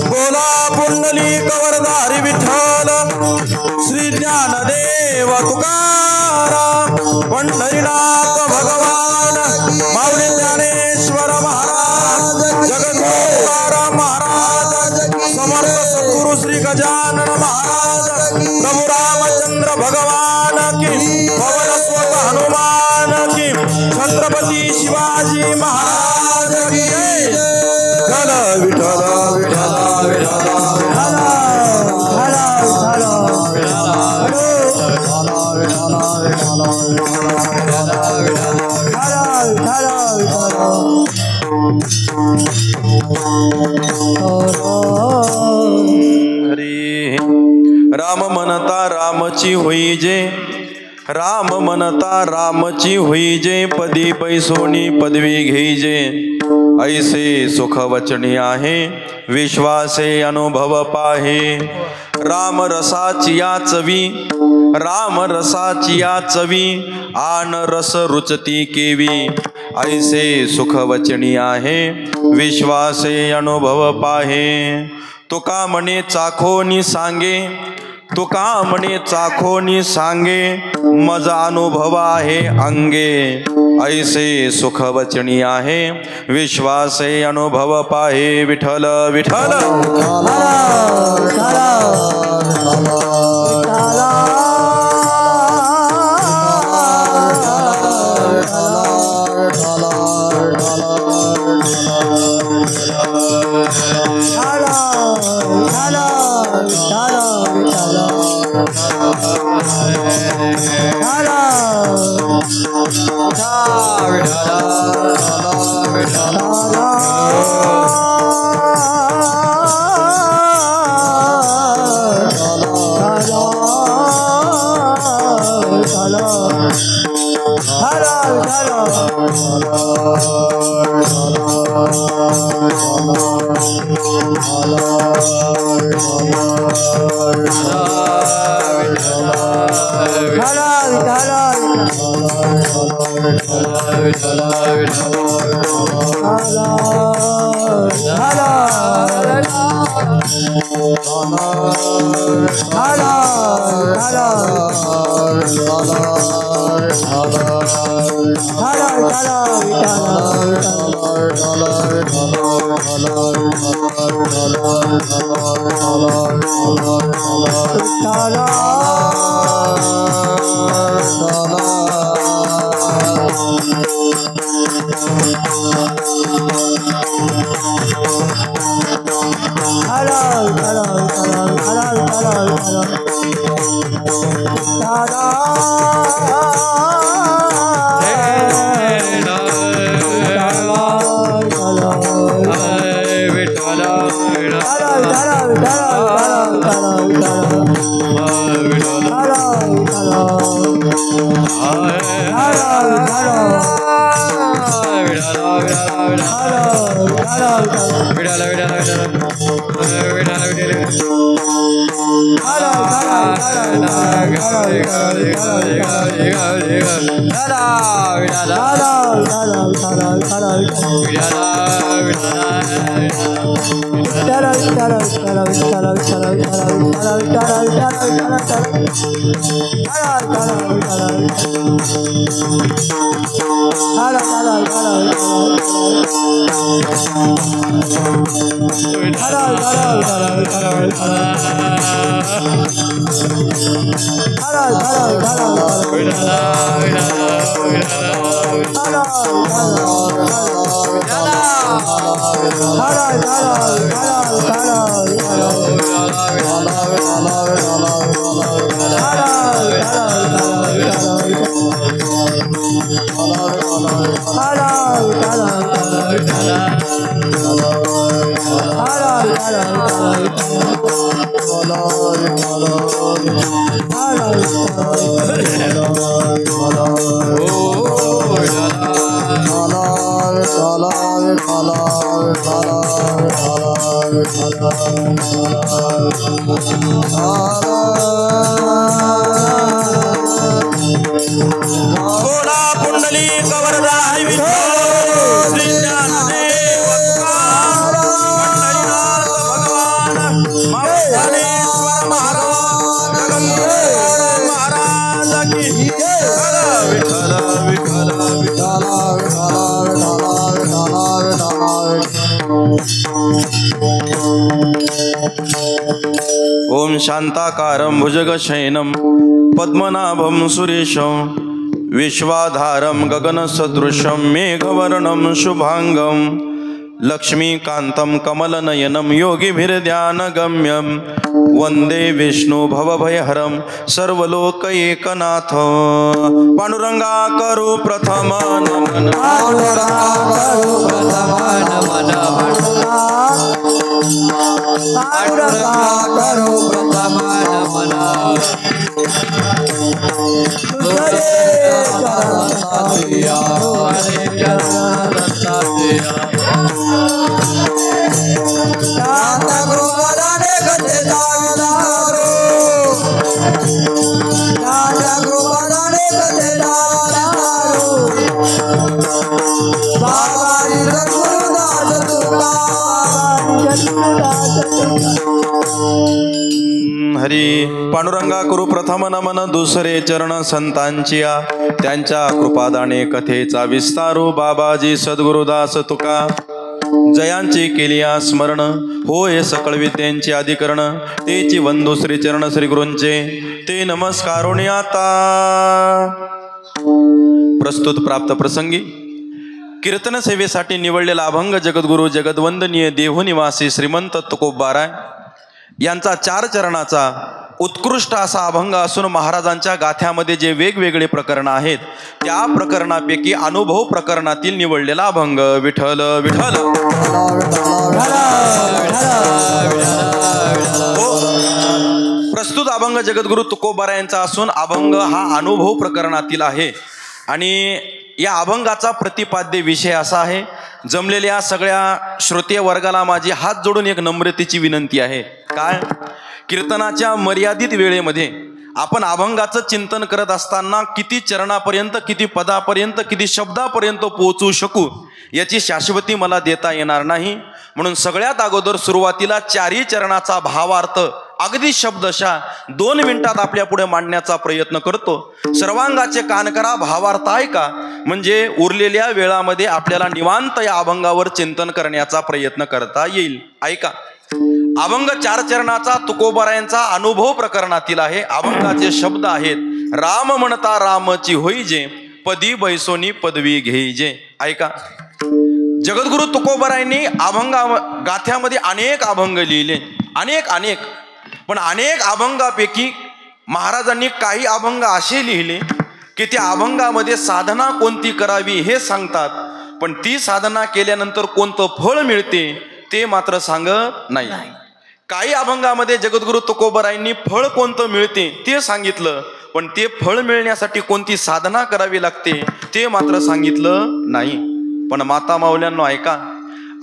बोला पुंडलिक वरदारी विठ्ठल श्री ज्ञानदेव तुकाराम पंढरीनाथ भगवान माऊली ज्ञानेश्वर महाराज जगद्गुरु तुकाराम महाराज समर्थ सद्गुरु श्री गजानन महाराज प्रभु रामचंद्र भगवान की पवन स्वत हनुमान की छत्रपति शिवाजी महाराज की विठ्ठल विठ्ठल विठ्ठल राम म्हणता रामची होई जे राम म्हणता रामची होई जे पदी पैसोनी पदवी घेईजे ऐसे सुख वचनी आहे विश्वासे अनुभव पाहे राम रसाची या चवी राम रसाची या चवी आन रस रुचती केवी ऐसे सुख वचनी आहे विश्वासे अनुभव पाहे तुका म्हणे चाखोनी सांगे तुका म्हणे चाखोनी सांगे मजा अनुभव आहे अंगे ऐसे सुख वचनी आहे विश्वासे अनुभव पाहे विठ्ठल विठ्ठल Ah शांताकारं भुजगशयनं पद्मनाभं सुरेशं विश्वाधारं गगनसदृशं मेघवर्णं शुभांगं लक्ष्मीकान्तं कमलनयनं योगिभिर्ध्यानगम्यं वंदे विष्णु भवभयहरं सर्वलोकैकनाथ। पांडुरंगा करू प्रथम नमन, पांडुरंगा करू प्रथम नमन, पांडुरंगा करू प्रथम नमन। दुसरे चरण साथिया, हरे चरण साथिया। दाता गुरुवराने कथे दाविदारो, दाता गुरुवराने कथे दाविदारो। बाबाजी सद्गुरुदास तुका, बाबाजी सद्गुरुदास तुका। हरी पांडुरंगा करू प्रथम नमन, दुसरे चरण संतांची त्यांच्या कृपादाने कथेचा विस्तारू बाबाजी सद्गुरुदास तुका। जयांची केली स्मरण होय सकळ विद्यांची अधिकरण, तेची वंदू श्री चरण श्री गुरूंचे ते नमस्कारोणी आता। प्रस्तुत प्राप्त प्रसंगी कीर्तन सेवेसाठी निवडलेला अभंग जगद्गुरु जगद्वंदनीय देहनिवासी श्रीमंत तुकोबाराय यांचा 4 चरणाचा उत्कृष्ट असा अभंग असून महाराजांच्या गाथ्यामध्ये जे वेगवेगळे प्रकरण आहेत त्या प्रकरणापैकी अनुभव प्रकरणातील निवडलेला अभंग। विठ्ठल विठ्ठल प्रस्तुत अभंग जगद्गुरु तुकोबारा यांचा असून अभंग हा अनुभव प्रकरणातील आहे आणि या अभंगाचा प्रतिपाद्य विषय असा आहे। जमलेल्या सगळ्या श्रोते वर्गाला माझी हात जोडून एक नम्रतेची विनंती आहे। काय, कीर्तनाच्या मर्यादित वेळेमध्ये आपण अभंगाचं चिंतन करत असताना किती चरणापर्यंत, किती पदापर्यंत, किती शब्दापर्यंत पोहोचू शकू याची शाश्वती मला देता येणार नाही। म्हणून सगळ्यात अगोदर सुरुवातीला 4ही चरणाचा भावार्थ अगदी शब्दशः 2 मिनिटात आपल्या पुढे मांडण्याचा प्रयत्न करतो। सर्वांगाचे कान करा, भावार्थ ऐका, म्हणजे उरलेल्या वेळामध्ये आपल्याला निवांत या अभंगावर चिंतन करण्याचा प्रयत्न करता येईल। ऐका, अभंग 4 चरणाचा तुकोबारायांचा अनुभव प्रकरणातील आहे। अभंगाचे शब्द आहेत, राम म्हणता रामची होईजे, पदी बैसोनी पदवी घेईजे। ऐका, जगद्गुरु तुकोबारायांनी गाथ्यामध्ये अनेक अभंग लिहिले, अनेक पण अनेक अभंगापैकी महाराजांनी काही अभंग असे लिहिले की त्या अभंगामध्ये साधना कोणती करावी हे सांगतात, पण ती साधना केल्यानंतर कोणतं फळ मिळते ते मात्र सांगत नाही। काही अभंगामध्ये जगद्गुरु तुकोबारायांनी फळ कोणतं मिळते ते सांगितलं, पण ते फळ मिळण्यासाठी कोणती साधना करावी लागते ते मात्र सांगितलं नाही। पण माता माऊल्यांनो ऐका,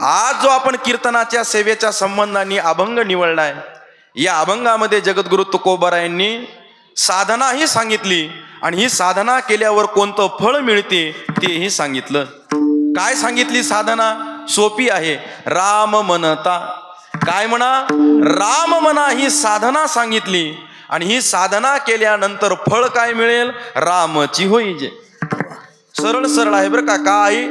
आज जो आपण कीर्तनाच्या सेवेच्या संबंधाने अभंग निवडलाय, या अभंगामध्ये जगद्गुरु तुकोबारायांनी साधना ही सांगितली आणि ही साधना केल्यावर कोणतं फळ मिळते तेही सांगितलं। काय सांगितली साधना? सोपी आहे, राम म्हणता। काय म्हणा? राम म्हणा, ही साधना सांगितली आणि ही साधना केल्यानंतर फळ काय मिळेल? रामची होईजे। सरळ सरळ आहे बरं का, काय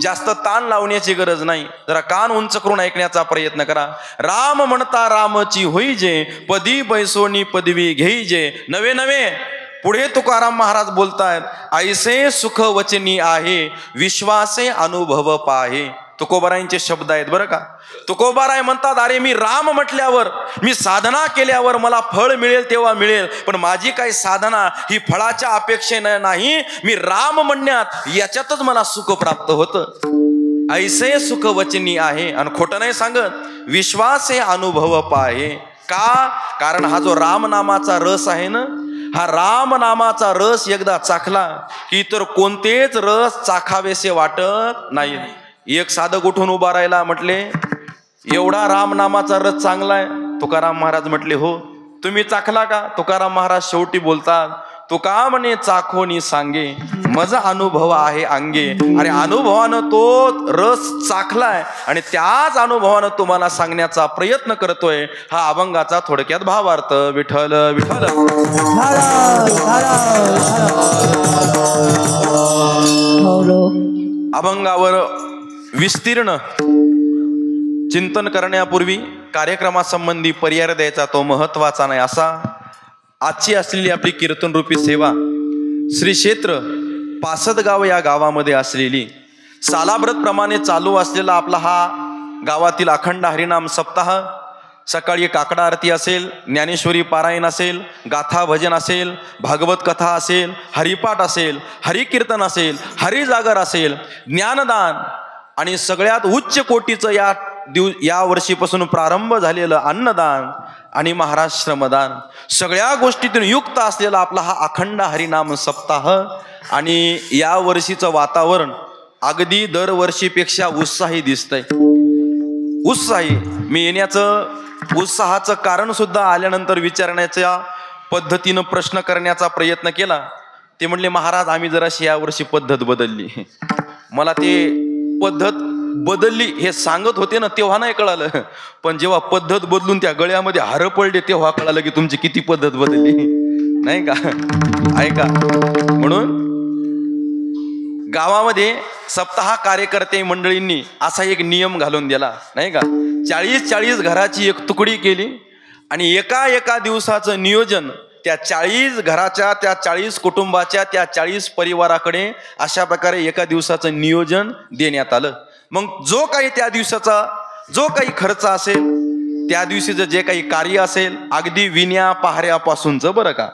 जास्त ताण लावण्याची गरज नाही, जरा कान उंच करून ऐकण्याचा प्रयत्न करा। राम म्हणता रामची होईजे, पदी बैसोनी पदवी घेईजे। नवे नवे पुढे तुकाराम महाराज बोलतायत, ऐसे सुख वचनी आहे, विश्वासे अनुभव पाहे। तुकोबारायांचे शब्द आहेत बरं का। तुकोबाराय म्हणतात, अरे मी राम म्हटल्यावर, मी साधना केल्यावर मला फळ मिळेल तेव्हा मिळेल, पण माझी काही साधना ही फळाच्या अपेक्षेने नाही, मी राम म्हणण्यात याच्यातच मला सुख प्राप्त होतं। ऐसे सुख वचनी आहे, आणि खोटं नाही सांगत, विश्वासे अनुभव पाहे। का? कारण हा जो राम नामाचा रस आहे ना, हा राम नामाचा रस एकदा चाखला की इतर कोणतेच रस चाखावेसे वाटत नाही। एक साधक उठून उभा राहिला, म्हटले एवढा राम नामाचा रस चांगला आहे? तुकाराम महाराज म्हटले हो। तुम्ही चाखला का? तुकाराम महाराज शेवटी बोलतात, तुका म्हणे चाखोनी सांगे, माझा अनुभव आहे अंगे। अरे अनुभवानं तो रस चाखलाय आणि त्याच अनुभवानं तुम्हाला सांगण्याचा प्रयत्न करतोय। हा अभंगाचा थोडक्यात भावार्थ। विठ्ठल विठ्ठल अभंगावर विस्तीर्ण चिंतन करण्यापूर्वी कार्यक्रमासंबंधी पर्याय द्यायचा तो महत्वाचा नाही असा आजची असलेली आपली कीर्तनरूपी सेवा श्री क्षेत्र पासदगाव या गावामध्ये असलेली सालाब्रत प्रमाणे चालू असलेला आपला हा गावातील अखंड हरिनाम सप्ताह सकाळी काकडा आरती असेल, ज्ञानेश्वरी पारायण असेल, गाथा भजन असेल, भागवत कथा असेल, हरिपाठ असेल, हरिकीर्तन असेल, हरिजागर असेल, ज्ञानदान आणि सगळ्यात उच्च कोटीचं या वर्षीपासून प्रारंभ झालेलं अन्नदान आणि महाराज श्रमदान सगळ्या गोष्टीतून युक्त असलेला आपला हा अखंड हरिनाम सप्ताह आणि या वर्षीचं वातावरण अगदी दरवर्षीपेक्षा उत्साही दिसतंय. उत्साही मी येण्याचं उत्साहाचं कारण सुद्धा आल्यानंतर विचारण्याच्या पद्धतीनं प्रश्न करण्याचा प्रयत्न केला. ते म्हणले महाराज आम्ही जराशी यावर्षी पद्धत बदलली. मला ते पद्धत बदलली हे सांगत होते ना तेव्हा नाही कळालं, पण जेव्हा पद्धत बदलून त्या गळ्यामध्ये हार पडले तेव्हा कळालं की तुमची किती पद्धत बदलली, नाही का? ऐका, म्हणून गावामध्ये सप्ताह कार्यकर्ते मंडळींनी असा एक नियम घालून दिला, नाही का? 40 घराची एक तुकडी केली आणि एका दिवसाचं नियोजन त्या 40 घराच्या, त्या 40 कुटुंबाच्या, त्या 40 परिवाराकडे अशा प्रकारे एका दिवसाचं नियोजन देण्यात आलं. मग जो काही त्या दिवसाचा जो काही खर्च असेल, त्या दिवशीचं जे काही कार्य असेल, अगदी विण्या पहाऱ्यापासूनचं बरं का,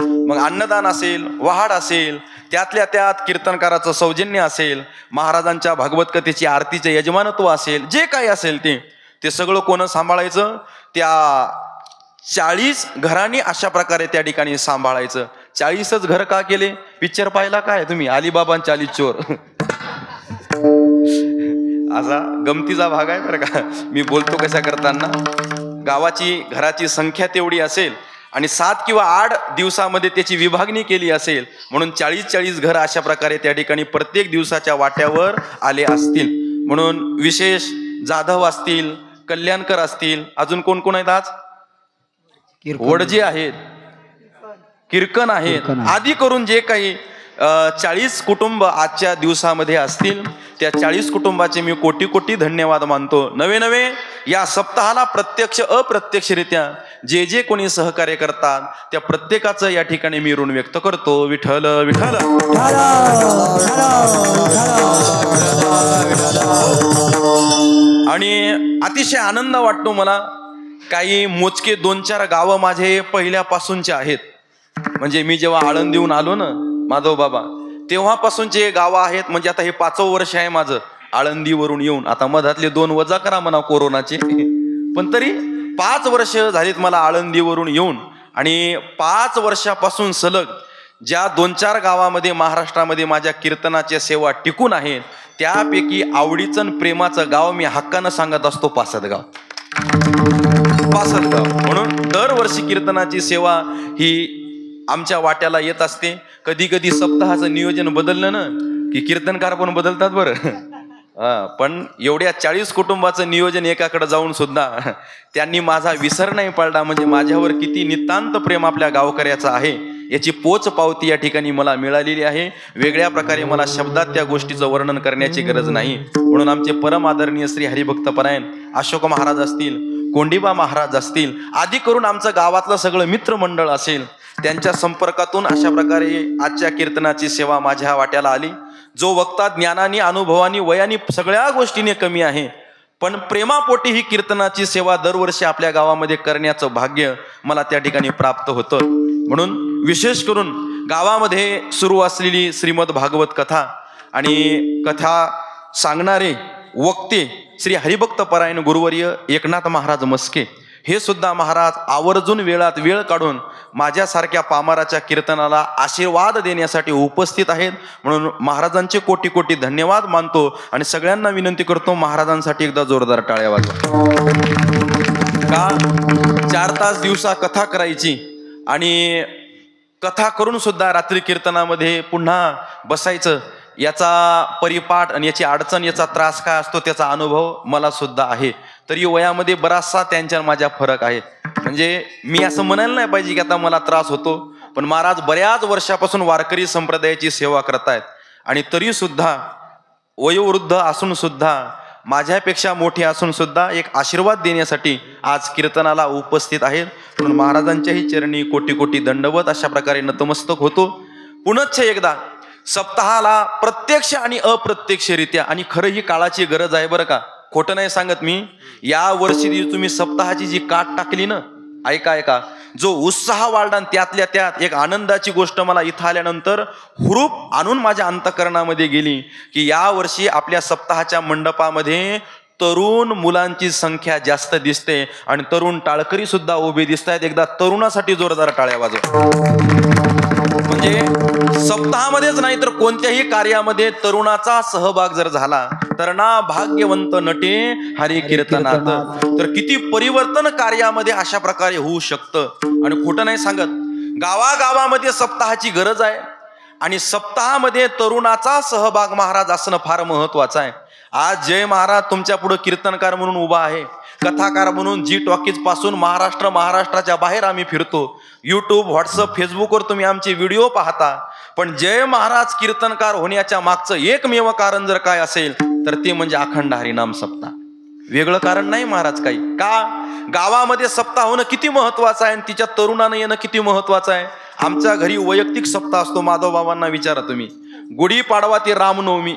मग अन्नदान असेल, वहाड असेल, त्यातल्या त्यात कीर्तनकाराचं सौजन्य असेल, महाराजांच्या भागवत कथेची आरतीचे यजमानत्व असेल, जे काही असेल ते सगळं कोण सांभाळायचं? त्या 40 घरांनी अशा प्रकारे त्या ठिकाणी सांभाळायचं. 40च घर का केले? पिक्चर पाहिला काय तुम्ही, अलिबाबा 40 चोर? असा गमतीचा भाग आहे बरं का. मी बोलतो कशा करताना, गावाची घराची संख्या तेवढी असेल आणि 7 किंवा 8 दिवसामध्ये त्याची विभागणी केली असेल, म्हणून 40 घर अशा प्रकारे त्या ठिकाणी प्रत्येक दिवसाच्या वाट्यावर आले असतील. म्हणून विशेष जाधव असतील, कल्याणकर असतील, अजून कोण कोण आहेत आज? वडजे आहेत, किरकन आहेत, आदी करून जे काही 40 कुटुंब आजच्या दिवसामध्ये असतील, त्या 40 कुटुंबाचे मी कोटी धन्यवाद मानतो. नवे या सप्ताहाला प्रत्यक्ष अप्रत्यक्षरित्या जे कोणी सहकार्य करतात त्या प्रत्येकाचं या ठिकाणी मी ऋण व्यक्त करतो. विठ्ठल विठ्ठल. आणि अतिशय आनंद वाटतो मला. काही मोजके 2-4 गावं माझे पहिल्यापासूनचे आहेत. म्हणजे मी जेव्हा आळंदीहून आलो ना माधव बाबा, तेव्हापासूनचे गावं आहेत. म्हणजे आता हे 5वं वर्ष आहे माझं आळंदीवरून येऊन. आता मधातले 2 वजा करा म्हणा कोरोनाचे, पण तरी 5 वर्ष झालीत मला आळंदीवरून येऊन. आणि 5 वर्षापासून सलग ज्या 2-4 गावामध्ये महाराष्ट्रामध्ये माझ्या कीर्तनाच्या सेवा टिकून आहेत, त्यापैकी आवडीचं आणि प्रेमाचं गाव मी हक्कानं सांगत असतो पासदगाव. म्हणून दरवर्षी कीर्तनाची सेवा ही आमच्या वाट्याला येत असते. कधी सप्ताहाचं नियोजन बदललं ना की कीर्तनकार पण बदलतात बरं. पण एवढ्या 40 कुटुंबाचं नियोजन एकाकडे जाऊन सुद्धा त्यांनी माझा विसर नाही पाळला. म्हणजे माझ्यावर किती नितांत प्रेम आपल्या गावकऱ्याचं आहे याची पोच पावती या ठिकाणी मला मिळालेली आहे. वेगळ्या प्रकारे मला शब्दात त्या गोष्टीचं वर्णन करण्याची गरज नाही. म्हणून आमचे परम आदरणीय श्री हरिभक्तपरायण अशोक महाराज असतील, कोंडिबा महाराज असतील, आदी करून आमचं गावातलं सगळं मित्रमंडळ असेल, त्यांच्या संपर्कातून अशा प्रकारे आजच्या कीर्तनाची सेवा माझ्या वाट्याला आली. जो वक्ता ज्ञानाने, अनुभवानी, वयानी सगळ्या गोष्टीने कमी आहे, पण प्रेमापोटी ही कीर्तनाची सेवा दरवर्षी आपल्या गावामध्ये करण्याचं भाग्य मला त्या ठिकाणी प्राप्त होतं. म्हणून विशेष करून गावामध्ये सुरू असलेली श्रीमद भागवत कथा आणि कथा सांगणारे वक्ते श्री हरिभक्तपरायण गुरुवर्य एकनाथ महाराज मस्के हे सुद्धा महाराज आवर्जून वेळात वेळ काढून माझ्यासारख्या पामाराच्या कीर्तनाला आशीर्वाद देण्यासाठी उपस्थित आहेत. म्हणून महाराजांचे कोटी धन्यवाद मानतो आणि सगळ्यांना विनंती करतो महाराजांसाठी एकदा जोरदार टाळ्या वाजवा. का 4 तास दिवसा कथा करायची आणि कथा करून सुद्धा रात्री कीर्तनामध्ये पुन्हा बसायचं, याचा परिपाठ आणि याची अडचण, याचा त्रास काय असतो त्याचा अनुभव मला सुद्धा आहे. तरी वयामध्ये बराचसा त्यांच्या माझ्या फरक आहे. म्हणजे मी असं म्हणायला नाही पाहिजे की आता मला त्रास होतो, पण महाराज बऱ्याच वर्षापासून वारकरी संप्रदायाची सेवा करतायत आणि तरी सुद्धा वयोवृद्ध असून सुद्धा माझ्यापेक्षा मोठे असून सुद्धा एक आशीर्वाद देण्यासाठी आज कीर्तनाला उपस्थित आहेत. म्हणून महाराजांच्याही चरणी कोटी कोटी दंडवत अशा प्रकारे नतमस्तक होतो. पुनश्च एकदा सप्ताहाला प्रत्यक्ष आणि अप्रत्यक्षरित्या, आणि खरं ही काळाची गरज आहे बरं का, खोटं नाही सांगत मी. या वर्षी तुम्ही सप्ताहाची जी काट टाकली ना, ऐका, जो उत्साह वाढला त्यातल्या त्यात एक आनंदाची गोष्ट मला इथं आल्यानंतर हुरूप आणून माझ्या अंतःकरणामध्ये गेली की या वर्षी आपल्या सप्ताहाच्या मंडपामध्ये तरुण मुलांची संख्या जास्त दिसते आणि तरुण टाळकरी सुद्धा उभे दिसत आहेत. एकदा तरुणासाठी जोरदार टाळ्या वाजवा. म्हणजे सप्ताहामध्येच नाही तर कोणत्याही कार्यामध्ये तरुणाचा सहभाग जर झाला तर ना भाग्यवंत नटे हरी कीर्तनात, तर किती परिवर्तन कार्यामध्ये अशा प्रकारे होऊ शकतं. आणि खोटं नाही सांगत, गावागावामध्ये सप्ताहाची गरज आहे आणि सप्ताहामध्ये तरुणाचा सहभाग महाराज असणं फार महत्वाचं आहे. आज जय महाराज तुमच्या पुढे कीर्तनकार म्हणून उभा आहे, कथाकार म्हणून जी टॉकीज पासून महाराष्ट्राच्या बाहेर आम्ही फिरतो. यूट्यूब, व्हॉट्सअप, फेसबुकवर तुम्ही आमचे व्हिडिओ पाहता. पण जय महाराज कीर्तनकार होण्याच्या मागचं एकमेव कारण जर काय असेल तर ते म्हणजे अखंड हरिनाम सप्ताह. वेगळं कारण नाही महाराज काही. का? गावामध्ये सप्ताह होणं किती महत्वाचं आहे आणि तिच्या तरुणानं येणं किती महत्वाचं आहे. आमच्या घरी वैयक्तिक सप्ताह असतो. माधव बाबांना विचारा तुम्ही. गुढीपाडवा ते रामनवमी,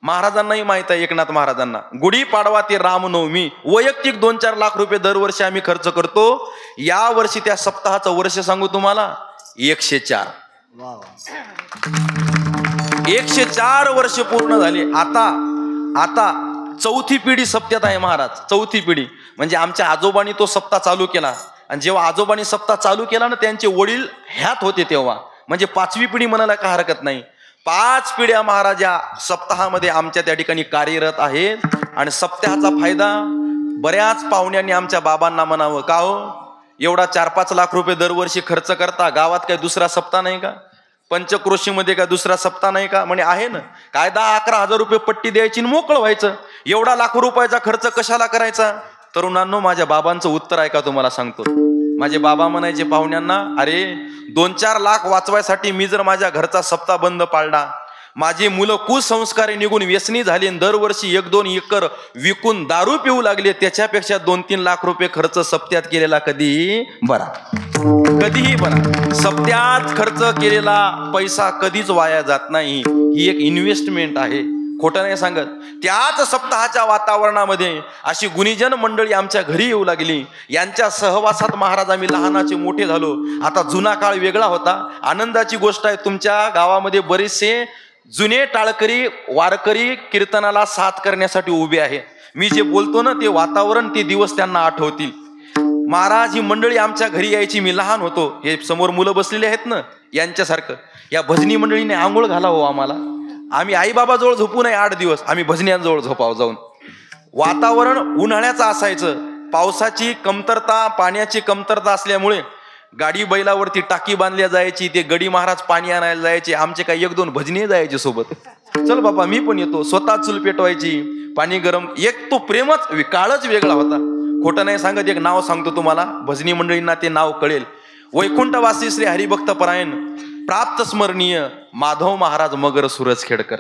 महाराजांनाही माहित आहे, एकनाथ महाराजांना. गुढीपाडवा ते रामनवमी वैयक्तिक 2-4 लाख रुपये दरवर्षी आम्ही खर्च करतो. या वर्षी त्या सप्ताहाचं वर्ष सांगू तुम्हाला 104. 104 वर्ष पूर्ण झाले. आता चौथी पिढी सप्त्यात आहे महाराज. चौथी पिढी म्हणजे आमच्या आजोबांनी तो सप्ताह चालू केला आणि जेव्हा आजोबांनी सप्ताह चालू केला ना त्यांचे वडील ह्यात होते तेव्हा, म्हणजे 5वी पिढी म्हणायला काय हरकत नाही. 5 पिढ्या महाराज या सप्ताहामध्ये आमच्या त्या ठिकाणी कार्यरत आहेत. आणि सप्ताहाचा फायदा बऱ्याच पाहुण्यांनी आमच्या बाबांना म्हणावं, का हो एवढा 4-5 लाख रुपये दरवर्षी खर्च करता, गावात काय दुसरा सप्ताह नाही का? पंचक्रोशीमध्ये काय दुसरा सप्ताह नाही का? म्हणे आहे ना. काय 10-11 हजार रुपये पट्टी द्यायची आणि मोकळं व्हायचं. एवढा लाखो रुपयाचा खर्च कशाला करायचा? तरुणांनो, माझ्या बाबांचं उत्तर ऐका, तुम्हाला सांगतो. माझे बाबा म्हणायचे पाहुण्यांना, अरे 2-4 लाख वाचवायसाठी मी जर माझ्या घरचा सप्ताह बंद पाळला, माझी मुलं कुसंस्कारी निघून व्यसनी झाली, दरवर्षी 1-2 एकर विकून दारू पिऊ लागले, त्याच्यापेक्षा 2-3 लाख रुपये खर्च सप्त्यात केलेला कधीही बरा. कधीही बरा. सप्त्यात खर्च केलेला पैसा कधीच वाया जात नाही. ही एक इन्व्हेस्टमेंट आहे. खोटं नाही सांगत. त्याच सप्ताहाच्या वातावरणामध्ये अशी गुणीजन मंडळी आमच्या घरी येऊ लागली. यांच्या सहवासात महाराज आम्ही लहानाचे मोठे झालो. आता जुना काळ वेगळा होता. आनंदाची गोष्ट आहे, तुमच्या गावामध्ये बरेचसे जुने टाळकरी वारकरी कीर्तनाला साथ करण्यासाठी उभे आहे. मी जे बोलतो ना ते वातावरण, ते दिवस त्यांना आठवतील. महाराज ही मंडळी आमच्या घरी यायची. मी लहान होतो. हे समोर मुलं बसलेले आहेत ना, यांच्यासारखं या भजनी मंडळीने आंघोळ घालावं आम्हाला. आम्ही आईबाबाजवळ झोपू नये 8 दिवस, आम्ही भजन्यांजवळ झोपावं जाऊन. वातावरण उन्हाळ्याचं असायचं. पावसाची कमतरता, पाण्याची कमतरता असल्यामुळे गाडी बैलावरती टाकी बांधल्या जायची. ते गडी महाराज पाणी आणायला जायचे. आमचे काही 1-2 भजनी जायचे सोबत. चल बाबा मी पण येतो. स्वतः चूल पेटवायची, पाणी गरम. एक तो प्रेमच काळच वेगळा होता. खोटं नाही सांगत. एक नाव सांगतो तुम्हाला, भजनी मंडळींना ते नाव कळेल. वैकुंठवासी श्री हरिभक्त परायण प्राप्त स्मरणीय माधव महाराज मगर सुरजखेडकर.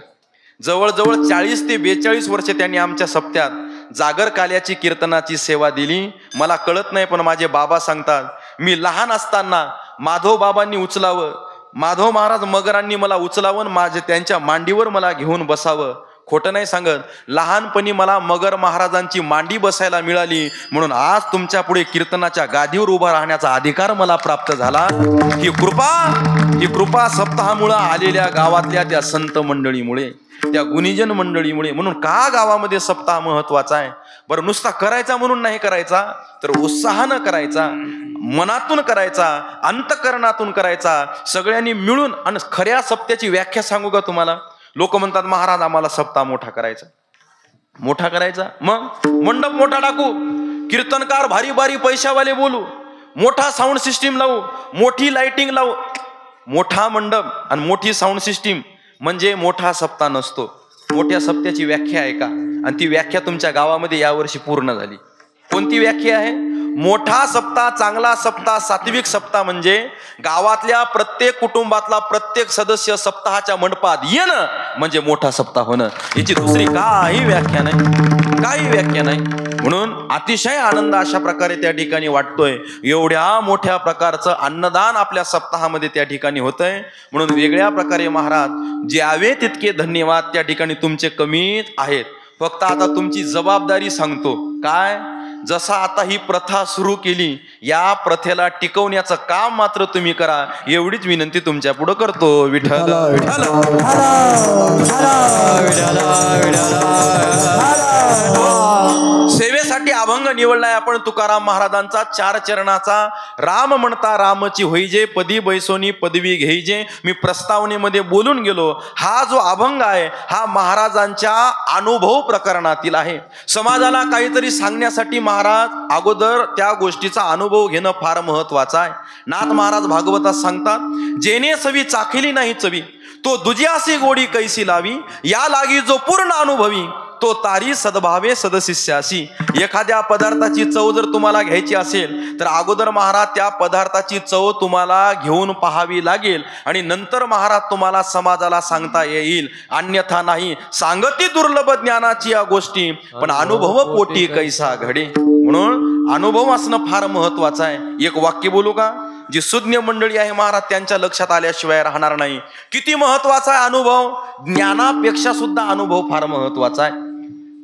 जवळजवळ 40 ते 42 वर्ष त्यांनी आमच्या सप्त्यात जागर काल्याची कीर्तनाची सेवा दिली. मला कळत नाही पण माझे बाबा सांगतात, मी लहान असताना माधव बाबांनी उचलावं, माधव महाराज मगरांनी मला उचलावं, माझे त्यांच्या मांडीवर मला घेऊन बसावं. खोटं नाही सांगत. लहानपणी मला मगर महाराजांची मांडी बसायला मिळाली म्हणून आज तुमच्या पुढे कीर्तनाच्या गादीवर उभा राहण्याचा अधिकार मला प्राप्त झाला. ही कृपा सप्ताहामुळे आलेल्या गावातल्या त्या संत मंडळीमुळे, त्या गुणीजन मंडळीमुळे. म्हणून का गावामध्ये सप्ताह महत्वाचा आहे? बरं, नुसता करायचा म्हणून नाही करायचा, तर उत्साहानं करायचा, मनातून करायचा, अंतकरणातून करायचा, सगळ्यांनी मिळून. आणि खऱ्या सप्त्याची व्याख्या सांगू का तुम्हाला? लोक म्हणतात महाराज आम्हाला सप्ताह मोठा करायचा. मग मंडप मोठा टाकू, कीर्तनकार भारी भारी पैशावाले बोलू, मोठा साऊंड सिस्टीम लावू, मोठी लाइटिंग लावू. मोठा मंडप आणि मोठी साऊंड सिस्टीम म्हणजे मोठा सप्ताह नसतो. मोठ्या सप्त्याची व्याख्या आहे का? आणि ती व्याख्या तुमच्या गावामध्ये यावर्षी पूर्ण झाली. कोणती व्याख्या आहे? मोठा सप्ताह, चांगला सप्ताह, सात्विक सप्ताह म्हणजे गावातल्या प्रत्येक कुटुंबातला प्रत्येक सदस्य सप्ताहाच्या मंडपात येणं म्हणजे मोठा सप्ताह होणं. याची दुसरी काही व्याख्या नाही, काही व्याख्या नाही. म्हणून अतिशय आनंद अशा प्रकारे त्या ठिकाणी वाटतोय. एवढ्या मोठ्या प्रकारचं अन्नदान आपल्या सप्ताहामध्ये त्या ठिकाणी होतंय. म्हणून वेगळ्या प्रकारे महाराज ज्यावे तितके धन्यवाद त्या ठिकाणी तुमचे कमीच आहेत. फक्त आता तुमची जबाबदारी सांगतो काय, जसा आता ही प्रथा सुरू केली या प्रथेला टिकवण्याचं काम मात्र तुम्ही करा, एवढीच विनंती तुमच्या पुढे करतो. विठ्ठल विठ्ठल सेवेसाठी अभंग निवडलाय आपण तुकाराम महाराजांचा, 4 चरणाचा. राम म्हणता रामची होईजे, पदी बैसोनी पदवी घेईजे. मी प्रस्तावनेमध्ये बोलून गेलो, हा जो अभंग आहे हा महाराजांच्या अनुभव प्रकरणातील आहे. समाजाला काहीतरी सांगण्यासाठी महाराज अगोदर त्या गोष्टीचा अनुभव घेणं फार महत्वाचं आहे. नाथ महाराज भागवतात सांगतात, जेने सवी चाखिली नाही चवी, तो दुजियासी गोडी कैसी लावी, या लागी जो पूर्ण अनुभवी, तो तारी सद्भावे सदशिष्यासी. एखाद्या पदार्थाची चव जर तुम्हाला घ्यायची असेल तर अगोदर महाराज त्या पदार्थाची चव तुम्हाला घेऊन पाहावी लागेल आणि नंतर महाराज तुम्हाला समाजाला सांगता येईल. अन्यथा नाही. सांगती दुर्लभ ज्ञानाची या गोष्टी, पण अनुभव पोटी कैसा घडे. म्हणून अनुभव असणं फार महत्वाचं आहे. एक वाक्य बोलू का, जी सुज्ञ मंडळी आहे महाराज त्यांच्या लक्षात आल्याशिवाय राहणार नाही. किती महत्वाचा आहे अनुभव. ज्ञानापेक्षा सुद्धा अनुभव फार महत्वाचा आहे.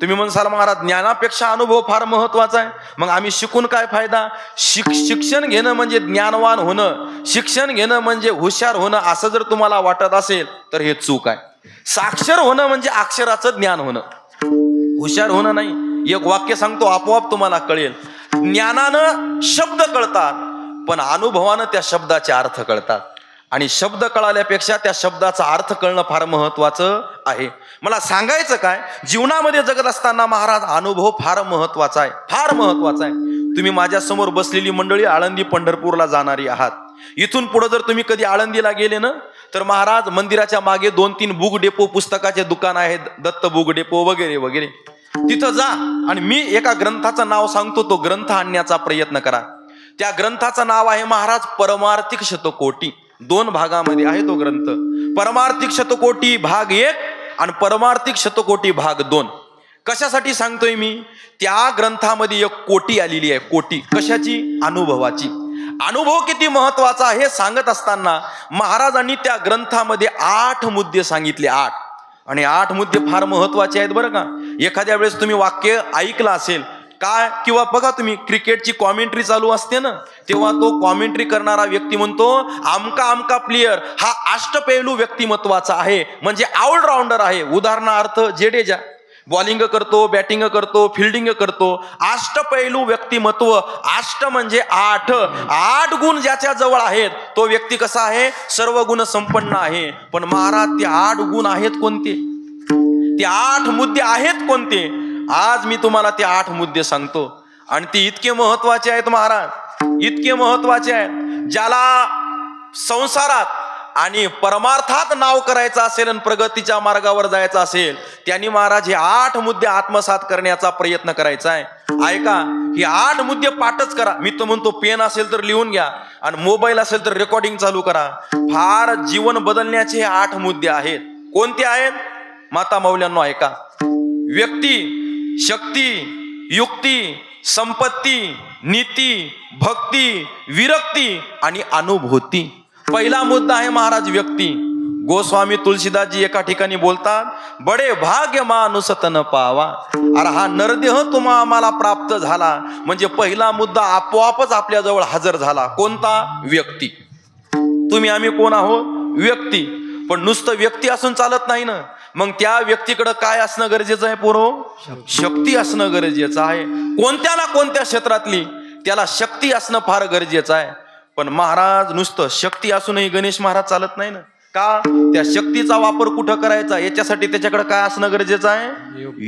तुम्ही म्हणसाल महाराज ज्ञानापेक्षा अनुभव फार महत्वाचा आहे, मग आम्ही शिकून काय फायदा. शिक्षण घेणं म्हणजे ज्ञानवान होणं, शिक्षण घेणं म्हणजे हुशार होणं असं जर तुम्हाला वाटत असेल तर हे चूक आहे. साक्षर होणं म्हणजे अक्षराचं ज्ञान होणं, हुशार होणं नाही. एक वाक्य सांगतो आपोआप तुम्हाला कळेल. ज्ञानानं शब्द कळतात पण अनुभवानं त्या शब्दाचे अर्थ कळतात, आणि शब्द कळाल्यापेक्षा त्या शब्दाचा अर्थ कळणं फार महत्वाचं आहे. मला सांगायचं काय, जीवनामध्ये जगत असताना महाराज अनुभव फार महत्वाचा आहे, फार महत्वाचा आहे. तुम्ही माझ्या समोर बसलेली मंडळी आळंदी पंढरपूरला जाणारी आहात. इथून पुढे जर तुम्ही कधी आळंदीला गेले ना तर महाराज मंदिराच्या मागे 2-3 बुक डेपो पुस्तकाचे दुकान आहेत, दत्त बुक डेपो वगैरे वगैरे. तिथं जा आणि मी एका ग्रंथाचं नाव सांगतो, तो ग्रंथ आणण्याचा प्रयत्न करा. त्या ग्रंथाचं नाव आहे महाराज परमार्थिक शतकोटी. 2 भागामध्ये आहे तो ग्रंथ. परमार्थिक शतकोटी भाग 1 आणि परमार्थिक शतकोटी भाग 2. कशासाठी सांगतोय मी, त्या ग्रंथामध्ये एक कोटी आलेली आहे. कोटी कशाची, अनुभवाची. अनुभव किती महत्वाचा हे सांगत असताना महाराजांनी त्या ग्रंथामध्ये 8 मुद्दे सांगितले. 8 आणि 8 मुद्दे फार महत्वाचे आहेत बरं का. एखाद्या वेळेस तुम्ही वाक्य ऐकलं असेल काय, किंवा बघा तुम्ही क्रिकेटची कॉमेंट्री चालू असते ना, तेव्हा तो कॉमेंट्री करणारा व्यक्ती म्हणतो आमका आमका प्लेयर हा अष्टपैलू व्यक्तिमत्वाचा आहे, म्हणजे ऑलराऊंडर आहे. उदाहरणार्थ जडेजा बॉलिंग करतो, बॅटिंग करतो, फिल्डिंग करतो. अष्टपैलू व्यक्तिमत्व, अष्ट म्हणजे 8 गुण ज्याच्या जवळ आहेत तो व्यक्ती कसा आहे, सर्व गुण संपन्न आहे. पण महाराज ते 8 गुण आहेत कोणते, ते 8 मुद्दे आहेत कोणते, आज मी तुम्हाला ते 8 मुद्दे सांगतो. आणि ते इतके महत्वाचे आहेत महाराज, इतके महत्वाचे आहेत. ज्याला संसारात आणि परमार्थात नाव करायचं असेल आणि प्रगतीच्या मार्गावर जायचं असेल त्यांनी महाराज हे 8 मुद्दे आत्मसात करण्याचा प्रयत्न करायचा आहे. ऐका, हे 8 मुद्दे पाठच करा. मी तर म्हणतो पेन असेल तर लिहून घ्या आणि मोबाईल असेल तर रेकॉर्डिंग चालू करा. फार जीवन बदलण्याचे हे 8 मुद्दे आहेत. कोणते आहेत माता मौल्यांनो ऐका. व्यक्ती, शक्ती, युक्ती, संपत्ती, नीती, भक्ती, विरक्ती आणि अनुभूती. पहिला मुद्दा आहे महाराज व्यक्ती. गोस्वामी तुलसीदासजी एका ठिकाणी बोलतात, बडे भाग्य मानुस तन पावा. अरे हा नरदेह तुम्हा आम्हाला प्राप्त झाला म्हणजे पहिला मुद्दा आपोआपच आपल्याजवळ हजर झाला. कोणता, व्यक्ती. तुम्ही आम्ही कोण आहोत, व्यक्ती. पण नुसतं व्यक्ती असून चालत नाही ना, मग त्या व्यक्तीकडे काय असणं गरजेचं आहे पोरो, शक्ती असणं गरजेचं आहे. कोणत्या ना कोणत्या क्षेत्रातली त्याला शक्ती असणं फार गरजेचं आहे. पण महाराज नुसतं शक्ती असूनही गणेश महाराज चालत नाही ना. का, त्या शक्तीचा वापर कुठं करायचा याच्यासाठी त्याच्याकडे काय असणं गरजेचं आहे,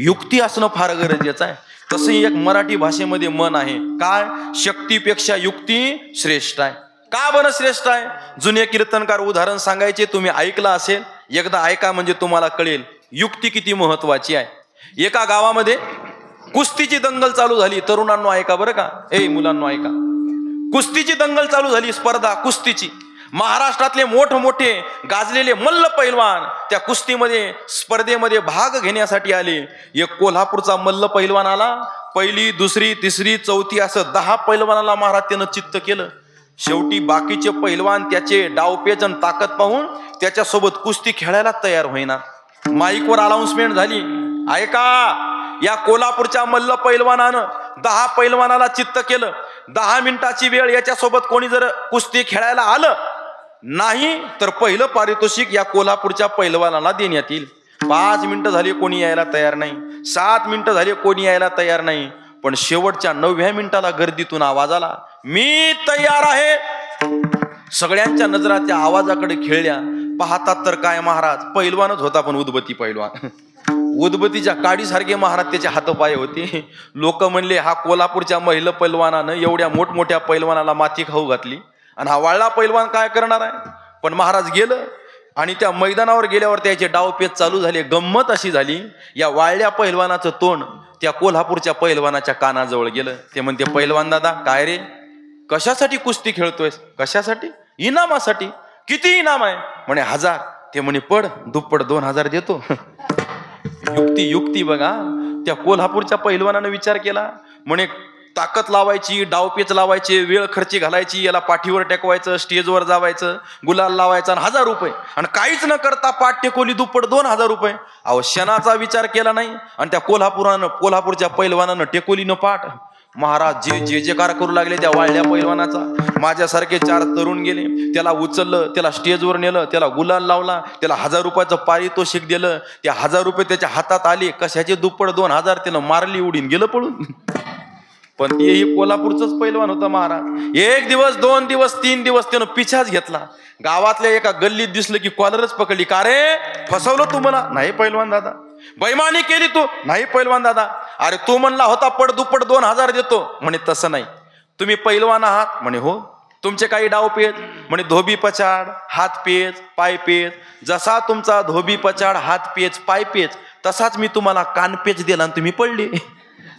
युक्ती असणं फार गरजेचं आहे. तसंही एक मराठी भाषेमध्ये म्हण आहे, काय, शक्तीपेक्षा युक्ती श्रेष्ठ आहे. का बरं श्रेष्ठ आहे, जुने कीर्तनकार उदाहरण सांगायचे, तुम्ही ऐकलं असेल, एकदा ऐका म्हणजे तुम्हाला कळेल युक्ती किती महत्वाची आहे. एका गावामध्ये कुस्तीची दंगल चालू झाली. तरुणांनो ऐका बरं का, मुलांनो ऐका. कुस्तीची दंगल चालू झाली, स्पर्धा कुस्तीची. महाराष्ट्रातले मोठमोठे गाजलेले मल्ल पैलवान त्या कुस्तीमध्ये स्पर्धेमध्ये भाग घेण्यासाठी आले. एक कोल्हापूरचा मल्ल पैलवान आला. पहिली, दुसरी, तिसरी, चौथी असं 10 पैलवानाला महाराज त्यानं चित्त केलं. शेवटी बाकीचे पैलवान त्याचे डावपेच आणि ताकद पाहून त्याच्यासोबत कुस्ती खेळायला तयार होईना. माईकवर अनाउन्समेंट झाली, ऐका, या कोल्हापूरच्या मल्ल पैलवानानं 10 पैलवानाला चित्त केलं. 10 मिनिटाची वेळ याच्यासोबत कोणी जर कुस्ती खेळायला आलं नाही तर पहिलं पारितोषिक या कोल्हापूरच्या पैलवानाला देण्यात येईल. 5 मिनिटं झाली, कोणी यायला तयार नाही. 7 मिनिटं झाली, कोणी यायला तयार नाही. पण शेवटच्या 9व्या मिनिटाला गर्दीतून आवाज आला, मी तयार आहे. सगळ्यांच्या नजरा त्या आवाजाकडे खेळल्या. पाहतात तर काय, महाराज पैलवानच होता, पण उदबत्ती पैलवान. उदबत्तीच्या काडीसारखे महाराज त्याचे हातपाय होते. लोक म्हणले, हा कोल्हापूरच्या महिला पैलवानानं एवढ्या मोठमोठ्या पैलवानाला माती खाऊ घातली आणि हा वाळला पैलवान काय करणार आहे. पण महाराज गेलं आणि त्या मैदानावर गेल्यावर त्याचे डावपेच चालू झाले. गंमत अशी झाली, या वाळल्या पैलवानाचं तोंड त्या कोल्हापूरच्या पैलवानाच्या कानाजवळ गेलं. ते म्हणते, पैलवान दादा काय रे, कशासाठी कुस्ती खेळतोयस? कशासाठी? इनामासाठी. किती इनाम आहे? म्हणे 1000. ते म्हणे पड, दुप्पट 2000 देतो. युक्ती बघा. त्या कोल्हापूरच्या पैलवानानं विचार केला. म्हणे ताकद लावायची, डावपेच लावायचे, वेळ खर्ची घालायची, याला पाठीवर टेकवायचं, स्टेजवर जावायचं, गुलाल लावायचा आणि 1000 रुपये, आणि काहीच न करता पाठ टेकवली, दुप्पट 2000 रुपये. अहो, क्षणाचा विचार केला नाही आणि त्या कोल्हापूरच्या पैलवानानं टेकवली न पाठ. महाराज जे जेकार करू लागले त्या वाळल्या पैलवानाचा. माझ्यासारखे 4 तरुण गेले, त्याला उचललं, त्याला स्टेजवर नेलं, त्याला गुलाल लावला, त्याला 1000 रुपयाचं पारितोषिक दिलं. ते 1000 रुपये त्याच्या हातात आले, कशाचे दुप्पट 2000 त्यानं मारली, उडीन गेलं पळून. पण तेही कोल्हापूरचंच पैलवान होता महाराज. 1 दिवस, 2 दिवस, 3 दिवस त्यानं पिछाच घेतला. गावातल्या एका गल्लीत दिसलं की कॉलरच पकडली. का रे, फसवलं तू मला? नाही पैलवान दादा. बैमानी केली तू? नाही पैलवान दादा. अरे तू म्हणला होता पड दुप्पट 2000 देतो. म्हणे तसं नाही. तुम्ही पैलवान आहात? म्हणे हो. तुमचे काही डाव पेच? म्हणे धोबी पछाड, हात पेच, पाय पेच. जसा तुमचा धोबी पछाड, हात पेच, पाय पेच, तसाच मी तुम्हाला कानपेच दिला आणि तुम्ही पडले.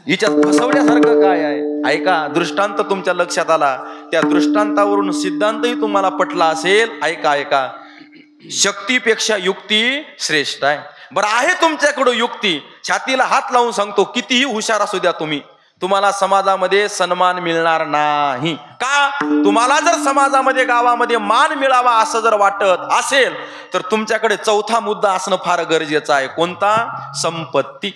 हिच्यात फसवण्यासारखं काय आहे? ऐका, दृष्टांत तुमच्या लक्षात आला, त्या दृष्टांतावरून सिद्धांतही तुम्हाला पटला असेल. ऐका, शक्तीपेक्षा युक्ती श्रेष्ठ आहे. बरं आहे तुमच्याकडं युक्ती, छातीला हात लावून सांगतो, कितीही हुशार असू द्या तुम्ही, तुम्हाला समाजामध्ये सन्मान मिळणार नाही. का? तुम्हाला जर समाजामध्ये, गावामध्ये मान मिळावा असं जर वाटत असेल तर तुमच्याकडे 4था मुद्दा असणं फार गरजेचं आहे. कोणता? संपत्ती.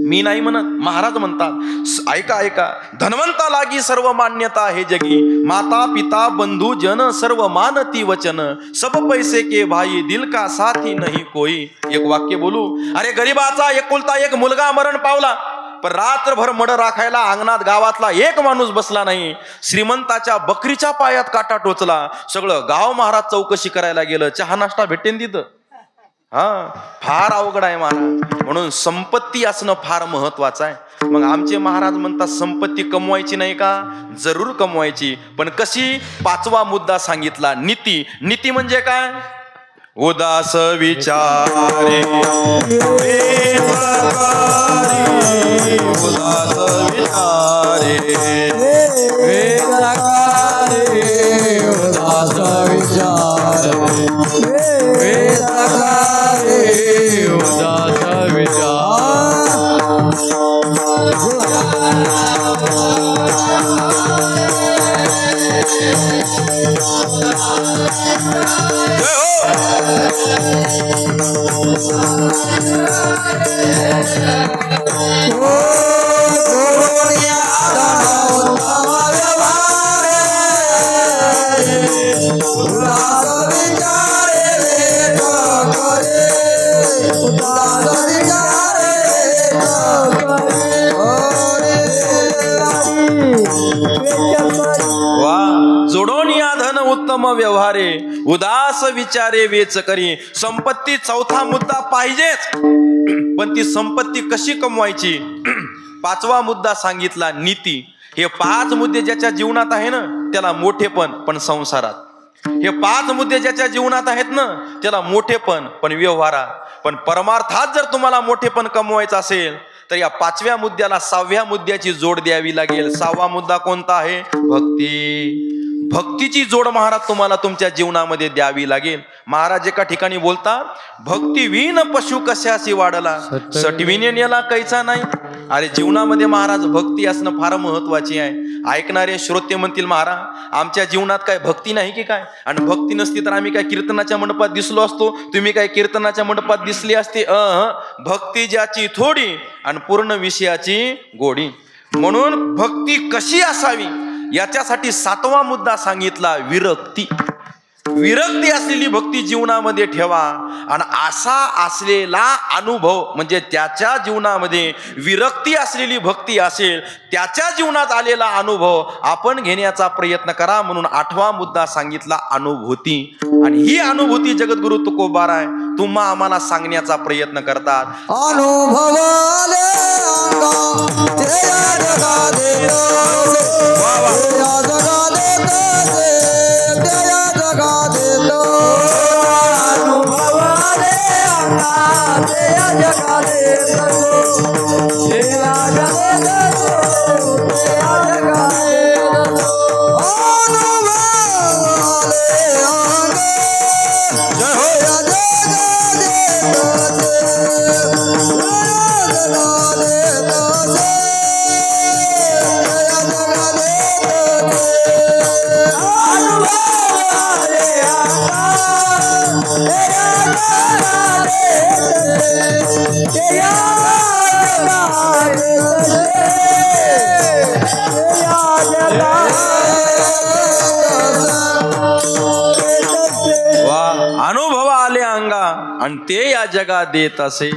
मी नाही म्हणत, महाराज म्हणतात. ऐका, धनवंता लागी सर्व मान्यता हे जगी, माता पिता बंधू जन सर्व मानती वचन, सब पैसे के भाई दिल का साथी नाही कोई. एक वाक्य बोलू. अरे गरीबाचा एकुलता एक मुलगा मरण पावला, पण रात्रभर मड राखायला अंगणात गावातला एक माणूस बसला नाही. श्रीमंताच्या बकरीच्या पायात काटा टोचला, सगळं गाव महाराज चौकशी करायला गेलं, चहा नाश्ता भेटेन तिथं. फार अवघड आहे महाराज. म्हणून संपत्ती असणं फार महत्वाचं आहे. मग आमचे महाराज म्हणतात, संपत्ती कमवायची नाही का? जरूर कमवायची, पण कशी? 5वा मुद्दा सांगितला, नीती. नीती म्हणजे काय? उदास विचारे उदास विचारे उदास विचारे उदास विचार. उत्तम व्यवहारे उदास विचारे वेच करी. संपत्ती 4था मुद्दा पाहिजेच, पण ती संपत्ती कशी कमवायची? 5वा मुद्दा सांगितला, नीती. हे 5 मुद्दे ज्याच्या जीवनात आहे ना त्याला मोठेपण, पण संसारात. हे 5 मुद्दे ज्याच्या जीवनात आहेत ना त्याला मोठेपण, पण व्यवहारात. पण परमार्थात जर तुम्हाला मोठेपण कमवायचं असेल तर या 5व्या मुद्द्याला 6व्या मुद्द्याची जोड द्यावी लागेल. 6वा मुद्दा कोणता आहे? भक्ती. भक्तीची जोड महाराज तुम्हाला तुमच्या जीवनामध्ये द्यावी लागेल. महाराज एका ठिकाणी बोलतात, भक्तीविन पशु कशाशी वाढला, सटविने नेला कैचा नाही. अरे जीवनामध्ये महाराज भक्ती असणं फार महत्वाची आहे. ऐकणारे श्रोते म्हणतील, महाराज आमच्या जीवनात काय भक्ती नाही की काय? आणि भक्ती नसती तर आम्ही काय कीर्तनाच्या मंडपात दिसलो असतो? तुम्ही काय कीर्तनाच्या मंडपात दिसली असते? भक्ती ज्याची थोडी आणि पूर्ण विषयाची गोडी. म्हणून भक्ती कशी असावी याच्यासाठी 7वा मुद्दा सांगितला, विरक्ती. विरक्ती असलेली भक्ती जीवनामध्ये ठेवा. आणि असा असलेला अनुभव म्हणजे त्याच्या जीवनामध्ये विरक्ती असलेली भक्ती असेल, त्याच्या जीवनात आलेला अनुभव आपण घेण्याचा प्रयत्न करा. म्हणून 8वा मुद्दा सांगितला, अनुभूती. आणि ही अनुभूती जगद्गुरु तुकोबाराय तुम्हा आम्हाला सांगण्याचा प्रयत्न करतात. अनुभवाले अंगा तेया जगा देतो, तेया जगा देतो, तेया जगा देतो. अनुभवाले अंगा तेया जगा देतो, तेया जगा देतो, तेया जगा देतो. अनुभवाले अंगा तेया जगा देतो, अनुभव आले अंगा आणि ते या जगात देत असे.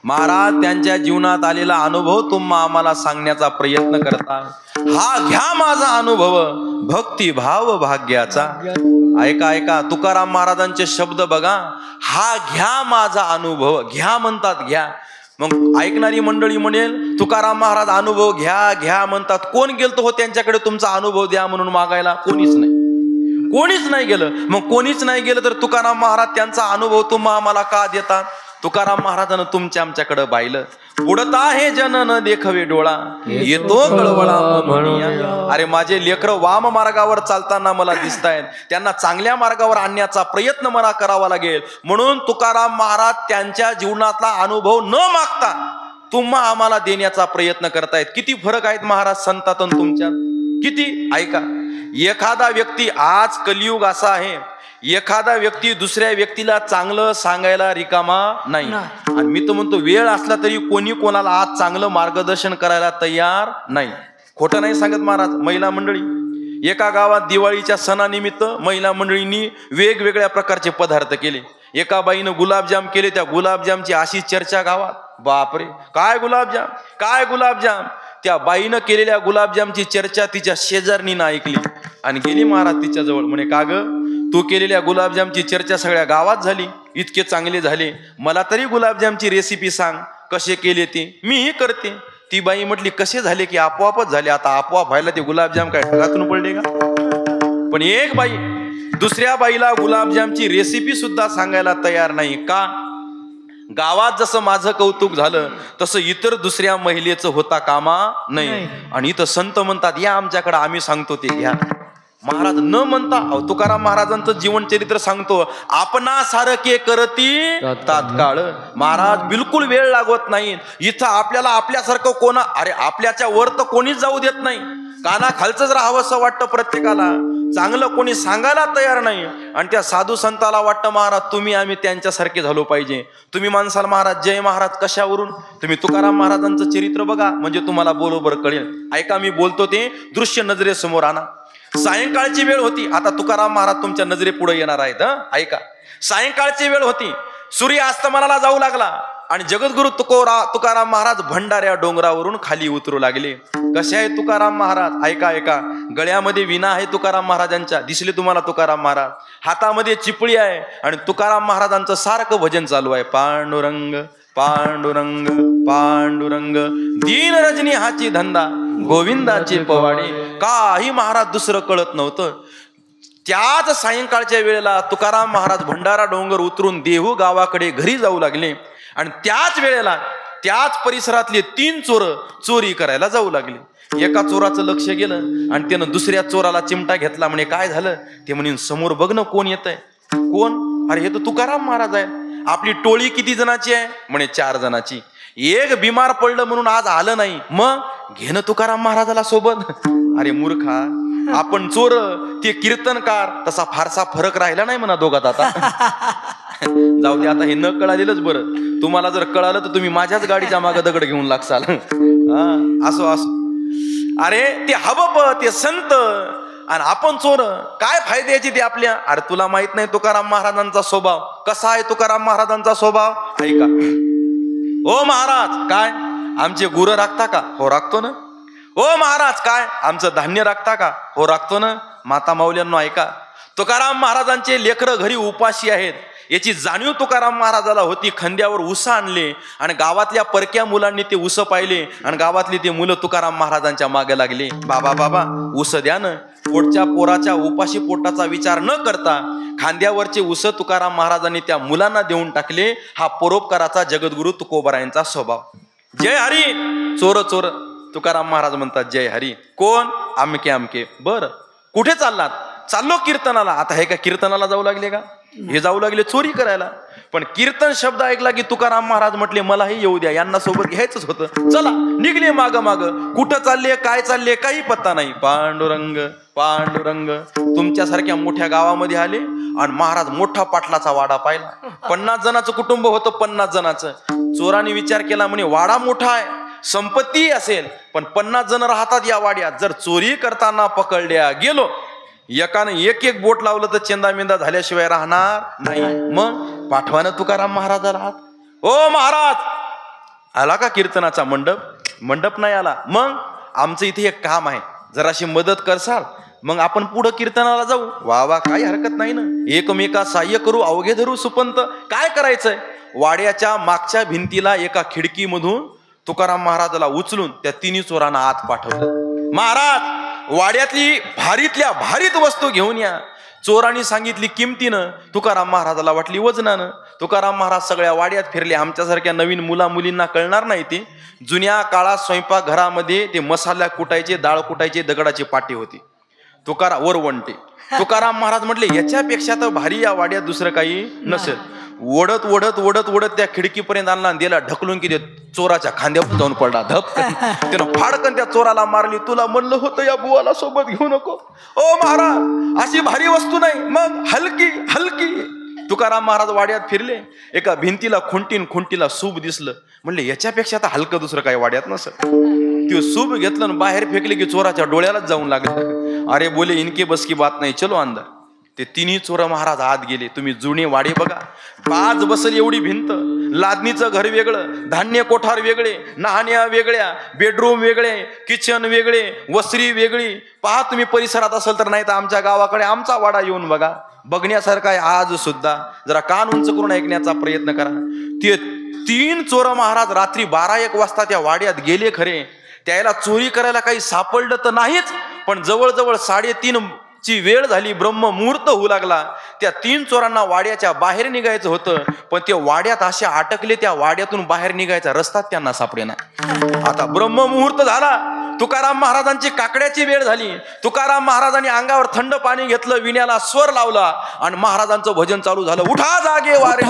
महाराज त्यांच्या जीवनात आलेला अनुभव तुम्हा आम्हाला सांगण्याचा प्रयत्न करतात. हा घ्या माझा अनुभव भक्तिभाव भाग्याचा. ऐका ऐका, तुकाराम महाराजांचे शब्द बघा. हा घ्या माझा अनुभव. घ्या म्हणतात, घ्या. मग ऐकणारी मंडळी म्हणेल, तुकाराम महाराज अनुभव घ्या घ्या म्हणतात, कोण गेलतो हो त्यांच्याकडे तुमचा अनुभव द्या म्हणून मागायला? कोणीच नाही, कोणीच नाही गेलं. मग कोणीच नाही गेलं तर तुकाराम महाराज त्यांचा अनुभव तुम्हा आम्हाला का देतात? तुकाराम महाराजांना तुमच्या आमच्याकडे पाहिलं. पुढता हे जन न देखवे डोळा, येतो कळवळा म्हणूया. अरे माझे लेकरं वाम मार्गावर चालताना मला दिसतायत, त्यांना चांगल्या मार्गावर आणण्याचा प्रयत्न मला करावा लागेल. म्हणून तुकाराम महाराज त्यांच्या जीवनातला अनुभव न मागता तुम्हा आम्हाला देण्याचा प्रयत्न करतायत. किती फरक आहेत महाराज संतात आणि तुमच्यात, किती. ऐका, एखादा व्यक्ती, आज कलियुग असा आहे, एखादा व्यक्ती दुसऱ्या व्यक्तीला चांगलं सांगायला रिकामा नाही. आणि मी तर म्हणतो, वेळ असला तरी कोणी कोणाला आज चांगलं मार्गदर्शन करायला तयार नाही. खोटं नाही सांगत महाराज. महिला मंडळी, एका गावात दिवाळीच्या सणानिमित्त महिला मंडळींनी वेगवेगळ्या प्रकारचे पदार्थ केले. एका बाईनं गुलाबजाम केले. त्या गुलाबजामची अशी चर्चा गावात, बापरे काय गुलाबजाम, काय गुलाबजाम. त्या बाईनं केलेल्या गुलाबजामची चर्चा तिच्या शेजारणीनं ऐकली आणि गेली महाराज तिच्या जवळ. म्हणे, का ग, तू केलेल्या गुलाबजामची चर्चा सगळ्या गावात झाली, इतके चांगले झाले, मला तरी गुलाबजामची रेसिपी सांग, कसे केले ते मीही करते. ती बाई म्हटली, कसे झाले की आपोआपच झाले. आता आपोआप व्हायला ते गुलाबजाम काय ढगातून पडले का? पण एक बाई दुसऱ्या बाईला गुलाबजामची रेसिपी सुद्धा सांगायला तयार नाही. का? गावात जसं माझं कौतुक झालं तसं इतर दुसऱ्या महिलेचं होता कामा नाही. आणि इथं संत म्हणतात, या आमच्याकडे, आम्ही सांगतो ते घ्या. महाराज न म्हणता, तुकाराम महाराजांचं जीवन चरित्र सांगतो, आपणा सारखे करती तात्काळ. महाराज बिलकुल वेळ लागत नाही. इथं आपल्याला आपल्यासारखं कोणा, अरे आपल्याच्या वर तर कोणीच जाऊ देत नाही. काना खालचंच राहावं असं वाटतं प्रत्येकाला. चांगलं कोणी सांगायला तयार नाही. आणि त्या साधू संताला वाटतं, महाराज तुम्ही आम्ही त्यांच्यासारखे झालो पाहिजे. तुम्ही माणसाला महाराज जय महाराज कशावरून? तुम्ही तुकाराम महाराजांचं चरित्र बघा, म्हणजे तुम्हाला बरोबर कळेल. ऐका, मी बोलतो ते दृश्य नजरेसमोर आणा. सायंकाळची वेळ होती. आता तुकाराम महाराज तुमच्या नजरे पुढे येणार आहेत. ऐका, सायंकाळची वेळ होती. सूर्य अस्तमनाला जाऊ लागला आणि जगद्गुरु तुकाराम महाराज भंडाऱ्या डोंगरावरून खाली उतरू लागले. कसे आहे तुकाराम महाराज? ऐका ऐका, गळ्यामध्ये विणा आहे तुकाराम महाराजांच्या, दिसले तुम्हाला तुकाराम महाराज. हातामध्ये चिपळी आहे आणि तुकाराम महाराजांचं सारखं भजन चालू आहे, पांडुरंग पांडुरंग पांडुरंग, दीन रजनी हाची धंदा, गोविंदाचे पवाडे. काही महाराज दुसरं कळत नव्हतं. त्याच सायंकाळच्या वेळेला तुकाराम महाराज भंडारा डोंगर उतरून देहू गावाकडे घरी जाऊ लागले. आणि त्याच वेळेला त्याच परिसरातले 3 चोर चोरी करायला जाऊ लागले. एका चोराचं लक्ष गेलं आणि त्यानं दुसऱ्या चोराला चिमटा घेतला. म्हणे काय झालं? ते म्हणे समोर बघ ना कोण येतंय. कोण? अरे हे तर तुकाराम महाराज आहे. आपली टोळी किती जणांची आहे? म्हणे 4 जणांची. एक बिमार पडलं म्हणून आज आलं नाही, मग घेणं तुकाराम महाराजाला सोबत. अरे मूर्खा, आपण चोर, ते कीर्तनकार, तसा फारसा फरक राहिला नाही म्हणा दोघात आता. जाऊ दे आता, हे न कळालेलंच बरं. तुम्हाला जर कळालं तर तुम्ही माझ्याच गाडीच्या मागे दगड घेऊन लागसाल. असो असो. अरे ते हबप, ते संत आणि आपण चोर, काय फायदे याचे ते आपल्या. अरे तुला माहित नाही तुकाराम महाराजांचा स्वभाव कसा आहे? तुकाराम महाराजांचा स्वभाव ऐका. ओ महाराज, काय आमचे गुरं राखता का? हो राखतो ना. ओ महाराज, काय आमचं धान्य राखता का? हो राखतो ना. माता माऊल्यांनो ऐका, तुकाराम महाराजांचे लेकरं घरी उपाशी आहेत याची जाणीव तुकाराम महाराजाला होती. खांद्यावर ऊस आणले आणि गावातल्या परक्या मुलांनी ते ऊस पाहिले आणि गावातली ते मुलं तुकाराम महाराजांच्या मागे लागले. बाबा बाबा ऊस द्या ना. पोटच्या पोराच्या उपाशी पोटाचा विचार न करता खांद्यावरचे ऊस तुकाराम महाराजांनी त्या मुलांना देऊन टाकले. हा परोपकाराचा जगद्गुरु तुकोबारायांचा स्वभाव. जय हरी. चोर चोर. तुकाराम महाराज म्हणतात जय हरी. कोण? आमके आमके. बर, कुठे चाललात? चाललो कीर्तनाला. आता हे का कीर्तनाला जाऊ लागले का? हे जाऊ लागले चोरी करायला. पण कीर्तन शब्द ऐकला की तुकाराम महाराज म्हटले मलाही येऊ द्या, यांना सोबत घ्यायचंच होतं. चला निघले माग माग. कुठं चालले, काय चालले, काही पत्ता नाही. पांडुरंग पांडुरंग. तुमच्यासारख्या मोठ्या गावामध्ये आले आणि महाराज मोठा पाटलाचा वाडा पाहिला. 50 जणांचं कुटुंब होतं. 50 जणांचं. चोराने विचार केला, म्हणे वाडा मोठा आहे, संपत्ती असेल, पण 50 जण राहतात या वाड्यात. जर चोरी करताना पकडल्या गेलो, एकानं एक एक बोट लावलं तर चेंदामेंदा झाल्याशिवाय राहणार नाही. मग पाठवानं तुकाराम महाराजाला हात. ओ महाराज, आला का कीर्तनाचा मंडप? मंडप नाही आला. मग आमचं इथे एक काम आहे, जराशी मदत करसाल, मग आपण पुढं कीर्तनाला जाऊ. वा वा, काही हरकत नाही ना. एकमेका सहाय्य करू, अवघे धरू सुपंत. काय करायचंय? वाड्याच्या मागच्या भिंतीला एका खिडकीमधून तुकाराम महाराजाला उचलून त्या 3 चोरांना आत पाठवलं. महाराज, वाड्यातली भारीतल्या भारीत वस्तू घेऊन या. चोरांनी सांगितली किमतीनं, तुकाराम महाराजाला वाटली वजनानं. तुकाराम महाराज सगळ्या वाड्यात फिरले. आमच्यासारख्या नवीन मुला मुलींना कळणार नाही ते. जुन्या काळात स्वयंपाक घरामध्ये ते मसाला कुटायचे, डाळ कुटायचे, दगडाची पाटी होती. वरवंटे. तुकाराम महाराज म्हटले याच्यापेक्षा तर भारी या वाड्यात दुसरं काही नसेल. ओढत ओढत ओढत ओढत त्या खिडकीपर्यंत आणला, दिला ढकलून की ते चोराच्या खांद्यावर जाऊन पडला. धप. त्यानं फाडकन त्या चोराला मारली. तुला म्हणलं होतं या बुवाला सोबत घेऊ नको. ओ महाराज, अशी भारी वस्तू नाही, मग हलकी हलकी. तुकाराम महाराज वाड्यात फिरले. एका भिंतीला खुंटीला सूप दिसलं. म्हणले याच्यापेक्षा तर हलकं दुसरं काही वाड्यात नसलं. ते सूप घेतलं आणि बाहेर फेकले की चोराच्या डोळ्यालाच जाऊन लागलं. अरे बोले इनके बस की बात नाही, चलो अंदर. ते 3 चोर महाराज आत गेले. तुम्ही जुने वाडे बघा, 5 बसल एवढी भिंत, लादणीचं घर वेगळं, धान्य कोठार वेगळे, नाहण्या वेगळ्या, बेडरूम वेगळे, किचन वेगळे, वसरी वेगळी. पहा तुम्ही परिसरात असेल तर, नाही तर आमच्या गावाकडे आमचा वाडा येऊन बघा, बघण्यासारखा आहे आज सुद्धा. जरा कान उंच करून ऐकण्याचा प्रयत्न करा. ते 3 चोर महाराज रात्री 12-1 वाजता त्या वाड्यात गेले खरे. त्याला चोरी करायला काही सापडलं तर नाहीच, पण जवळजवळ 3:30 ची वेळ झाली, ब्रह्म मुहूर्त होऊ लागला. त्या 3 चोरांना वाड्याच्या बाहेर निघायचं होतं, पण ते वाड्यात असे अटकले, त्या वाड्यातून बाहेर निघायचा रस्ता त्यांना सापडेना. आता ब्रह्म मुहूर्त झाला. तुकाराम महाराजांची काकड्याची वेळ झाली. तुकाराम महाराजांनी अंगावर थंड पाणी घेतलं, विण्याला स्वर लावला आणि महाराजांचं भजन चालू झालं. उठा जागे वारे.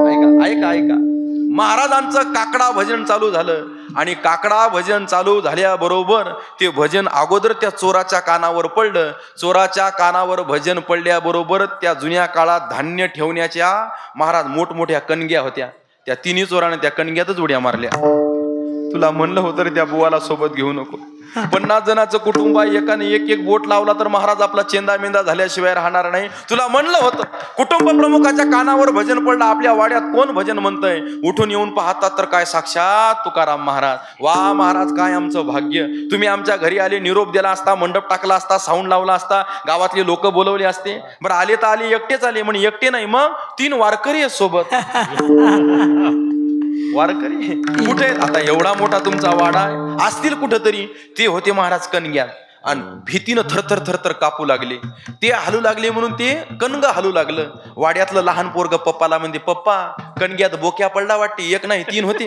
ऐका ऐका ऐका. महाराजांचं काकडा भजन चालू झालं आणि काकडा भजन चालू झाल्याबरोबर ते भजन अगोदर त्या चोराच्या कानावर पडलं. चोराच्या कानावर भजन पडल्याबरोबर त्या जुन्या काळात धान्य ठेवण्याच्या महाराज मोठमोठ्या कणग्या होत्या. त्या 3 चोराने त्या कणग्यातच उड्या मारल्या. तुला म्हणलं होतं रे त्या बुवाला सोबत घेऊ नको. 50 जणांचं कुटुंब आहे, एकाने एक एक बोट लावला तर महाराज आपला चेंदामेंदा झाल्याशिवाय राहणार नाही. तुला म्हणलं होतं. कुटुंब प्रमुखाच्या कानावर भजन पडलं. आपल्या वाड्यात कोण भजन म्हणतंय? उठून येऊन पाहतात तर काय, साक्षात तुकाराम महाराज. वा महाराज, काय आमचं भाग्य. तुम्ही आमच्या घरी आले, निरोप दिला असता, मंडप टाकला असता, साऊंड लावला असता, गावातले लोक बोलवले असते. बरं आले तर आले, एकटेच आले. म्हणे एकटे नाही, मग 3 वारकरी आहेत सोबत. वारकरी कुठे? आता एवढा मोठा तुमचा वाडा आहे, असतील कुठंतरी. ते होते महाराज कणग्या आणि भीतीनं थरथर थरथर कापू लागले. ते हलू लागले म्हणून ते कणग हलू लागलं. वाड्यातलं लहान पोरग पप्पाला म्हणते, पप्पा कणग्यात बोक्या पडला वाटते, एक नाही 3 होते.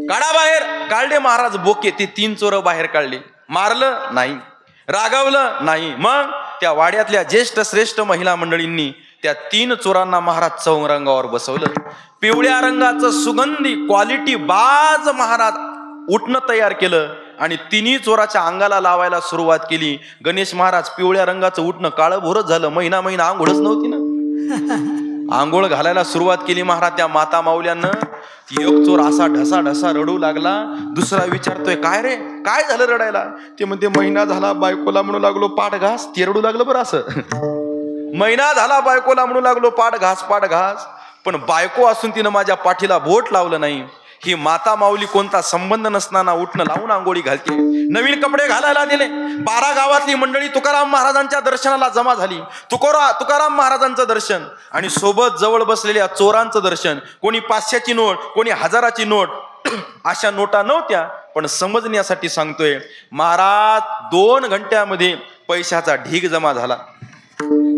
काढा बाहेर, काढले महाराज बोके. ते 3 चोर बाहेर काढले. मारलं नाही, रागवलं नाही. मग त्या वाड्यातल्या ज्येष्ठ श्रेष्ठ महिला मंडळींनी त्या 3 चोरांना महाराज चौरंगावर बसवलं. पिवळ्या रंगाचं सुगंधी क्वालिटी बाज महाराज उठणं तयार केलं आणि 3 चोराच्या अंगाला लावायला सुरुवात केली. गणेश महाराज पिवळ्या रंगाचं उठणं काळं भोरच झालं. महिना आंघोळच नव्हती ना. आंघोळ घालायला सुरुवात केली महाराज त्या माता माऊल्यांना. एक चोर असा ढसा ढसा रडू लागला. दुसरा विचारतोय, काय रे, काय झालं रडायला? ते म्हणते, महिना झाला बायकोला म्हणू लागलो पाठ घास. ते रडू लागलं बरं असं. महिना झाला बायकोला म्हणू लागलो पाठ घास पाठ घास, पण बायको असून तिनं माझ्या पाठीला बोट लावलं नाही. ही माता माऊली कोणता संबंध नसताना उठणं लावून आंघोळी घालते. नवीन कपडे घालायला दिले. 12 गावातली मंडळी तुकाराम महाराजांच्या दर्शनाला जमा झाली. तुकाराम महाराजांचं दर्शन आणि सोबत जवळ बसलेल्या चोरांचं दर्शन. कोणी 500ची नोट, कोणी 1000ची नोट. अशा नोटा नव्हत्या, पण समजण्यासाठी सांगतोय, महाराज 2 घंट्यामध्ये पैशाचा ढीग जमा झाला.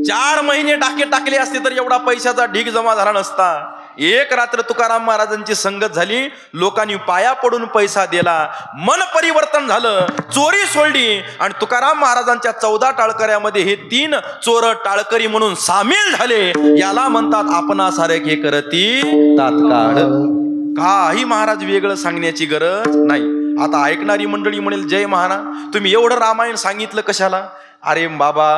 4 महिने टाके टाकले असते तर एवढा पैशाचा ढीग जमा झाला नसता. एक रात्र तुकाराम महाराजांची संगत झाली. लोकांनी पाया पडून पैसा दिला. मन परिवर्तन झालं. चोरी सोडली आणि तुकाराम महाराजांच्या 14 टाळकऱ्यामध्ये हे 3 चोर टाळकरी म्हणून सामील झाले. याला म्हणतात आपणासारखे करती तात्काळ. काही महाराज वेगळं सांगण्याची गरज नाही. आता ऐकणारी मंडळी म्हणेल, जय महाराज तुम्ही एवढं रामायण सांगितलं कशाला? अरे बाबा,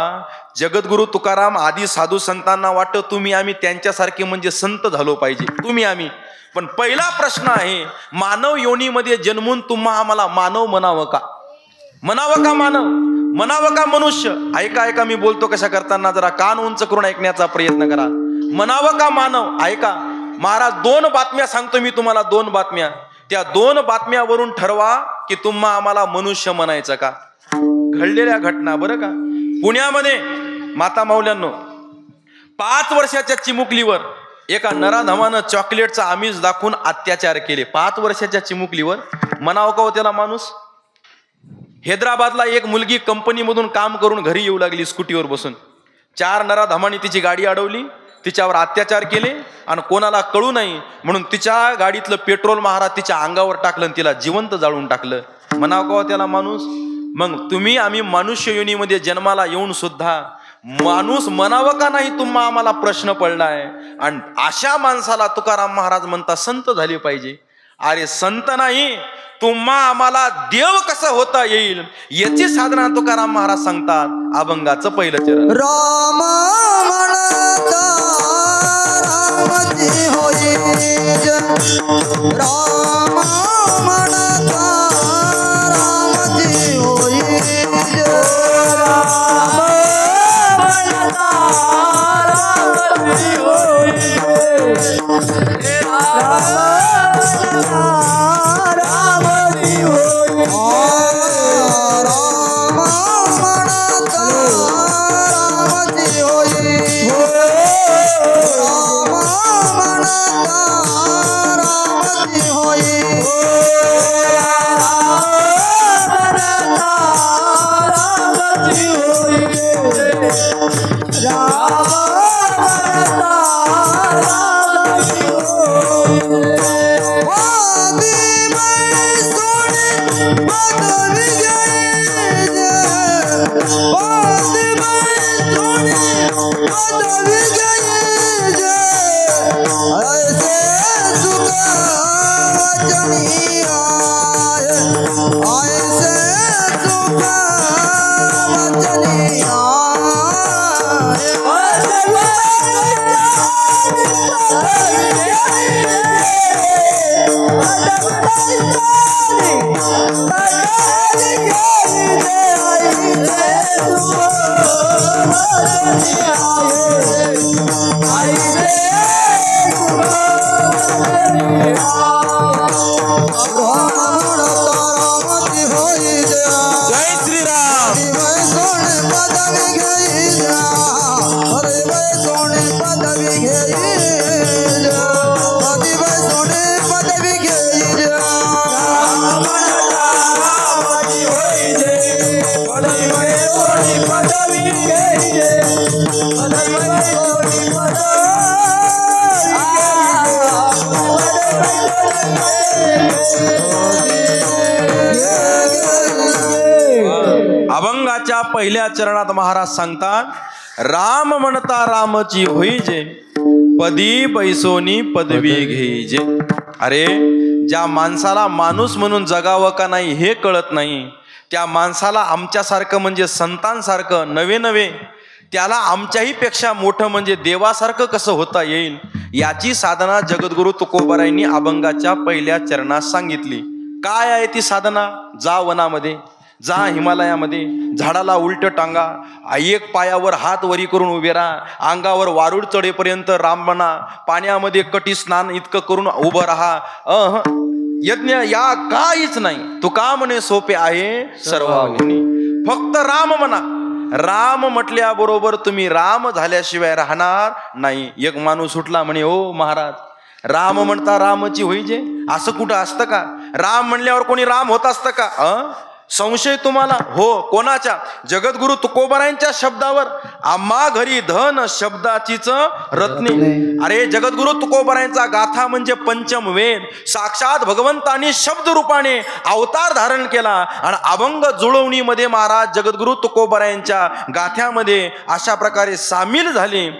जगद्गुरु तुकाराम आदी साधू संतांना वाटतं तुम्ही आम्ही त्यांच्यासारखे म्हणजे संत झालो पाहिजे, तुम्ही आम्ही. पण पहिला प्रश्न आहे, मानव योनीमध्ये जन्मून तुम्हा आम्हाला मानव म्हणावं का? म्हणावं का मानव? म्हणावं का मनुष्य? ऐका ऐका, मी बोलतो कशा करताना जरा कान उंच करून ऐकण्याचा प्रयत्न करा. म्हणावं का मानव? ऐका महाराज, 2 बातम्या सांगतो मी तुम्हाला, 2 बातम्या. त्या 2 बातम्यावरून ठरवा की तुम्हा आम्हाला मनुष्य म्हणायचं का. घडलेल्या घटना बरं का. पुण्यामध्ये माता माऊल्यांनो, 5 वर्षाच्या चिमुकलीवर एका नराधमानं चॉकलेटचा आमिष दाखवून अत्याचार केले. 5 वर्षाच्या चिमुकलीवर म्हणावं का हो त्याला माणूस? हैदराबादला एक मुलगी कंपनीमधून काम करून घरी येऊ लागली स्कूटीवर बसून. 4 नराधमांनी तिची गाडी अडवली, तिच्यावर अत्याचार केले आणि कोणाला कळू नये म्हणून तिच्या गाडीतलं पेट्रोल महाराज तिच्या अंगावर टाकलं आणि तिला जिवंत जाळून टाकलं. म्हणावं का हो त्याला माणूस? मग तुम्ही आम्ही मनुष्य योनीमध्ये जन्माला येऊन सुद्धा माणूस म्हणावं का नाही तुम्हा आम्हाला प्रश्न पडलाय. आणि अशा माणसाला तुकाराम महाराज म्हणता संत झाले पाहिजे. अरे संत नाही, तुम्हा आम्हाला देव कसं होता येईल याची साधना तुकाराम महाराज सांगतात. अभंगाचं पहिलं चरण. राम म्हणता रामजी होईल, राम म्हणता रामजी होईल, राम म्हणता रामजी होईल, रामजी होईल, राम म्हणता रामजी होईल, राम म्हणता रामजी होईल, रामजी होईल, राम म्हणता रामजी होईल. अभंगाच्या पहिल्या चरणात महाराज सांगतात, राम म्हणता रामची होईजे, पदी पैसोनी पदवी घेईजे. अरे ज्या माणसाला माणूस म्हणून जगावं का नाही हे कळत नाही, त्या माणसाला आमच्यासारखं म्हणजे संतांसारखं नवे नवे, त्याला आमच्याही पेक्षा मोठं म्हणजे देवासारखं कसं होता येईल, याची साधना जगद्गुरु तुकोबारायांनी अभंगाच्या पहिल्या चरणात सांगितली. काय आहे ती साधना? जा वनामध्ये, जा हिमालयामध्ये, झाडाला उलट टांगा, एक पायावर हात वरी करून उभे राहा, अंगावर वारूड चढेपर्यंत राम म्हणा, पाण्यामध्ये कटी स्नान इतकं करून उभं राहा. यज्ञ या काहीच नाही. तू का म्हणे सोपे आहे सर्वांनी, फक्त राम म्हणा. राम म्हटल्याबरोबर तुम्ही राम झाल्याशिवाय राहणार नाही. एक माणूस उठला म्हणे, ओ महाराज, राम म्हणता रामची होईजे, असं कुठं असतं का? राम म्हणल्यावर कोणी राम होत असतं का? संशय तुम्हाला? हो. कोणाच्या? जगद्गुरु तुकोबारायांच्या शब्दावर. आम्हा घरी धन शब्दाचीच रत्ने. अरे जगद्गुरु तुकोबारायांचा गाथा म्हणजे पंचम वेद. साक्षात भगवंतानी शब्द रूपाने अवतार धारण केला आणि अभंग जुळवणीमध्ये महाराज जगद्गुरु तुकोबारायांच्या गाथ्यामध्ये अशा प्रकारे सामील झाले.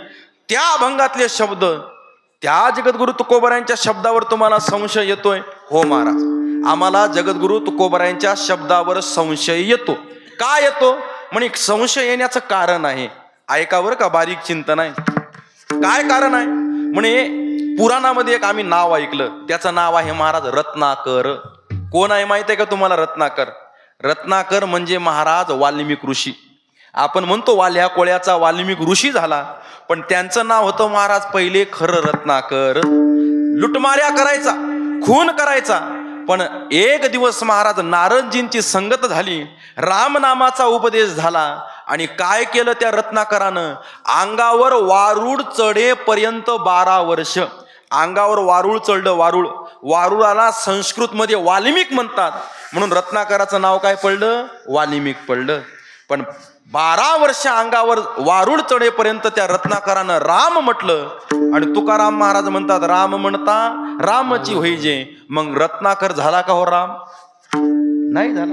त्या अभंगातले शब्द, त्या जगद्गुरु तुकोबारायांच्या शब्दावर तुम्हाला संशय येतोय? हो महाराज, आम्हाला जगद्गुरु तुकोबारायांच्या शब्दावर संशय येतो. का येतो? म्हणे संशय येण्याचं कारण आहे. ऐकावर का बारीक चिंतन आहे. काय कारण आहे? म्हणे पुराणामध्ये एक आम्ही नाव ऐकलं, त्याचं नाव आहे महाराज रत्नाकर. कोण आहे माहिती आहे का तुम्हाला रत्नाकर? रत्नाकर म्हणजे महाराज वाल्मिक ऋषी. आपण म्हणतो वाल्या कोळ्याचा वाल्मिक ऋषी झाला, पण त्यांचं नाव होतं महाराज पहिले खरं रत्नाकर. लुटमाऱ्या करायचा, खून करायचा. पण एक दिवस महाराज नारदजींची संगत झाली, रामनामाचा उपदेश झाला आणि काय केलं त्या रत्नाकरानं? अंगावर वारूळ चढेपर्यंत 12 वर्ष अंगावर वारूळ चढलं. वारुळाला संस्कृत मध्ये वाल्मिक म्हणतात, म्हणून रत्नाकराचं नाव काय पडलं? वाल्मिक पडलं. पण 12 वर्ष अंगावर वारूळ चढेपर्यंत त्या रत्नाकरानं राम म्हटलं आणि तुकाराम महाराज म्हणतात, राम म्हणता रामची होईजे. मग रत्नाकर झाला का हो राम? नाही झाला.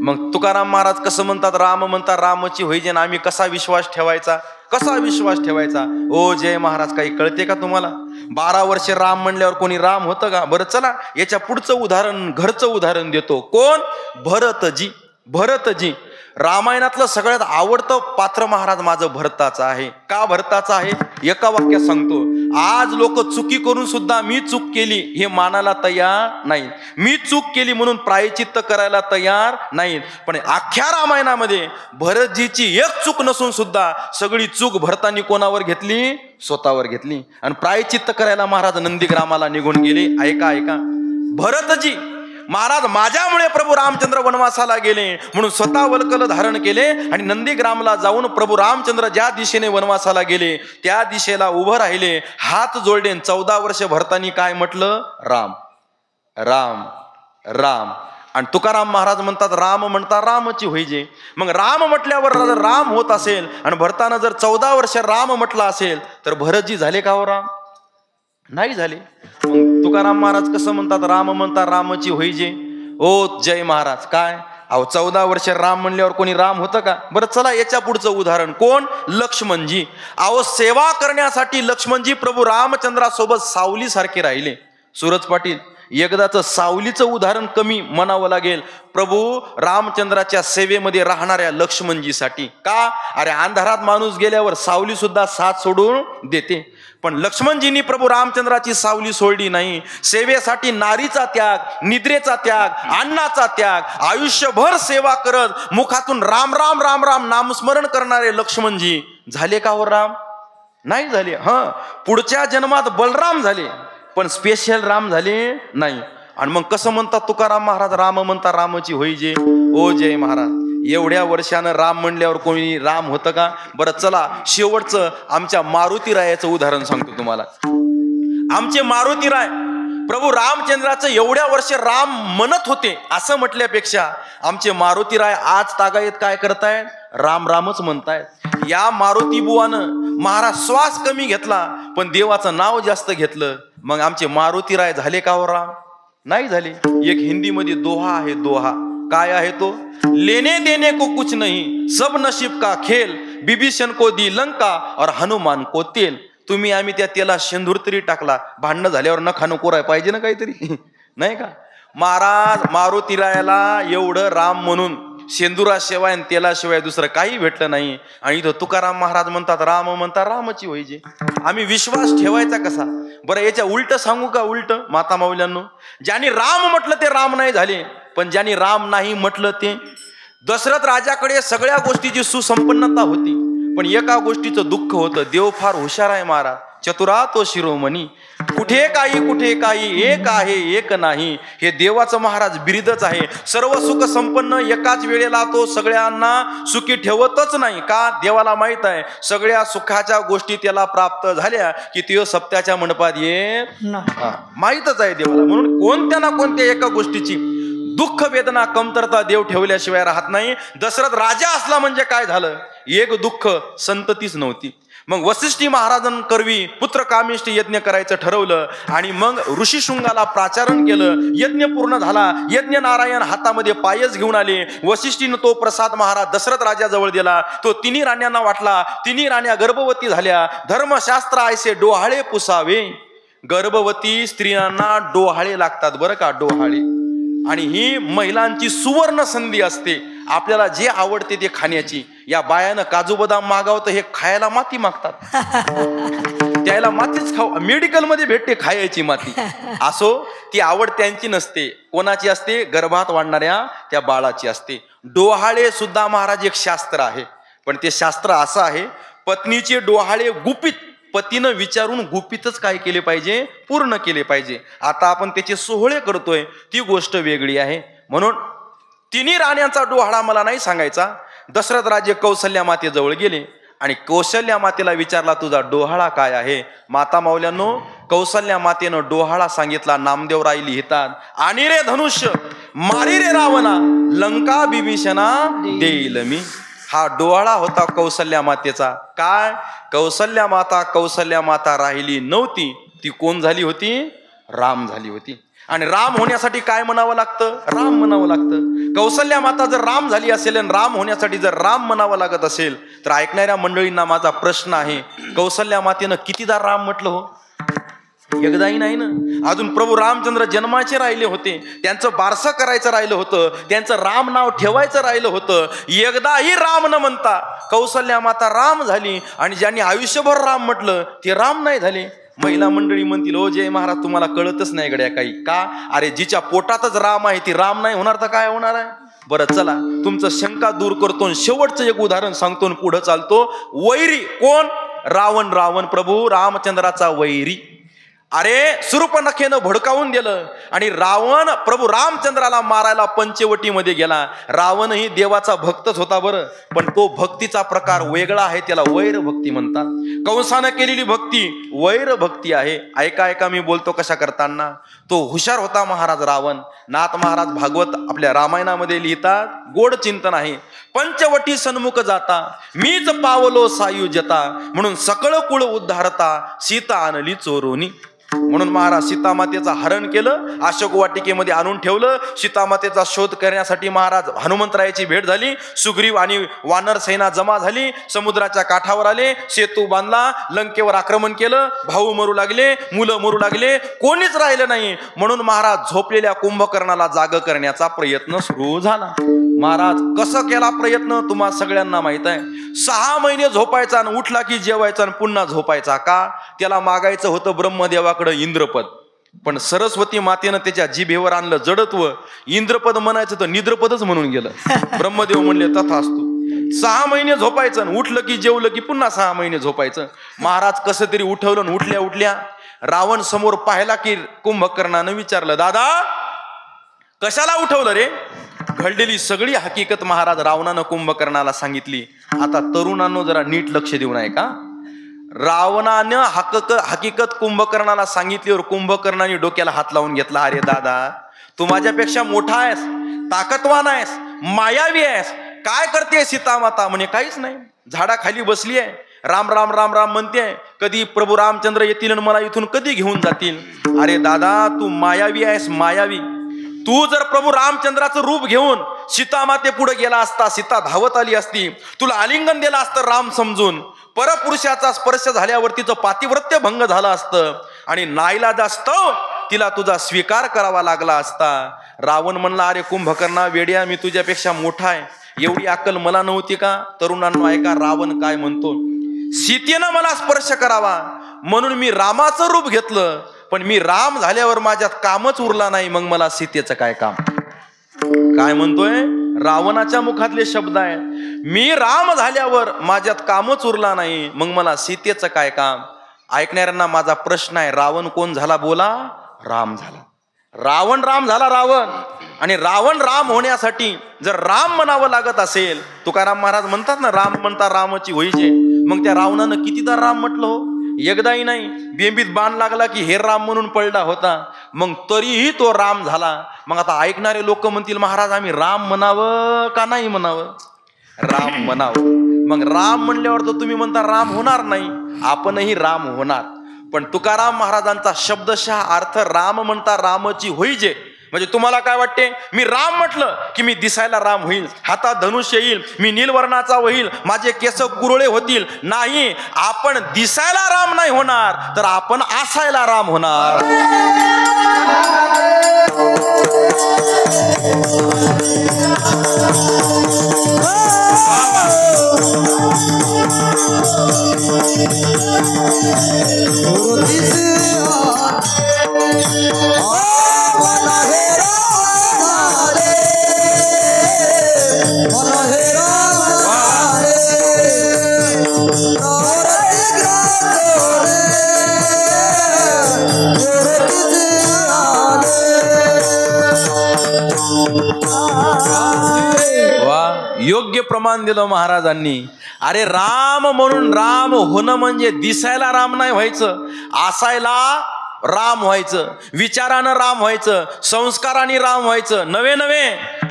मग तुकाराम महाराज कसं म्हणतात? राम म्हणता रामची होईजे. आम्ही कसा विश्वास ठेवायचा? कसा विश्वास ठेवायचा? ओ जय महाराज, काही कळते का तुम्हाला? 12 वर्ष राम म्हणल्यावर कोणी राम होतं का? बरं चला याच्या पुढचं उदाहरण, घरचं उदाहरण देतो. कोण? भरतजी. भरतजी रामायणातलं सगळ्यात आवडतं पात्र महाराज माझं भरताचं आहे. का भरताचं आहे? एका वाक्यात सांगतो. आज लोक चुकी करून सुद्धा मी चूक केली हे मानायला तयार नाही. मी चूक केली म्हणून प्रायचित्त करायला तयार नाहीत. पण अख्ख्या रामायणामध्ये भरतजीची एक चूक नसून सुद्धा सगळी चूक भरतांनी कोणावर घेतली? स्वतःवर घेतली. आणि प्रायचित्त करायला महाराज नंदीग्रामाला निघून गेले. ऐका ऐका, भरतजी महाराज माझ्यामुळे प्रभू रामचंद्र वनवासाला गेले म्हणून स्वतः वल्कल धारण केले आणि नंदीग्रामला जाऊन प्रभू रामचंद्र ज्या दिशेने वनवासाला गेले त्या दिशेला उभं राहिले, हात जोडले. 14 वर्ष भरतांनी काय म्हटलं? राम राम राम. आणि तुकाराम महाराज म्हणतात, राम म्हणता रामची होईजे. मग राम म्हटल्यावर जर राम होत असेल आणि भरतानं जर 14 वर्ष राम म्हटलं असेल तर भरतजी झाले का हो राम? नाही झाले. मग तुकाराम महाराज कसं म्हणतात? राम म्हणता रामची होईजे. ओ जय महाराज, काय अहो 14 वर्ष राम म्हणल्यावर कोणी राम होतं का? बरं चला याच्या पुढचं उदाहरण. कोण? लक्ष्मणजी. अहो सेवा करण्यासाठी लक्ष्मणजी प्रभू रामचंद्रासोबत सावली सारखे राहिले. सूरज पाटील, एकदाच सावलीचं उदाहरण कमी म्हणावं लागेल प्रभू रामचंद्राच्या सेवेमध्ये राहणाऱ्या लक्ष्मणजीसाठी. का? अरे अंधारात माणूस गेल्यावर सावली सुद्धा साथ सोडून देते. पण लक्ष्मणजींनी प्रभू रामचंद्राची सावली सोडली नाही. सेवेसाठी नारीचा त्याग, निद्रेचा त्याग, अन्नाचा त्याग, आयुष्यभर सेवा करत मुखातून राम राम राम राम नामस्मरण करणारे लक्ष्मणजी झाले का हो राम? नाही झाले. पुढच्या जन्मात बलराम झाले, पण स्पेशल राम झाले नाही. आणि मग कसं म्हणतात तुकाराम महाराज? राम म्हणता रामची होईजे. ओ जय महाराज, एवढ्या वर्षानं राम म्हणल्यावर कोणी राम होतं का? बरं चला शेवटचं आमच्या मारुतीरायाचं उदाहरण सांगतो तुम्हाला. आमचे मारुतीराय प्रभू रामचंद्राचं एवढ्या वर्ष राम म्हणत होते असं म्हटल्यापेक्षा आमचे मारुतीराय आज तागायत काय करतायत? राम रामच म्हणतायत. या मारुती बुवानं महाराज श्वास कमी घेतला पण देवाचं नाव जास्त घेतलं. मग आमचे मारुतीराय झाले का हो राम? नाही झाले. एक हिंदीमध्ये दोहा आहे, दोहा. काय आहे तो? लेने देने को कुछ नहीं, सब नशीब का खेल, बिभीषण को दी लंका और हनुमान को तेल. तुम्ही आम्ही त्या तेला शेंदूर तरी टाकला, भांडणं झाल्यावर नखा नको राय पाहिजे ना काहीतरी. नाही का? महाराज मारुतीरायाला एवढं राम म्हणून शेंदुराशिवाय आणि तेलाशिवाय दुसरं काही भेटलं नाही. आणि इथं तुकाराम महाराज म्हणतात राम म्हणता रामची होईजे. आम्ही विश्वास ठेवायचा कसा? बरं याच्या उलट सांगू का? उलट माता माऊल्यांनो, ज्यांनी राम म्हटलं ते राम नाही झाले, पण ज्यांनी राम नाही म्हटलं ते. दशरथ राजाकडे सगळ्या गोष्टीची सुसंपन्नता होती, पण एका गोष्टीचं दुःख होतं. देव फार हुशार आहे महाराज, चतुरा तो शिरोमणी. कुठे काही एक आहे एक नाही, हे देवाचं महाराज बिरीदच आहे. सर्व सुख संपन्न एकाच वेळेला तो सगळ्यांना सुखी ठेवतच नाही. का? देवाला माहित आहे सगळ्या सुखाच्या गोष्टी त्याला प्राप्त झाल्या की ते सप्त्याच्या मंडपात येत माहीतच आहे देवाला. म्हणून कोणत्या ना कोणत्या एका गोष्टीची दुःख वेदना कमतरता देव ठेवल्याशिवाय राहत नाही. दशरथ राजा असला म्हणजे काय झालं? एक दुःख संततीच नव्हती. मग वसिष्ठी महाराजांकरवी पुत्र कामिष्ठी यज्ञ करायचं ठरवलं आणि मग ऋषीशृंगाला प्राचारण केलं. यज्ञ पूर्ण झाला. यज्ञ नारायण हातामध्ये पायस घेऊन आले. वसिष्ठीनं तो प्रसाद महाराज दशरथ राजाजवळ दिला. तो तिन्ही राण्यांना वाटला. तिन्ही राण्या गर्भवती झाल्या. धर्मशास्त्र आयसे डोहाळे पुसावे. गर्भवती स्त्रियांना डोहाळे लागतात बरं का, डोहाळे. आणि ही महिलांची सुवर्ण संधी असते आपल्याला जे आवडते ते खाण्याची. या बायानं काजू बदाम मागावतं, हे खायला माती मागतात. त्याला मातीच खाऊ, मेडिकल मध्ये भेटते खायची माती. असो, ती आवड त्यांची नसते. कोणाची असते? गर्भात वाढणाऱ्या त्या बाळाची असते. डोहाळे सुद्धा महाराज एक शास्त्र आहे, पण ते शास्त्र असं आहे, पत्नीचे डोहाळे गुपित, पतीनं विचारून गुपितच काय केले पाहिजे? पूर्ण केले पाहिजे. आता आपण त्याचे सोहळे करतोय, ती गोष्ट वेगळी आहे. म्हणून तिन्ही राण्यांचा डोहाळा मला नाही सांगायचा. दशरथ राजे कौशल्या मातेजवळ गेले आणि कौशल्या मातेला विचारला तुझा डोहाळा काय आहे? माता माऊल्यांनो, कौशल्या मातेनं डोहाळा सांगितला. नामदेवराय लिहितात, आणि रे धनुष्य मारी रे रावणा, लंका बिभीषणा देईल मी. हा डोहाळा होता कौशल्या मातेचा. काय? कौशल्या माता राहिली नव्हती, ती कोण झाली होती? राम झाली होती. आणि राम होण्यासाठी काय म्हणावं लागतं? राम म्हणावं लागतं. कौशल्या माता जर राम झाली असेल आणि राम होण्यासाठी जर राम म्हणावं लागत असेल तर ऐकणाऱ्या मंडळींना माझा प्रश्न आहे, कौशल्या मातेनं कितीदा राम म्हटलं हो? एकदाही नाही ना. अजून प्रभू रामचंद्र जन्माचे राहिले होते, त्यांचं बारसं करायचं राहिलं होतं, त्यांचं राम नाव ठेवायचं राहिलं होतं. एकदाही राम न म्हणता कौशल्या माता राम झाली. आणि ज्यांनी आयुष्यभर राम म्हटलं ते राम नाही झाले. महिला मंडळी म्हणतील, ओ जय महाराज तुम्हाला कळतच नाही गड्या काही. का? अरे जिच्या पोटातच राम आहे ती राम नाही होणार तर काय होणार आहे? बरं चला, तुमचं शंका दूर करतो. शेवटचं एक उदाहरण सांगतो आणि पुढे चालतो. वैरी कोण? रावण. रावण प्रभू रामचंद्राचा वैरी. अरे सुरूपनखेनं भडकावून दिलं आणि रावण प्रभू रामचंद्राला मारायला पंचवटीमध्ये गेला. रावण ही देवाचा भक्तच होता बरं, पण तो भक्तीचा प्रकार वेगळा आहे, त्याला वैर भक्ती म्हणतात. कंसानं केलेली भक्ती वैर भक्ती आहे. ऐका मी बोलतो कशा करताना. तो हुशार होता महाराज रावण. नाथ महाराज भागवत आपल्या रामायणामध्ये लिहितात, गोड चिंतन आहे. पंचवटी सन्मुख जाता, मीच पावलो सायुज्यता, म्हणून सकळ कुळ उद्धारता, सीता आणली चोरोनी. म्हणून महाराज सीतामातेचं हरण केलं, अशोक वाटिकेमध्ये आणून ठेवलं. सीतामातेचा शोध करण्यासाठी महाराज हनुमंतरायाची भेट झाली. सुग्रीव आणि वानर सेना जमा झाली, समुद्राच्या काठावर आले, सेतू बांधला, लंकेवर आक्रमण केलं. भाऊ मरू लागले, मुलं मरू लागले, कोणीच राहिलं नाही. म्हणून महाराज झोपलेल्या कुंभकर्णाला जाग करण्याचा प्रयत्न सुरू झाला. महाराज कसं केला प्रयत्न तुम्हा सगळ्यांना माहित आहे. 6 महिने झोपायचा आणि उठला की जेवायचा आणि पुन्हा झोपायचा. का? त्याला मागायचं होतं ब्रह्मदेवाकडे इंद्रपद, पण सरस्वती मातेनं त्याच्या जिभेवर आणलं जडत्व. इंद्रपद म्हणायचं तर निद्रपदच म्हणून गेलं. ब्रह्मदेव म्हणले तथास्तु. 6 महिने झोपायचं आणि उठलं की जेवलं की पुन्हा 6 महिने झोपायचं. महाराज कसं तरी उठवलं आणि उठल्या रावण समोर पाहिला की कुंभकर्णानं विचारलं, दादा कशाला उठवलं रे? घडलेली सगळी हकीकत महाराज रावणानं कुंभकर्णाला सांगितली. आता तरुणांनो जरा नीट लक्ष देऊन आहे का. रावणानं हकीकत कुंभकर्णाला सांगितल्यावर कुंभकर्णाने डोक्याला हात लावून घेतला. अरे दादा तू माझ्यापेक्षा मोठा आहेस, ताकदवान आहेस, मायावी आहेस, काय करते सीतामाता? म्हणे काहीच नाही, झाडाखाली बसली आहे, राम राम राम राम म्हणते. कधी प्रभू रामचंद्र येतील आणि मला इथून कधी घेऊन जातील. अरे दादा तू मायावी आहेस, मायावी. तू जर प्रभू रामचंद्राचं रूप घेऊन सीतामाते पुढे गेला असता, सीता धावत आली असती, तुला आलिंगन दिलं असतं राम समजून, परपुरुषाचा स्पर्श झाल्यावर तिचं पातिव्रत्य भंग झालं असतं आणि नाईलाजास्तव तिला तुझा स्वीकार करावा लागला असता. रावण म्हणला, अरे कुंभकर्णा वेड्या, मी तुझ्यापेक्षा मोठा आहे, एवढी अक्कल मला नव्हती का? तरुणांनो ऐका, रावण काय म्हणतो, सीतेनं मला स्पर्श करावा म्हणून मी रामाचं रूप घेतलं, पण मी राम झाल्यावर माझ्यात कामच उरला नाही, मग मला सीतेचं काय काम? काय म्हणतोय रावणाच्या मुखातले शब्द आहे, मी राम झाल्यावर माझ्यात कामच उरला नाही, मग मला सीतेचं काय काम? ऐकणाऱ्यांना माझा प्रश्न आहे, रावण कोण झाला बोला? राम झाला. रावण राम झाला रावण. आणि रावण राम होण्यासाठी जर राम म्हणावं लागत असेल, तुकाराम महाराज म्हणतात ना, राम म्हणता रामाची होईचे, मग त्या रावणानं कितीदा राम म्हटलं हो? एकदाही नाही. बेंबीत बाण लागला की हे राम म्हणून पडला होता, मग तरीही तो राम झाला. मग आता ऐकणारे लोक म्हणतील, महाराज आम्ही राम म्हणावं का नाही म्हणावं? राम म्हणावं. मग राम म्हणल्यावर तर तुम्ही म्हणता राम होणार नाही, आपणही राम होणार. पण तुकाराम महाराजांचा शब्दशः अर्थ राम म्हणता रामची होईजे. म्हणजे तुम्हाला काय वाटते, मी राम म्हटलं की मी दिसायला राम होईल, हातात धनुष्य येईल, मी नीलवर्णाचा होईल, माझे केस कुरळे होतील? नाही, आपण दिसायला राम नाही होणार, तर आपण असायला राम होणार. योग्य प्रमाण दिलं महाराजांनी. अरे राम म्हणून राम होणं म्हणजे दिसायला राम नाही व्हायचं, असायला राम व्हायचं, विचारानं राम व्हायचं, संस्काराने राम व्हायचं, नवे नवे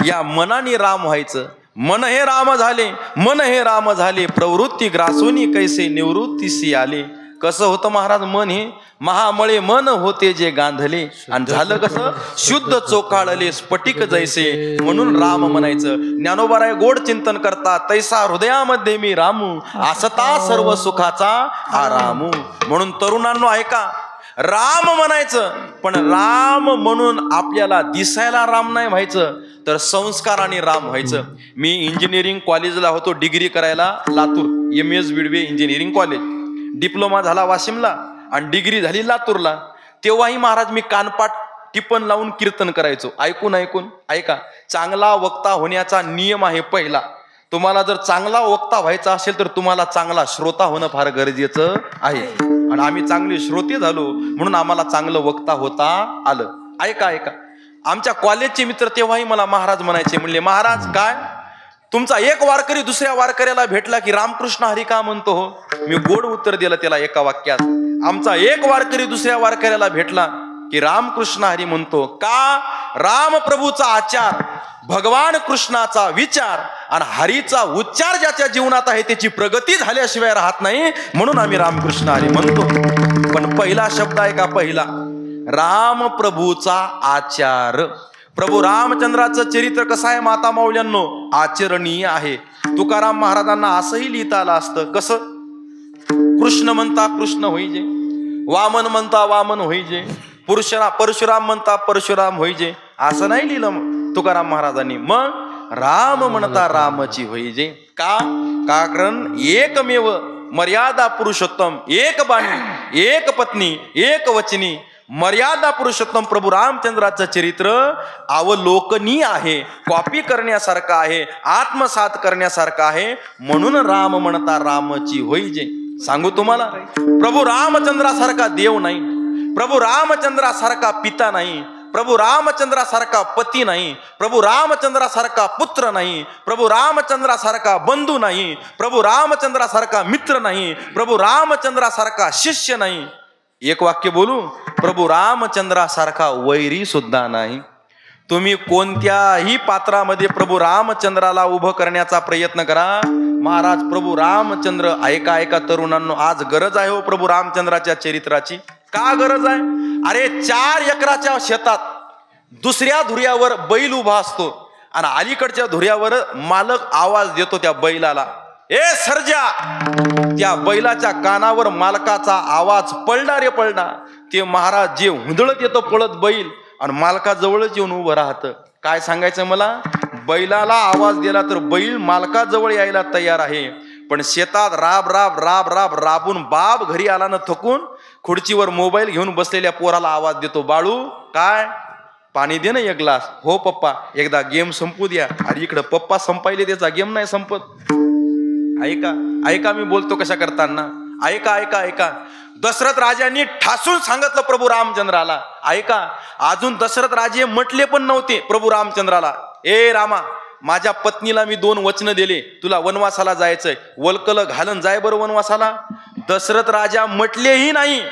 या मनाने राम व्हायचं. मन हे राम झाले, मन हे राम झाले, प्रवृत्ती ग्रासोनी कैसे निवृत्तीसी आले. कसं होतं महाराज? मन हे महामळे मन होते जे गांधले, आणि झालं कसं? शुद्ध चोखाळले स्फटिक जैसे, म्हणून राम म्हणायचं. ज्ञानोबाराय गोड चिंतन करता, तैसा हृदयामध्ये मी रामू, असता सर्व सुखाचा आरामू. म्हणून तरुणांनो ऐका, राम म्हणायचं, पण राम म्हणून आपल्याला दिसायला राम नाही व्हायचं, तर संस्काराने राम व्हायचं. मी इंजिनिअरिंग कॉलेजला होतो डिग्री करायला, Latur MS Bidve engineering college. Diploma झाला वाशिमला आणि डिग्री झाली लातूरला. तेव्हाही महाराज मी कानपाट टिपण लावून कीर्तन करायचो. ऐकून ऐकून ऐका, चांगला वक्ता होण्याचा नियम आहे पहिला. तुम्हाला जर चांगला वक्ता व्हायचा असेल तर तुम्हाला चांगला श्रोता होणं फार गरजेचं आहे. आणि आम्ही चांगले श्रोते झालो म्हणून आम्हाला चांगलं वक्ता होता आलं. ऐका ऐका, आमच्या कॉलेजचे मित्र तेव्हाही मला महाराज म्हणायचे, म्हणले महाराज काय तुमचा एक वारकरी दुसऱ्या वारकऱ्याला भेटला की रामकृष्ण हरी का म्हणतो हो? मी गोड उत्तर दिलं त्याला एका वाक्यात, आमचा एक वारकरी दुसऱ्या वारकऱ्याला भेटला की रामकृष्ण हरी म्हणतो का? राम प्रभूचा आचार, भगवान कृष्णाचा विचार आणि हरीचा उच्चार ज्याच्या जीवनात आहे त्याची प्रगती झाल्याशिवाय राहत नाही, म्हणून आम्ही रामकृष्ण हरी म्हणतो. पण पहिला शब्द आहे का? पहिला राम प्रभूचा आचार. प्रभू रामचंद्राचं चरित्र कसं आहे माता माऊल्यांनो? आचरणीय आहे. तुकाराम महाराजांना असंही लिहिता आलं असतं. कसं? कृष्ण म्हणता कृष्ण होईजे, वामन म्हणता वामन होईजे, परशुराम म्हणता परशुराम होईजे, असं नाही लिहिलं तुकाराम महाराजांनी. मग राम म्हणता रामची होईजे. का? कारण एकमेव मर्यादा पुरुषोत्तम, एक बाणी, एक पत्नी, एक वचनी मर्यादा पुरुषोत्तम प्रभू रामचंद्राचं चरित्र अवलोकनीय आहे, कॉपी करण्यासारखं आहे, आत्मसात करण्यासारखं आहे. म्हणून राम म्हणता रामची होईजे. सांगू तुम्हाला, प्रभू रामचंद्रासारखा देव नाही, प्रभू रामचंद्रासारखा पिता नाही, प्रभू रामचंद्रासारखा पती नाही, प्रभू रामचंद्रासारखा पुत्र नाही, प्रभू रामचंद्रासारखा बंधू नाही, प्रभू रामचंद्रासारखा मित्र नाही, प्रभू रामचंद्रासारखा शिष्य नाही. एक वाक्य बोलू, प्रभू रामचंद्रासारखा वैरी सुद्धा नाही. तुम्ही कोणत्याही पात्रामध्ये प्रभू रामचंद्राला उभं करण्याचा प्रयत्न करा. महाराज प्रभू रामचंद्र, ऐका ऐका तरुणांनो, आज गरज आहे हो प्रभू रामचंद्राच्या चरित्राची. का गरज आहे? अरे 4 एकराच्या शेतात दुसऱ्या धुऱ्यावर बैल उभा असतो आणि अलीकडच्या धुऱ्यावर मालक आवाज देतो त्या बैलाला, ए सर्जा. त्या बैलाच्या कानावर मालकाचा आवाज पडला रे पडला. ते महाराज जे हुंदळत येतं पळत बैल आणि मालकाजवळच येऊन उभं राहतं. काय सांगायचं मला, बैलाला आवाज दिला तर बैल मालकाजवळ यायला तयार आहे. पण शेतात राब राब राब राब राबून बाप घरी आला न थकून खुर्चीवर मोबाईल घेऊन बसलेल्या पोराला आवाज देतो, बाळू काय पाणी दे ना एक ग्लास. हो पप्पा, एकदा गेम संपू द्या. अरे इकडं पप्पा संपायले, त्याचा गेम नाही संपत. ऐका ऐका मी बोलतो कशा करताना, ऐका ऐका ऐका. दशरथ राजांनी ठासून सांगितलं प्रभू रामचंद्राला. ऐका, अजून दशरथ राजे म्हटले पण नव्हते प्रभू रामचंद्राला, ए रामा, माझ्या पत्नीला मी 2 वचन दिले, तुला वनवासाला जायचंय, वल्कल घालन जाय बरं वनवासाला. दशरथ राजा म्हटलेही नाही,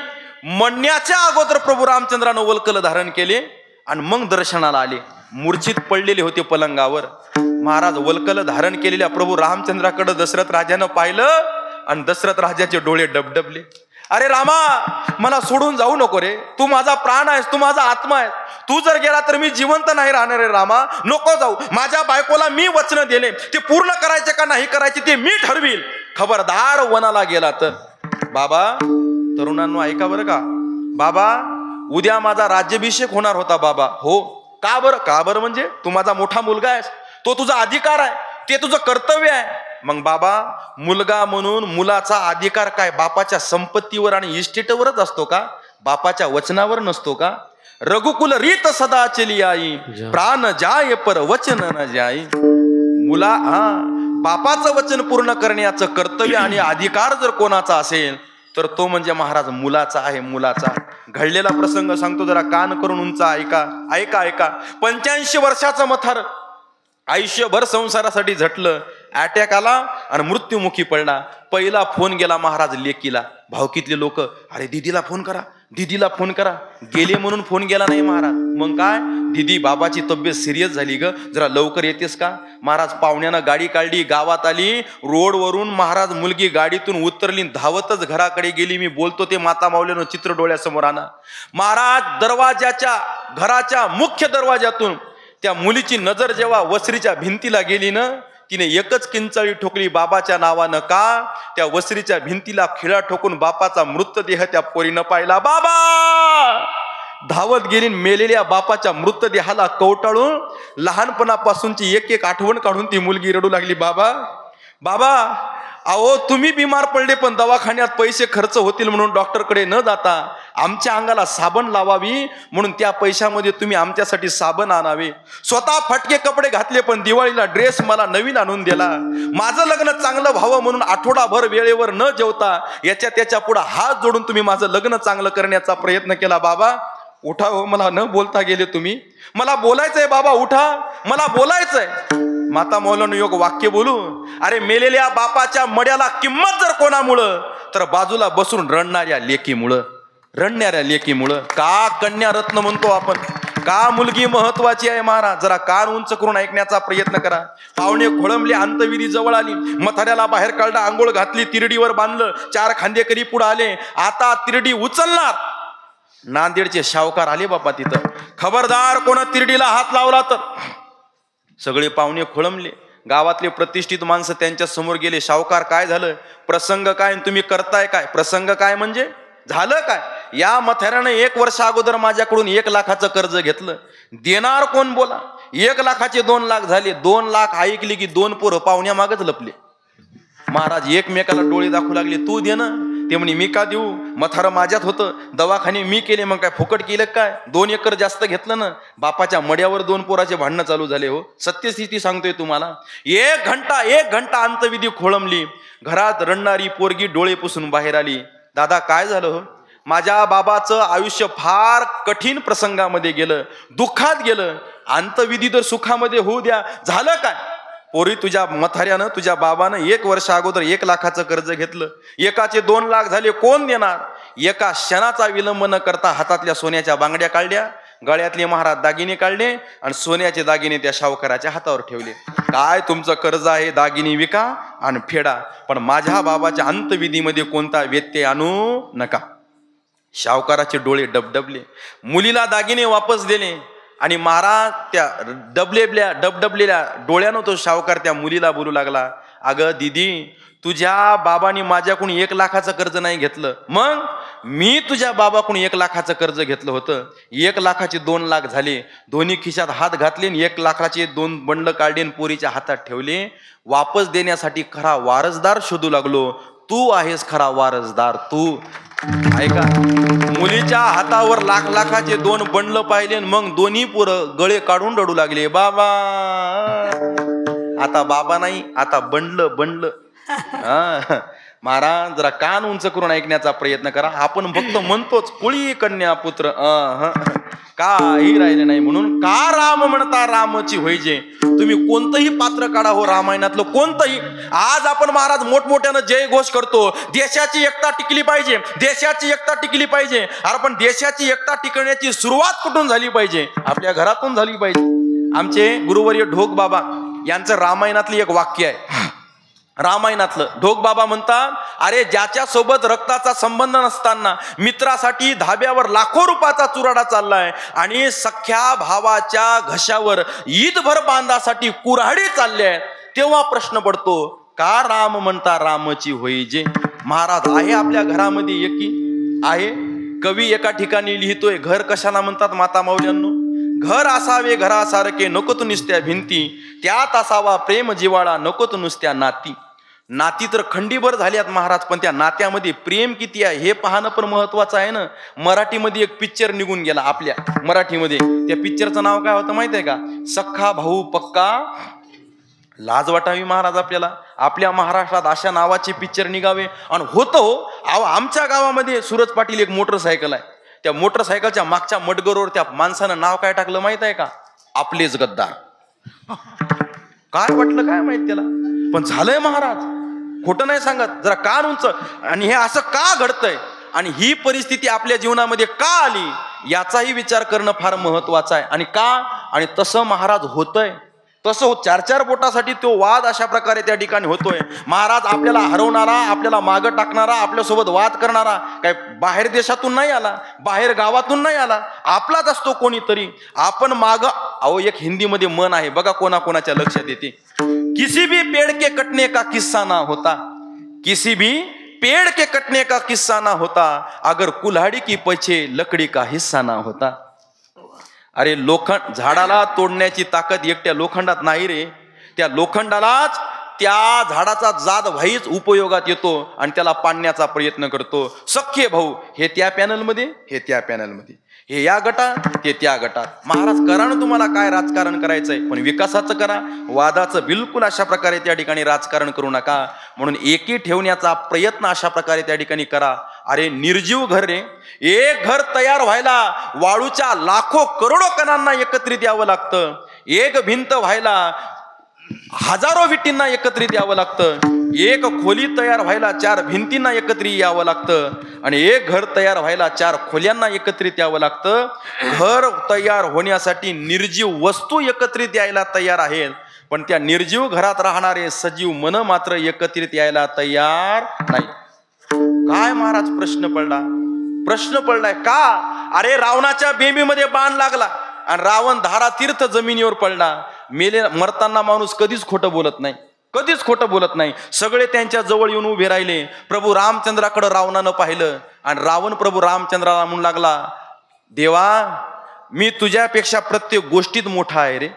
म्हणण्याच्या अगोदर प्रभू रामचंद्रानं वल्कल धारण केले आणि मग दर्शनाला आले. मूर्छित पडलेले होते पलंगावर. महाराज वल्कल धारण केलेल्या प्रभू रामचंद्राकडे दशरथ राजानं पाहिलं आणि दशरथ राजाचे डोळे डबडबले. अरे रामा, मला सोडून जाऊ नको रे, तू माझा प्राण आहेस, तू माझा आत्मा आहेस. तू जर गेला तर मी जिवंत नाही राहणार रे रामा, नको जाऊ. माझ्या बायकोला मी वचन दिले, ते पूर्ण करायचे का नाही करायचे ते मी ठरवील. खबरदार वनाला गेला तर. बाबा, तरुणांनो ऐका बरं का, बाबा उद्या माझा राज्याभिषेक होणार होता बाबा. हो, का बरं? का बरं म्हणजे तू माझा मोठा मुलगा आहेस, तो तुझा अधिकार आहे, ते तुझं कर्तव्य आहे. मग बाबा, मुलगा म्हणून मुलाचा अधिकार काय बापाच्या संपत्तीवर आणि इस्टेटवरच असतो का? बापाच्या वचनावर नसतो का? रघुकुल रीत सदा चली आई, प्राण जाय पर वचन न जाई. मुला बापाचं वचन पूर्ण करण्याचं कर्तव्य आणि अधिकार जर कोणाचा असेल तर तो म्हणजे महाराज मुलाचा आहे, मुलाचा. घडलेला प्रसंग सांगतो, जरा कान करून उंच ऐका ऐका ऐका. 85 वर्षाचं मथार आयुष्यभर संसारासाठी झटलं, अटॅक आला आणि मृत्युमुखी पडला. पहिला फोन गेला महाराज लेकीला. भावकीतले लोक, अरे दीदीला फोन करा, दीदीला फोन करा. गेले म्हणून फोन गेला नाही महाराज. मग काय, दीदी बाबाची तब्येत सिरियस झाली ग, जरा लवकर येतेस का? महाराज पाहुण्यानं गाडी काढली, गावात आली. रोडवरून महाराज मुलगी गाडीतून उतरली, धावतच घराकडे गेली. मी बोलतो ते माता माऊलीनं चित्र डोळ्यासमोर आणा. महाराज दरवाजाच्या, घराच्या मुख्य दरवाजातून त्या मुलीची नजर जेव्हा वसरीच्या भिंतीला गेली ना, तिने एकच किंचाळी ठोकली बाबाच्या नावानं. का? त्या वसरीच्या भिंतीला खिळा ठोकून बापाचा मृतदेह त्या पोरीनं पाहिला. बाबा धावत गेली, मेलेल्या बापाच्या मृतदेहाला कवटाळून लहानपणापासूनची एक एक आठवण काढून ती मुलगी रडू लागली. बाबा बाबा, अहो तुम्ही बिमार पडले पण दवाखान्यात पैसे खर्च होतील म्हणून डॉक्टरकडे न जाता आमच्या अंगाला साबण लावावी म्हणून त्या पैशामध्ये तुम्ही आमच्यासाठी साबण आणावे. स्वतः फटके कपडे घातले पण दिवाळीला ड्रेस मला नवीन आणून दिला. माझं लग्न चांगलं व्हावं म्हणून आठवडाभर वेळेवर न जेवता याच्या त्याच्या पुढे हात जोडून तुम्ही माझं लग्न चांगलं करण्याचा प्रयत्न केला. बाबा उठा हो, मला न बोलता गेले तुम्ही. मला बोलायचंय बाबा, उठा, मला बोलायचंय. माता मौलाना योग वाक्य बोलू. अरे मेलेल्या बापाच्या मड्याला किंमत जर कोणामुळं, तर बाजूला बसून रडणाऱ्या लेकीमुळं, रडणाऱ्या लेकीमुळं. का कन्या रत्न म्हणतो आपण, का मुलगी महत्वाची आहे महाराज. जरा कान उंच करून ऐकण्याचा प्रयत्न करा. पाहुणे खोळंबले, अंतविधी जवळ आली. म्हाताऱ्याला बाहेर काढला, आंघोळ घातली, तिरडीवर बांधलं, 4 खांदेकरी पुढे आले. आता तिरडी उचलणार. नांदेडचे शावकार आले बापा तिथं. खबरदार कोणा तिरडीला हात लावला तर. सगळे पाहुणे खोळंबले. गावातले प्रतिष्ठित माणसं त्यांच्या समोर गेले. शावकार काय झालं, प्रसंग काय, तुम्ही करताय काय? प्रसंग काय म्हणजे झालं काय? या म्हाताऱ्यानं 1 वर्ष अगोदर माझ्याकडून 1 लाखाचं कर्ज घेतलं. देणार कोण बोला. 1 लाखाचे 2 लाख झाले. 2 लाख ऐकली की 2 पोरं पाहुण्या मागच लपले. महाराज एकमेकाला डोळे दाखवू लागले, तू दे ना. ते म्हणे मी का देऊ, म्हातारं माझ्यात होतं, दवाखाने मी केले, मग काय फुकट केलं काय? 2 एकर जास्त घेतलं ना. बापाच्या मड्यावर 2 पोराचे भांडणं चालू झाले. हो, सत्यस्थिती सांगतोय तुम्हाला. 1 घंटा अंतविधी खोळंबली. घरात रडणारी पोरगी डोळे पुसून बाहेर आली. दादा काय झालं हो? माझ्या बाबाचं आयुष्य फार कठीण प्रसंगामध्ये गेलं, दुःखात गेलं. अंतविधी तर सुखामध्ये होऊ द्या. झालं काय? पोरी तुझ्या म्हाताऱ्यानं, तुझ्या बाबानं 1 वर्ष अगोदर 1 लाखाचं कर्ज घेतलं. एकाचे 2 लाख झाले, कोण देणार? एका क्षणाचा विलंब न करता हातातल्या सोन्याच्या बांगड्या काढल्या, गळ्यातले महाराज दागिने काढले आणि सोन्याचे दागिने त्या शावकाराच्या हातावर ठेवले. काय तुमचं कर्ज आहे, दागिने विका आणि फेडा, पण माझ्या बाबाच्या अंतविधीमध्ये कोणता व्यत्यय आणू नका. शावकाराचे डोळे डबडबले. मुलीला दागिने वापस दिले. आणि महाराज त्या डबडबलेल्या डोळ्यानं तो सावकार त्या मुलीला बोलू लागला, अगं दिदी, तुझ्या बाबांनी माझ्याकडून 1 लाखाचं कर्ज नाही घेतलं, मग मी तुझ्या बाबाकडून 1 लाखाचं कर्ज घेतलं होतं. 1 लाखाचे 2 लाख झाले, दोन्ही खिशात हात घातले, 1 लाखाचे 2 बंड काढले, पोरीच्या हातात ठेवले. वापस देण्यासाठी खरा वारसदार शोधू लागलो. तू आहेस खरा वारसदार, तू. ऐका, मुलीच्या हातावर लाखाचे 2 बंडल पाहिले, मग दोन्ही पोरं गळे काढून रडू लागले, बाबा. आता बाबा नाही, आता बंडल. महाराज, जरा कान उंच करून ऐकण्याचा प्रयत्न करा. आपण फक्त म्हणतोच कुळी कन्या पुत्र, काही राहिले नाही. म्हणून का राम म्हणता रामची होईजे. तुम्ही कोणतंही पात्र काढा हो रामायणातलं, कोणतंही. आज आपण महाराज मोठमोठ्यानं जय घोष करतो, देशाची एकता टिकली पाहिजे, देशाची एकता टिकली पाहिजे. अरे पण देशाची एकता टिकवण्याची सुरुवात कुठून झाली पाहिजे? आपल्या घरातून झाली पाहिजे. आमचे गुरुवर्य ढोक बाबा यांचं रामायणातलं एक वाक्य आहे. रामायणातलं ढोक बाबा म्हणतात, अरे ज्याच्या सोबत रक्ताचा संबंध नसताना मित्रासाठी धाब्यावर लाखो रुपयाचा चुराडा चाललाय आणि सख्या भावाच्या घशावर ईदभर बांधासाठी कुऱ्हाडी चालले आहेत, तेव्हा प्रश्न पडतो, का राम म्हणता रामची होईजे. महाराज आहे आपल्या घरामध्ये एकी आहे. कवी एका ठिकाणी लिहितोय, घर कशाला म्हणतात माता माऊल्यांनो? घर असावे घरासारखे, नकोत नुसत्या भिंती, त्यात असावा प्रेम जिवाळा, नकोत नुसत्या नाती. नाती तर खंडीभर झाल्यात महाराज, पण त्या नात्यामध्ये प्रेम किती आहे हे पाहणं पण महत्वाचं आहे ना. मराठीमध्ये एक पिक्चर निघून गेला आपल्या मराठीमध्ये. त्या पिक्चरचं नाव काय होतं माहित आहे का? सख्खा भाऊ पक्का. लाज वाटावी महाराज आपल्याला, आपल्या महाराष्ट्रात अशा नावाचे पिक्चर निघावे. आणि होतं आमच्या गावामध्ये सूरज पाटील एक मोटरसायकल आहे, त्या मोटरसायकलच्या मागच्या मडगरोवर त्या माणसानं नाव काय टाकलं माहित आहे का? आपलेच गद्दार. काय वाटलं काय माहित त्याला, पण झालंय महाराज, खोटं नाही सांगत. जरा कान उंच. आणि हे असं का घडतंय आणि ही परिस्थिती आपल्या जीवनामध्ये का आली याचाही विचार करणं फार महत्वाचं आहे. आणि का, आणि तसं महाराज होतंय, तसं 4-4 बोटासाठी तो वाद अशा प्रकारे त्या ठिकाणी होतोय. महाराज आपल्याला हरवणारा, आपल्याला मागं टाकणारा, आपल्यासोबत वाद करणारा काय बाहेर देशातून नाही आला, बाहेर गावातून नाही आला, आपलाच असतो कोणीतरी. आपण माग, अहो एक हिंदीमध्ये मन आहे बघा, कोणाकोणाच्या लक्षात येते, किसी भी पेड़ के कटने का किस्सा ना होता, किसी भी पेड़ के कटने का किस्सा ना होता, अगर कुल्हाड़ी की पीछे लकड़ी का हिस्सा ना होता. अरे लोखंड, झाडाला तोडण्याची ताकद एकट्या लोखंडात नाही रे. त्या लोखंडालाच त्या झाडाचा जाद व्हाईच उपयोगात येतो आणि त्याला पाडण्याचा प्रयत्न करतो. सख्खे भाऊ हे त्या पॅनलमध्ये, हे त्या पॅनलमध्ये, हे या गटात, ते त्या गटात. महाराज करा ना, तुम्हाला काय राजकारण करायचंय, पण विकासाचं करा, वादाचं बिलकुल अशा प्रकारे त्या ठिकाणी राजकारण करू नका. म्हणून एकी ठेवण्याचा प्रयत्न अशा प्रकारे त्या ठिकाणी करा. अरे निर्जीव घर रे, एक घर तयार व्हायला वाळूच्या लाखो करोडो कणांना एकत्रित यावं लागतं. एक भिंत व्हायला हजारो विटींना एकत्रित यावं लागतं. एक खोली तयार व्हायला 4 भिंतींना एकत्रित यावं लागतं. आणि एक घर तयार व्हायला 4 खोल्यांना एकत्रित यावं लागतं. घर तयार होण्यासाठी निर्जीव वस्तू एकत्रित यायला तयार आहेत, पण त्या निर्जीव घरात राहणारे सजीव मन मात्र एकत्रित यायला तयार नाही. काय महाराज प्रश्न पडलाय का? अरे रावणाच्या बेंबीमध्ये बाण लागला आणि रावण धारातीर्थ जमिनीवर पडला. मरताना माणूस कधीच खोटं बोलत नाही, कधीच खोटं बोलत नाही. सगळे त्यांच्या जवळ येऊन उभे राहिले. प्रभू रामचंद्राकडे रावणानं पाहिलं आणि रावण प्रभू रामचंद्राला म्हणू लागला, देवा मी तुझ्यापेक्षा प्रत्येक गोष्टीत मोठा आहे रे,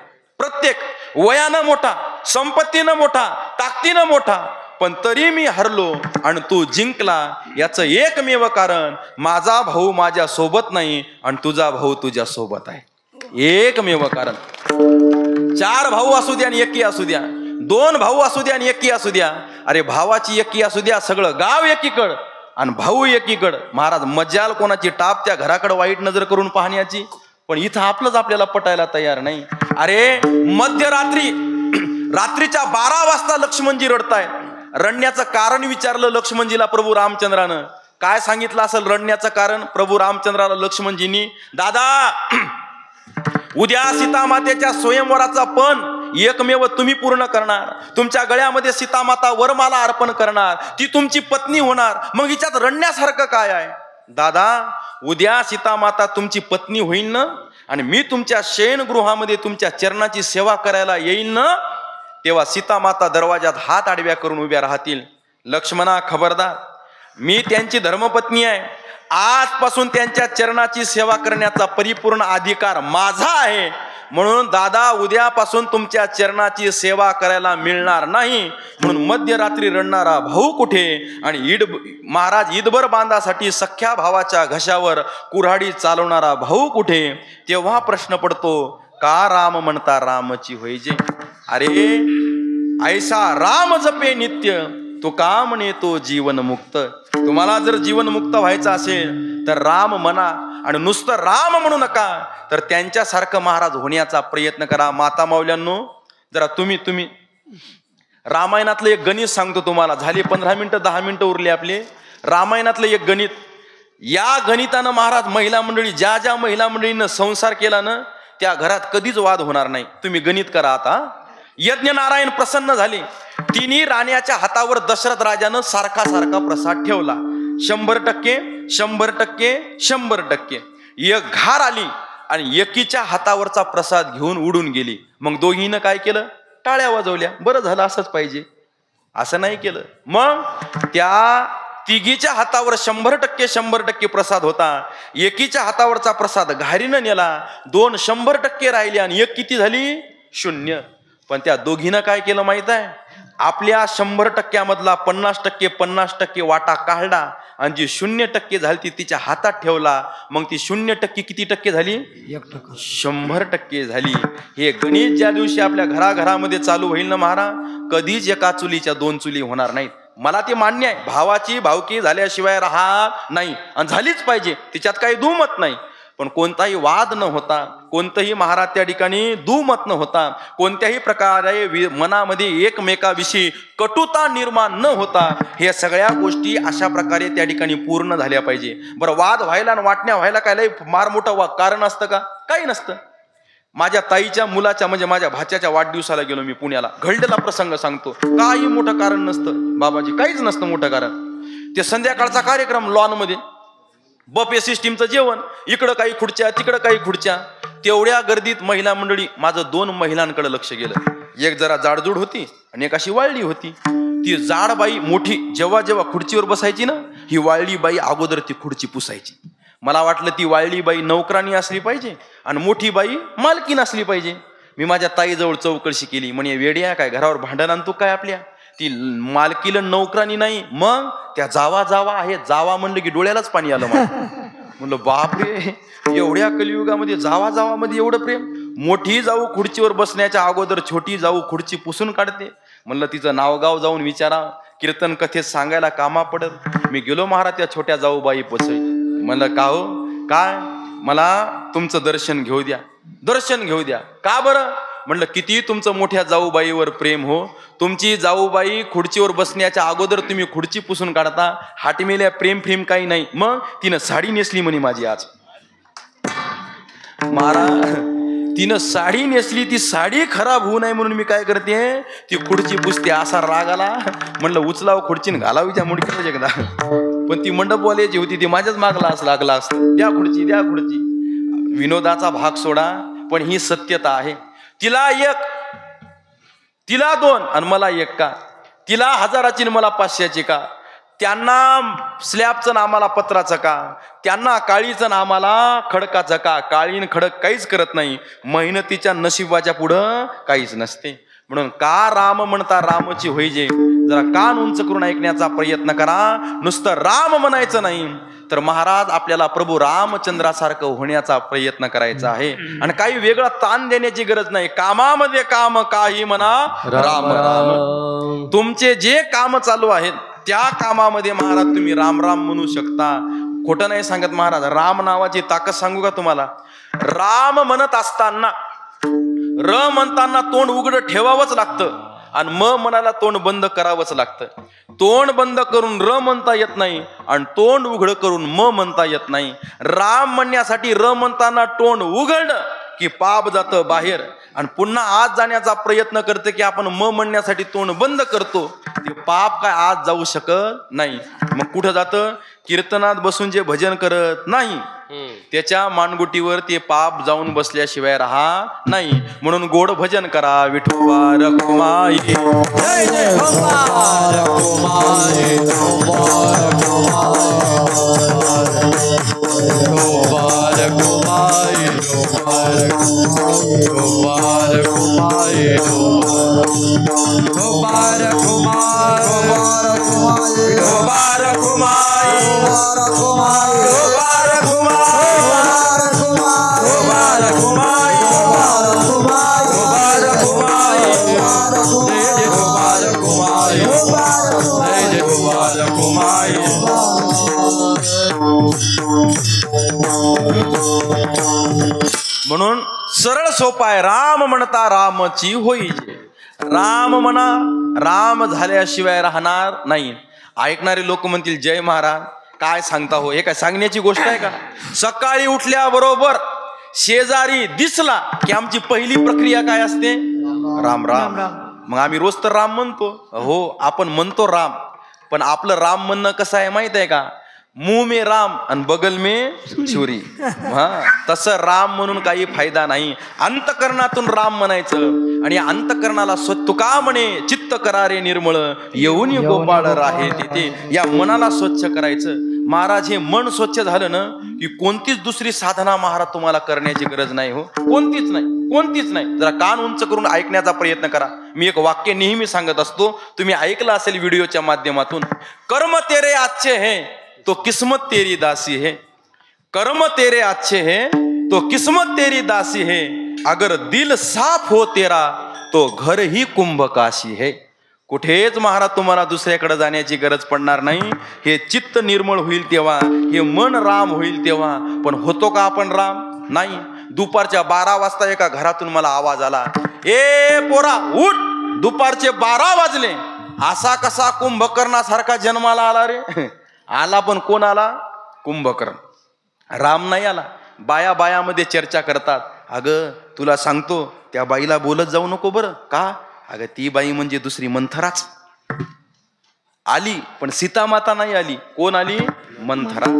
प्रत्येक वयानं मोठा, संपत्तीनं मोठा, ताकदीनं मोठा, पण तरी मी हरलो आणि तू जिंकला. याचं एकमेव कारण माझा भाऊ माझ्या सोबत नाही आणि तुझा भाऊ तुझ्या सोबत आहे. एकमेव कारण. 4 भाऊ असू द्या आणि एकी असू द्या, 2 भाऊ असू द्या आणि एकी असू द्या, अरे भावाची एकी असू द्या, सगळं गाव एकीकड आणि भाऊ एकीकड. महाराज मजाल कोणाची टाप त्या घराकडे वाईट नजर करून पाहण्याची, पण इथं आपलंच आपल्याला पटायला तयार नाही. अरे मध्यरात्री, रात्रीच्या 12 वाजता लक्ष्मणजी रडतायत. रडण्याचं कारण विचारलं लक्ष्मणजीला प्रभू रामचंद्रानं. काय सांगितलं असेल रडण्याचं कारण प्रभू रामचंद्राला लक्ष्मणजींनी? दादा उद्या सीतामातेच्या स्वयंवराचा पण एकमेव तुम्ही पूर्ण करणार. तुमच्या गळ्यामध्ये सीतामाता वरमाला अर्पण करणार, ती तुमची पत्नी होणार. मग हिच्यात रडण्यासारखं काय आहे? दादा उद्या सीतामाता तुमची पत्नी होईल ना, आणि मी तुमच्या शयनगृहामध्ये तुमच्या चरणाची सेवा करायला येईल ना, तेव्हा सीता माता दरवाजात हात आडव्या करून उभ्या राहतील. लक्ष्मणा खबरदार, मी त्यांची धर्मपत्नी आहे. आजपासून त्यांच्या चरणाची सेवा करण्याचा परिपूर्ण अधिकार माझा आहे. म्हणून दादा, उद्यापासून तुमच्या चरणाची सेवा करायला मिळणार नाही. म्हणून मध्यरात्री रडणारा भाऊ कुठे आणि महाराज ईदभर बांधासाठी सख्या भावाच्या घशावर कुऱ्हाडी चालवणारा भाऊ कुठे. तेव्हा प्रश्न पडतो, का राम म्हणता रामची होईजे. अरे ऐसा राम जपे नित्य, तो का म्हणे तो जीवन मुक्त. तुम्हाला जर जीवन मुक्त व्हायचं असेल तर राम म्हणा, आणि नुसतं राम म्हणू नका, तर त्यांच्यासारखं महाराज होण्याचा प्रयत्न करा. माता माऊल्यांनो, जरा तुम्ही रामायणातलं एक गणित सांगतो तुम्हाला. झाले 15 मिनिटं 10 मिनिटं उरले आपले. रामायणातलं एक गणित, या गणितानं महाराज महिला मंडळी, ज्या ज्या महिला मंडळीनं संसार केला ना, त्या घरात कधीच वाद होणार नाही. तुम्ही गणित करा आता. यज्ञ नारायण प्रसन्न झाले. तिन्ही राण्याच्या हातावर दशरथ राजानं सारखा प्रसाद ठेवला. 100%, 100%, 100%. एक घार आली आणि एकीच्या हातावरचा प्रसाद घेऊन उडून गेली. मग दोघीनं काय केलं? टाळ्या वाजवल्या. बरं झालं, असंच पाहिजे. असं नाही केलं. मग त्या तिघीच्या हातावर 100% 100% प्रसाद होता. एकीच्या हातावरचा प्रसाद घारीनं नेला. 2 100% राहिले आणि एक किती झाली? 0. पण त्या दोघीनं काय केलं माहित आहे? आपल्या 100% मधला 50% वाटा काढला आणि जी 0% झाली ती तिच्या हातात ठेवला. मग ती 0% किती टक्के झाली? 1%. 100% झाली. हे गणित ज्या दिवशी आपल्या घराघरामध्ये चालू होईल ना महाराज, कधीच एका चुलीच्या 2 चुली होणार नाहीत. मला ते मान्य आहे, भावाची भावकी झाल्याशिवाय राहत नाही आणि झालीच पाहिजे, तिच्यात काही दुमत नाही. पण कोणताही वाद न होता, कोणतंही महाराज त्या ठिकाणी दुमत न होता, कोणत्याही प्रकारे मनामध्ये एकमेकाविषयी कटुता निर्माण न होता, हे सगळ्या गोष्टी अशा प्रकारे त्या ठिकाणी पूर्ण झाल्या पाहिजे. बरं, वाद व्हायला आणि वाटण्या व्हायला काय लय मार मोठं कारण असतं का? काही नसतं. माझ्या ताईच्या मुलाच्या म्हणजे माझ्या भाच्याच्या वाढदिवसाला गेलो मी पुण्याला. घडलेला प्रसंग सांगतो. काही मोठं कारण नसतं बाबाजी, काहीच नसतं मोठं कारण. ते संध्याकाळचा कार्यक्रम लॉन मध्ये, बफे सिस्टीमचं जेवण, इकडं काही खुर्च्या तिकडं काही खुर्च्या. तेवढ्या गर्दीत महिला मंडळी, माझं 2 महिलांकडे लक्ष गेलं. एक जरा जाडजूड होती आणि एक अशी वाळली होती. ती जाड बाई मोठी जेव्हा जेव्हा खुर्चीवर बसायची ना, ही वाळली बाई अगोदर ती खुर्ची पुसायची. मला वाटलं ती वाळली बाई नौकरानी असली पाहिजे आणि मोठी बाई मालकीन असली पाहिजे. मी माझ्या ताईजवळ चौकशी केली. म्हणे वेड्या काय, घरावर भांडण आणतो काय आपल्या? ती मालकीला नौकरानी नाही, मग त्या जावा आहे. जावा म्हणलं की डोळ्यालाच पाणी आलं. म्हणलं बापरे, एवढ्या कलियुगामध्ये जावा मध्ये एवढं प्रेम. मोठी जाऊ खुर्चीवर बसण्याच्या अगोदर छोटी जाऊ खुर्ची पुसून काढते. म्हणलं तिचं नावगाव जाऊन विचारा, कीर्तन कथेत सांगायला कामा पडत. मी गेलो महाराज त्या छोट्या जाऊबाई पसई. म्हणलं का हो, काय, मला तुमचं दर्शन घेऊ द्या, दर्शन घेऊ द्या. का बरं? म्हणलं किती तुमचं मोठ्या जाऊबाईवर प्रेम हो. तुमची जाऊबाई खुर्चीवर बसण्याच्या अगोदर तुम्ही खुर्ची पुसून काढता. हाटमेल्या प्रेम काही नाही. मग तिनं साडी नेसली म्हणे माझी आज. महाराज, तिनं साडी नेसली, ती साडी खराब होऊ नये म्हणून मी काय करते, ती खुर्ची पुसते. असा राग आला. म्हणलं उचलाव खुर्चीन घालाव तिच्या मुडक्यात एकदा. पण ती मंडपवाल्याची होती, ती माझ्याच मागला लागला असतं, द्या खुर्ची द्या खुर्ची. विनोदाचा भाग सोडा, पण ही सत्यता आहे. तिला 1, तिला 2 आणि मला 1 का? तिला 1000ची मला 500ची का? त्यांना स्लॅबचं आम्हाला पत्राचं का? त्यांना काळीचं ना आम्हाला खडकाचं का? काळीन खडक काहीच करत नाही. मेहनतीच्या नशिबाच्या पुढं काहीच नसते. म्हणून का राम म्हणता रामची होईजे, जरा कान उंच करून ऐकण्याचा प्रयत्न करा. नुसतं राम म्हणायचं नाही, तर महाराज आपल्याला प्रभू रामचंद्रासारखं होण्याचा प्रयत्न करायचा आहे. आणि काही वेगळा ताण देण्याची गरज नाही. कामामध्ये काम काही म्हणा राम राम. तुमचे जे काम चालू आहेत त्या कामामध्ये महाराज तुम्ही राम राम म्हणू शकता. खोटं नाही सांगत महाराज. राम नावाची ताकद सांगू का तुम्हाला? राम म्हणत असताना र म्हणताना तोंड उघड ठेवावंच लागतं आणि म म्हणाला तोंड बंद करावंच लागतं. तोंड बंद करून र म्हणता येत नाही आणि तोंड उघड करून म म्हणता येत नाही. राम म्हणण्यासाठी र म्हणताना तोंड उघडलं की पाप जातं बाहेर आणि पुन्हा आत जाण्याचा प्रयत्न करते की आपण म म्हणण्यासाठी तोंड बंद करतो, ते पाप काय आत जाऊ शकत नाही. मग कुठं जातं? कीर्तनात बसून जे भजन करत नाही त्याच्या मानगुटीवर ते पाप जाऊन बसल्याशिवाय राहा नाही. म्हणून गोड भजन करा. विठोबा रखुमाई जय जय गोपाळ कुमारी गोपाळ कुमारी गोपाळ कुमारी गोपाळ म्हणून सरळ सोपाय राम म्हणता रामची होईजे. राम म्हणा, राम झाल्याशिवाय राहणार नाही. ऐकणारे लोक म्हणतील जय महाराज काय सांगता हो, हे काय सांगण्याची गोष्ट आहे का? सकाळी उठल्याबरोबर शेजारी दिसला की आमची पहिली प्रक्रिया काय असते? राम राम. मग आम्ही रोज तर राम म्हणतो. हो आपण म्हणतो राम, पण आपलं राम म्हणणं कसं आहे माहित आहे का? मुंह में राम आणि बगल में छुरी. हा तसं राम म्हणून काही फायदा नाही. अंतकरणातून राम म्हणायचं. आणि अंतकरणाला तुका म्हणे चित्त करारे निर्मळ येऊन गोपाळ राहे तिथे. या मनाला स्वच्छ करायचं. महाराज हे मन स्वच्छ झालं ना की कोणतीच दुसरी साधना महाराज तुम्हाला करण्याची गरज नाही. हो कोणतीच नाही, कोणतीच नाही. जरा कान उंच करून ऐकण्याचा प्रयत्न करा. मी एक वाक्य नेहमी सांगत असतो, तुम्ही ऐकलं असेल व्हिडिओच्या माध्यमातून. कर्म तेरे अच्छे है तो किस्मत तेरी दासी है. कर्म तेरे अच्छे है तो किस्मत तेरी दासी है. अगर दिल साफ हो तेरा तो घर ही कुंभ काशी है. कुठेच महाराज तुम्हाला दुसऱ्याकडे जाण्याची गरज पडणार नाही. हे चित्त निर्मळ होईल तेव्हा, हे मन राम होईल तेव्हा. पण होतो का आपण राम? नाही. दुपारच्या 12 वाजता एका घरातून मला आवाज आला, ए पोरा उठ, दुपारचे 12 वाजले. असा कसा कुंभकर्णासारखा जन्माला आला रे? आला पण कोण आला? कुंभकर्ण. राम नाही आला. बाया बायामध्ये चर्चा करतात, अगं तुला सांगतो त्या बाईला बोलत जाऊ नको बरं. का? अगं ती बाई म्हणजे दुसरी मंथराच. आली पण सीता माता नाही आली. कोण आली? मंथरा.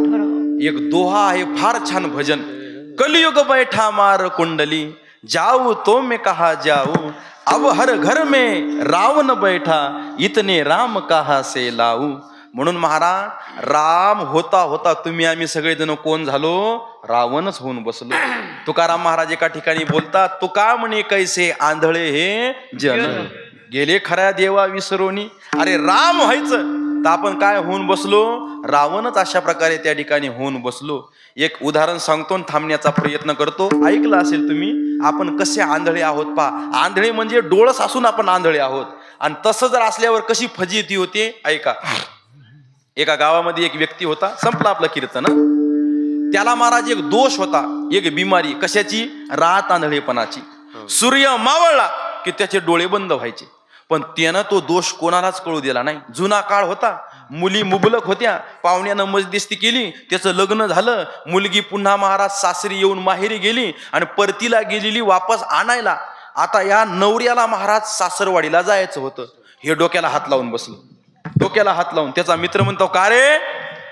एक दोहा आहे फार छान भजन. कलियुग बैठा मार कुंडली जाऊ तो मैं कहा जाऊ. अब हर घर में रावण बैठा इतने राम कहा से लाऊ. म्हणून महाराज राम होता होता तुम्ही आम्ही सगळेजण कोण झालो? रावणच होऊन बसलो. तुकाराम महाराज एका ठिकाणी बोलतात, तुका म्हणे कैसे आंधळे हे जन गेले खऱ्या देवा विसरोनी. अरे राम व्हायचं तर आपण काय होऊन बसलो? रावणच अशा प्रकारे त्या ठिकाणी होऊन बसलो. एक उदाहरण सांगतो आणि थांबण्याचा प्रयत्न करतो. ऐकलं असेल तुम्ही, आपण कसे आंधळे आहोत पा. आंधळे म्हणजे डोळस असून आपण आंधळे आहोत. आणि तसं जर असल्यावर कशी फजिती होते ऐका. एका गावामध्ये एक व्यक्ती होता, संपला आपलं कीर्तन. त्याला महाराज एक दोष होता, एक बिमारी. कशाची? रात आंधळेपणाची. सूर्य मावळला की त्याचे डोळे बंद व्हायचे. पण त्यानं तो दोष कोणालाच कळू दिला नाही. जुना काळ होता, मुली मुबलक होत्या. पाहुण्यानं मजदिस्ती केली, त्याचं लग्न झालं. मुलगी पुन्हा महाराज सासरी येऊन माहेरी गेली आणि परतीला गेलेली वापस आणायला. आता या नवऱ्याला महाराज सासरवाडीला जायचं होतं. हे डोक्याला हात लावून बसलं. डोक्याला हात लावून त्याचा मित्र म्हणतो, का रे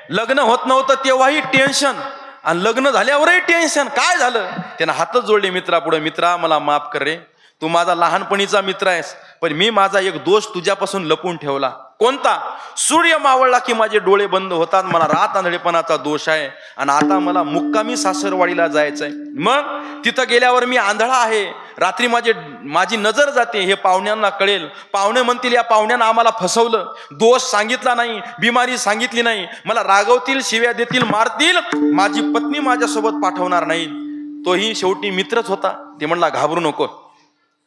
लग्न होत नव्हतं तेव्हाही टेन्शन आणि लग्न झाल्यावरही टेन्शन, काय झालं? त्यानं हातच जोडले मित्रापुढे. मित्रा मला माफ कर रे, तू माझा लहानपणीचा मित्र आहेस, पण मी माझा एक दोष तुझ्यापासून लपून ठेवला. कोणता? सूर्य मावळला की माझे डोळे बंद होतात. मला रात आंधळेपणाचा दोष आहे आणि आता मला मुक्कामी सासरवाडीला जायचंय. मग तिथं गेल्यावर मी आंधळा आहे. रात्री माझी नजर जाते. हे पाहुण्यांना कळेल. पाहुणे म्हणतील या पाहुण्यानं आम्हाला फसवलं. दोष सांगितला नाही, बिमारी सांगितली नाही. मला रागवतील, शिव्या देतील, मारतील. माझी पत्नी माझ्यासोबत पाठवणार नाही. तोही शेवटी मित्रच होता. ते म्हणला घाबरू नको,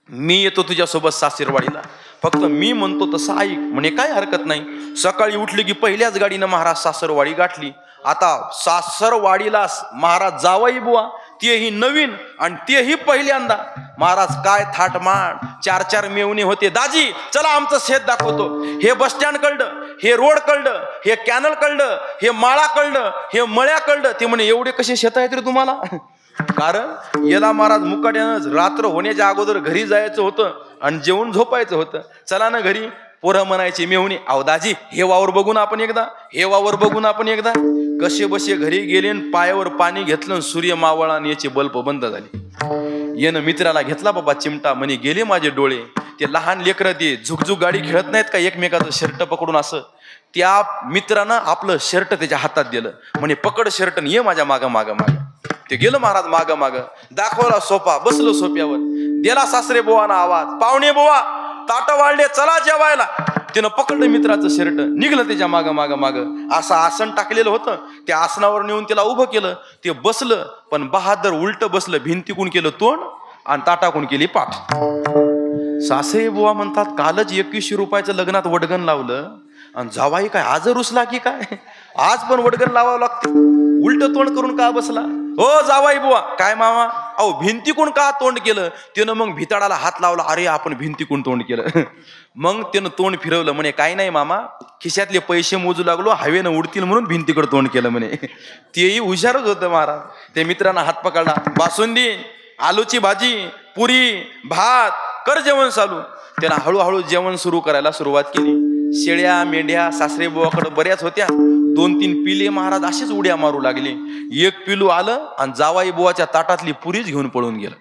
मी येतो तुझ्यासोबत सासरवाडीला. फक्त मी म्हणतो तसं ऐक. म्हणे काय हरकत नाही. सकाळी उठली की पहिल्याच गाडीनं महाराज सासरवाडी गाठली. आता सासरवाडीला महाराज जावई बुवा, तेही नवीन आणि तेही पहिल्यांदा. महाराज काय थाटमाट. 4-4 मेवणे होते. दाजी चला आमचं शेत दाखवतो. हे बस स्टँड कळलं, हे रोड कळलं, हे कॅनल कळलं, हे माळा कळलं, हे मळ्या कळलं. ते म्हणे एवढे कसे शेत आहेत रे तुम्हाला? कारण याला महाराज मुकाट्यानं रात्र होण्याच्या अगोदर घरी जायचं होतं आणि जेवून झोपायचं होतं. चला ना घरी. पोरं म्हणायची मेहुणी, अहो दाजी हे वावर बघून आपण एकदा, हे वावर बघून आपण एकदा. कसे बसे घरी गेले आणि पायावर पाणी घेतलं, सूर्य मावळा आणि याचे बल्ब बंद झाले. येणं मित्राला घेतला बाबा चिमटा, म्हणे गेले माझे डोळे. ते लहान लेकरं ते झुकझुक गाडी खेळत नाहीत का एकमेकाचं शर्ट पकडून, असं त्या मित्रानं आपलं शर्ट त्याच्या हातात दिलं, म्हणे पकड शर्ट ये माझ्या माग माग माग. ते गेलं महाराज माग माग, दाखवला सोफा, बसलो सोफ्यावर, दिला सासरे बुवाना आवाज, पाहुणे बुवा ताट वाढले चला जेवायला. त्यानं पकडलं मित्राचं शर्ट, निघलं त्याच्या माग माग माग. असं आसन टाकलेलं होतं, त्या आसनावर नेऊन त्याला उभं केलं. ते बसलं, पण बहादर उलट बसलं, भिंतीकून केलं तोंड आणि ताटाकून केली पाठ. सासरे बुवा म्हणतात कालच 2100 रुपयाचं लग्नात वडगण लावलं आणि जावाई काय आज रुसला की काय, आज पण वडगण लावावं लागते. उलट तोंड करून का बसला? हो जावाई बुवा. काय मामा? अहो भिंतीकून का तोंड केलं? त्यानं मग भिताडाला हात लावला, अरे आपण भिंतीकून तोंड केलं. मग त्यानं तोंड फिरवलं, म्हणे काय नाही मामा, खिशातले पैसे मोजू लागलो, हवेनं उडतील म्हणून भिंतीकडे तोंड केलं म्हणे. तेही हुशारच होतं महाराज. ते मित्रांना हात पकडला, बासुंदी, आलूची भाजी, पुरी, भात, कर जेवण चालू. त्यानं हळूहळू जेवण सुरू करायला सुरुवात केली. शेळ्या मेंढ्या सासरे बुवाकडे बऱ्याच होत्या. 2-3 पिले महाराज अशीच उड्या मारू लागले. एक पिलू आलं आणि जावाई बुवाच्या ताटातली पुरीच घेऊन पळून गेलं.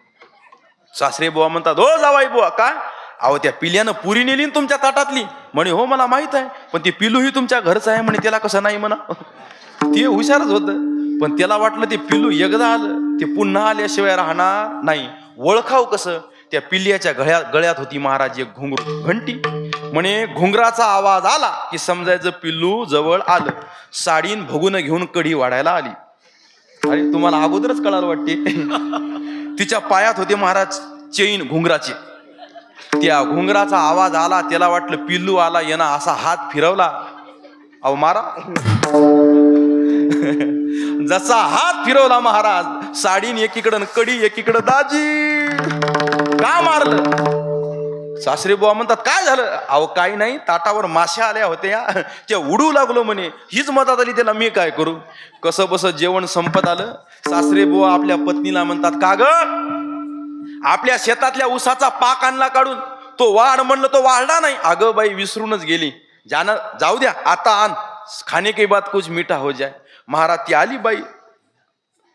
सासरे बुवा म्हणतात, हो जावाई बुवा काय? अहो त्या पिल्यानं पुरी नेली तुमच्या ताटातली. म्हणे हो मला माहित आहे, पण ते पिलूही तुमच्या घरचं आहे म्हणे, त्याला कसं नाही म्हणा. ते हुशारच होतं, पण त्याला वाटलं ते पिलू एकदा आलं ते पुन्हा आल्याशिवाय राहणार नाही, ओळखाव कसं. त्या पिल्ल्याच्या गळ्यात होती महाराज एक घुंगरू, घंटी. म्हणे घुंगराचा आवाज आला की समजायचं पिल्लू जवळ आलं. साडीन भगून घेऊन कढी वाढायला आली. अरे तुम्हाला अगोदरच कळालं वाटते. तिच्या पायात होते महाराज चेन घुंगराची. त्या घुंगराचा आवाज आला, त्याला वाटलं पिल्लू आला, यानं असा हात फिरवला, अहो मारा. जसा हात फिरवला महाराज, साडीन एकीकडं कडी एकीकडं दाजी. का मारलं? सासरे बुवा म्हणतात काय झालं? अहो काही नाही, ताटावर माश्या आल्या होत्या, त्या उडू लागलो म्हणे, हीच मदत आली त्याला, मी काय करू? कसं बस जेवण संपत आलं. सासरे बुवा आपल्या पत्नीला म्हणतात, का ग आपल्या शेतातल्या ऊसाचा पाक आणला काढून, तो वाढ म्हणलं तो वाढला नाही. अगं बाई विसरूनच गेली, जाऊ द्या आता आण, खाने के बाद कुछ मीठा हो जाए. महाराज ती आली बाई,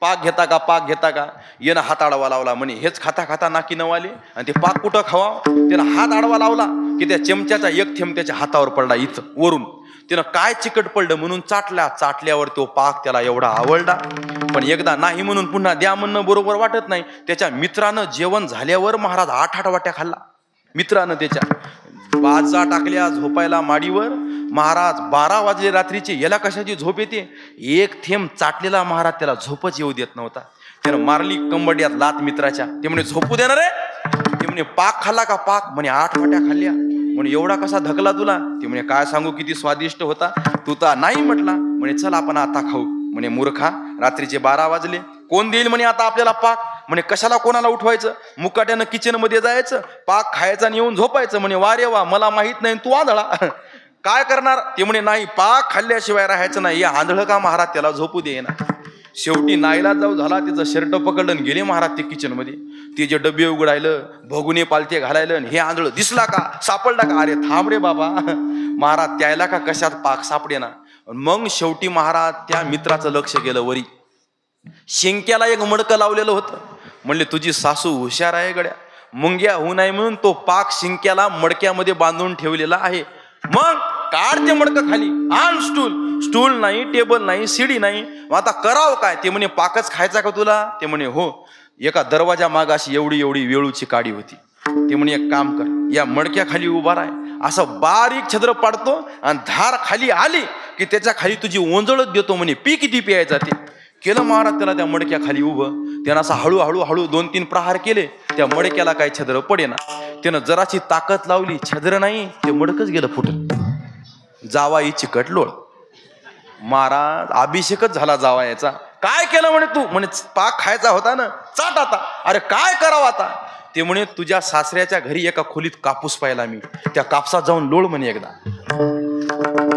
पाक घेता का पाक घेता का? येणं हात आडवा लावला, म्हणे हेच खाता खाता नाकी नवाले आणि ते पाक कुठं खावा? त्यानं हात आडवा लावला की त्या चमच्याचा एक थेंब त्याच्या हातावर पडला, इथं वरून. त्यानं काय चिकट पडलं म्हणून चाटल्यावर तो पाक त्याला एवढा आवडला. पण एकदा नाही म्हणून पुन्हा द्या म्हणणं बरोबर वाटत नाही. त्याच्या मित्रानं जेवण झाल्यावर महाराज 8 वाट्या खाल्ला. मित्रानं त्याच्या बाजा टाकल्या झोपायला माडीवर. महाराज 12 वाजले रात्रीचे, याला कशाची झोप येते? एक थेंब चाटलेला महाराज त्याला झोपच येऊ देत नव्हता. त्यानं मारली कंबड्यात लात मित्राच्या. ते म्हणे झोपू देणार रे? ते म्हणे पाक खाल्ला का पाक? म्हणे 8 वाट्या खाल्ल्या. म्हणे एवढा कसा धकला तुला? ते म्हणे काय सांगू किती स्वादिष्ट होता, तू तर नाही म्हटला. म्हणे चल आपण आता खाऊ. म्हणे मूर्खा, रात्रीचे 12 वाजले, कोण देईल म्हणे आता आपल्याला पाक? म्हणे कशाला कोणाला उठवायचं, मुकाट्यानं किचन मध्ये जायचं, पाक खायचं आणि येऊन झोपायचं. म्हणे वा रे वा, मला माहित नाही तू आंधळा, काय करणार? ते म्हणे नाही, पाक खाल्ल्याशिवाय राहायचं नाही. या आंधळ का महाराज त्याला झोपू दे ना. शेवटी नाईलाज जाऊ झाला, त्याचं शर्ट पकडलं आणि गेले महाराज ते किचन मध्ये. ते जे डबे उघडायलं, भगुने पालते घालायलं, हे आंधळ दिसला का, सापडला का? अरे थांब रे बाबा, महाराज त्याला का कशात पाक सापडे ना. मग शेवटी महाराज त्या मित्राचं लक्ष गेलं वरी. शिंक्याला एक मडकं लावलेलं होतं. म्हणले तुझी सासू हुशार आहे गड्या, मुंग्या होऊ नये म्हणून तो पाक शिंक्याला मडक्यामध्ये बांधून ठेवलेला आहे. मग काढ ते मडकं खाली, आण स्टूल नाही, टेबल नाही, शिडी नाही. मग आता करावं काय? ते म्हणे पाकच खायचा का तुला? ते म्हणे हो. एका दरवाजा मागाशी एवढी वेळूची काडी होती. ते म्हणे एक काम कर, या मडक्या खाली उभा राह, असं बारीक छद्र पाडतो आणि धार खाली आली की त्याच्या खाली तुझी ओंजळच देतो. म्हणे पी किती पियायचा ते. केलं महाराज त्याला त्या मडक्या खाली उभं. त्यानं असं हळूहळू 2-3 प्रहार केले, त्या मडक्याला काही छद्र पडेना. त्यानं जराची ताकद लावली, छद्र नाही, ते मडकच गेलं फुटून. जावाई चिकट लोळ. महाराज अभिषेकच झाला जावायचा. काय केलं म्हणे तू? म्हणे पाक खायचा होता ना, चाट आता. अरे काय करावं आता? ते म्हणे तुझ्या सासऱ्याच्या घरी एका खोलीत कापूस पाहिला मी, त्या कापसात जाऊन लोळ म्हणे एकदा.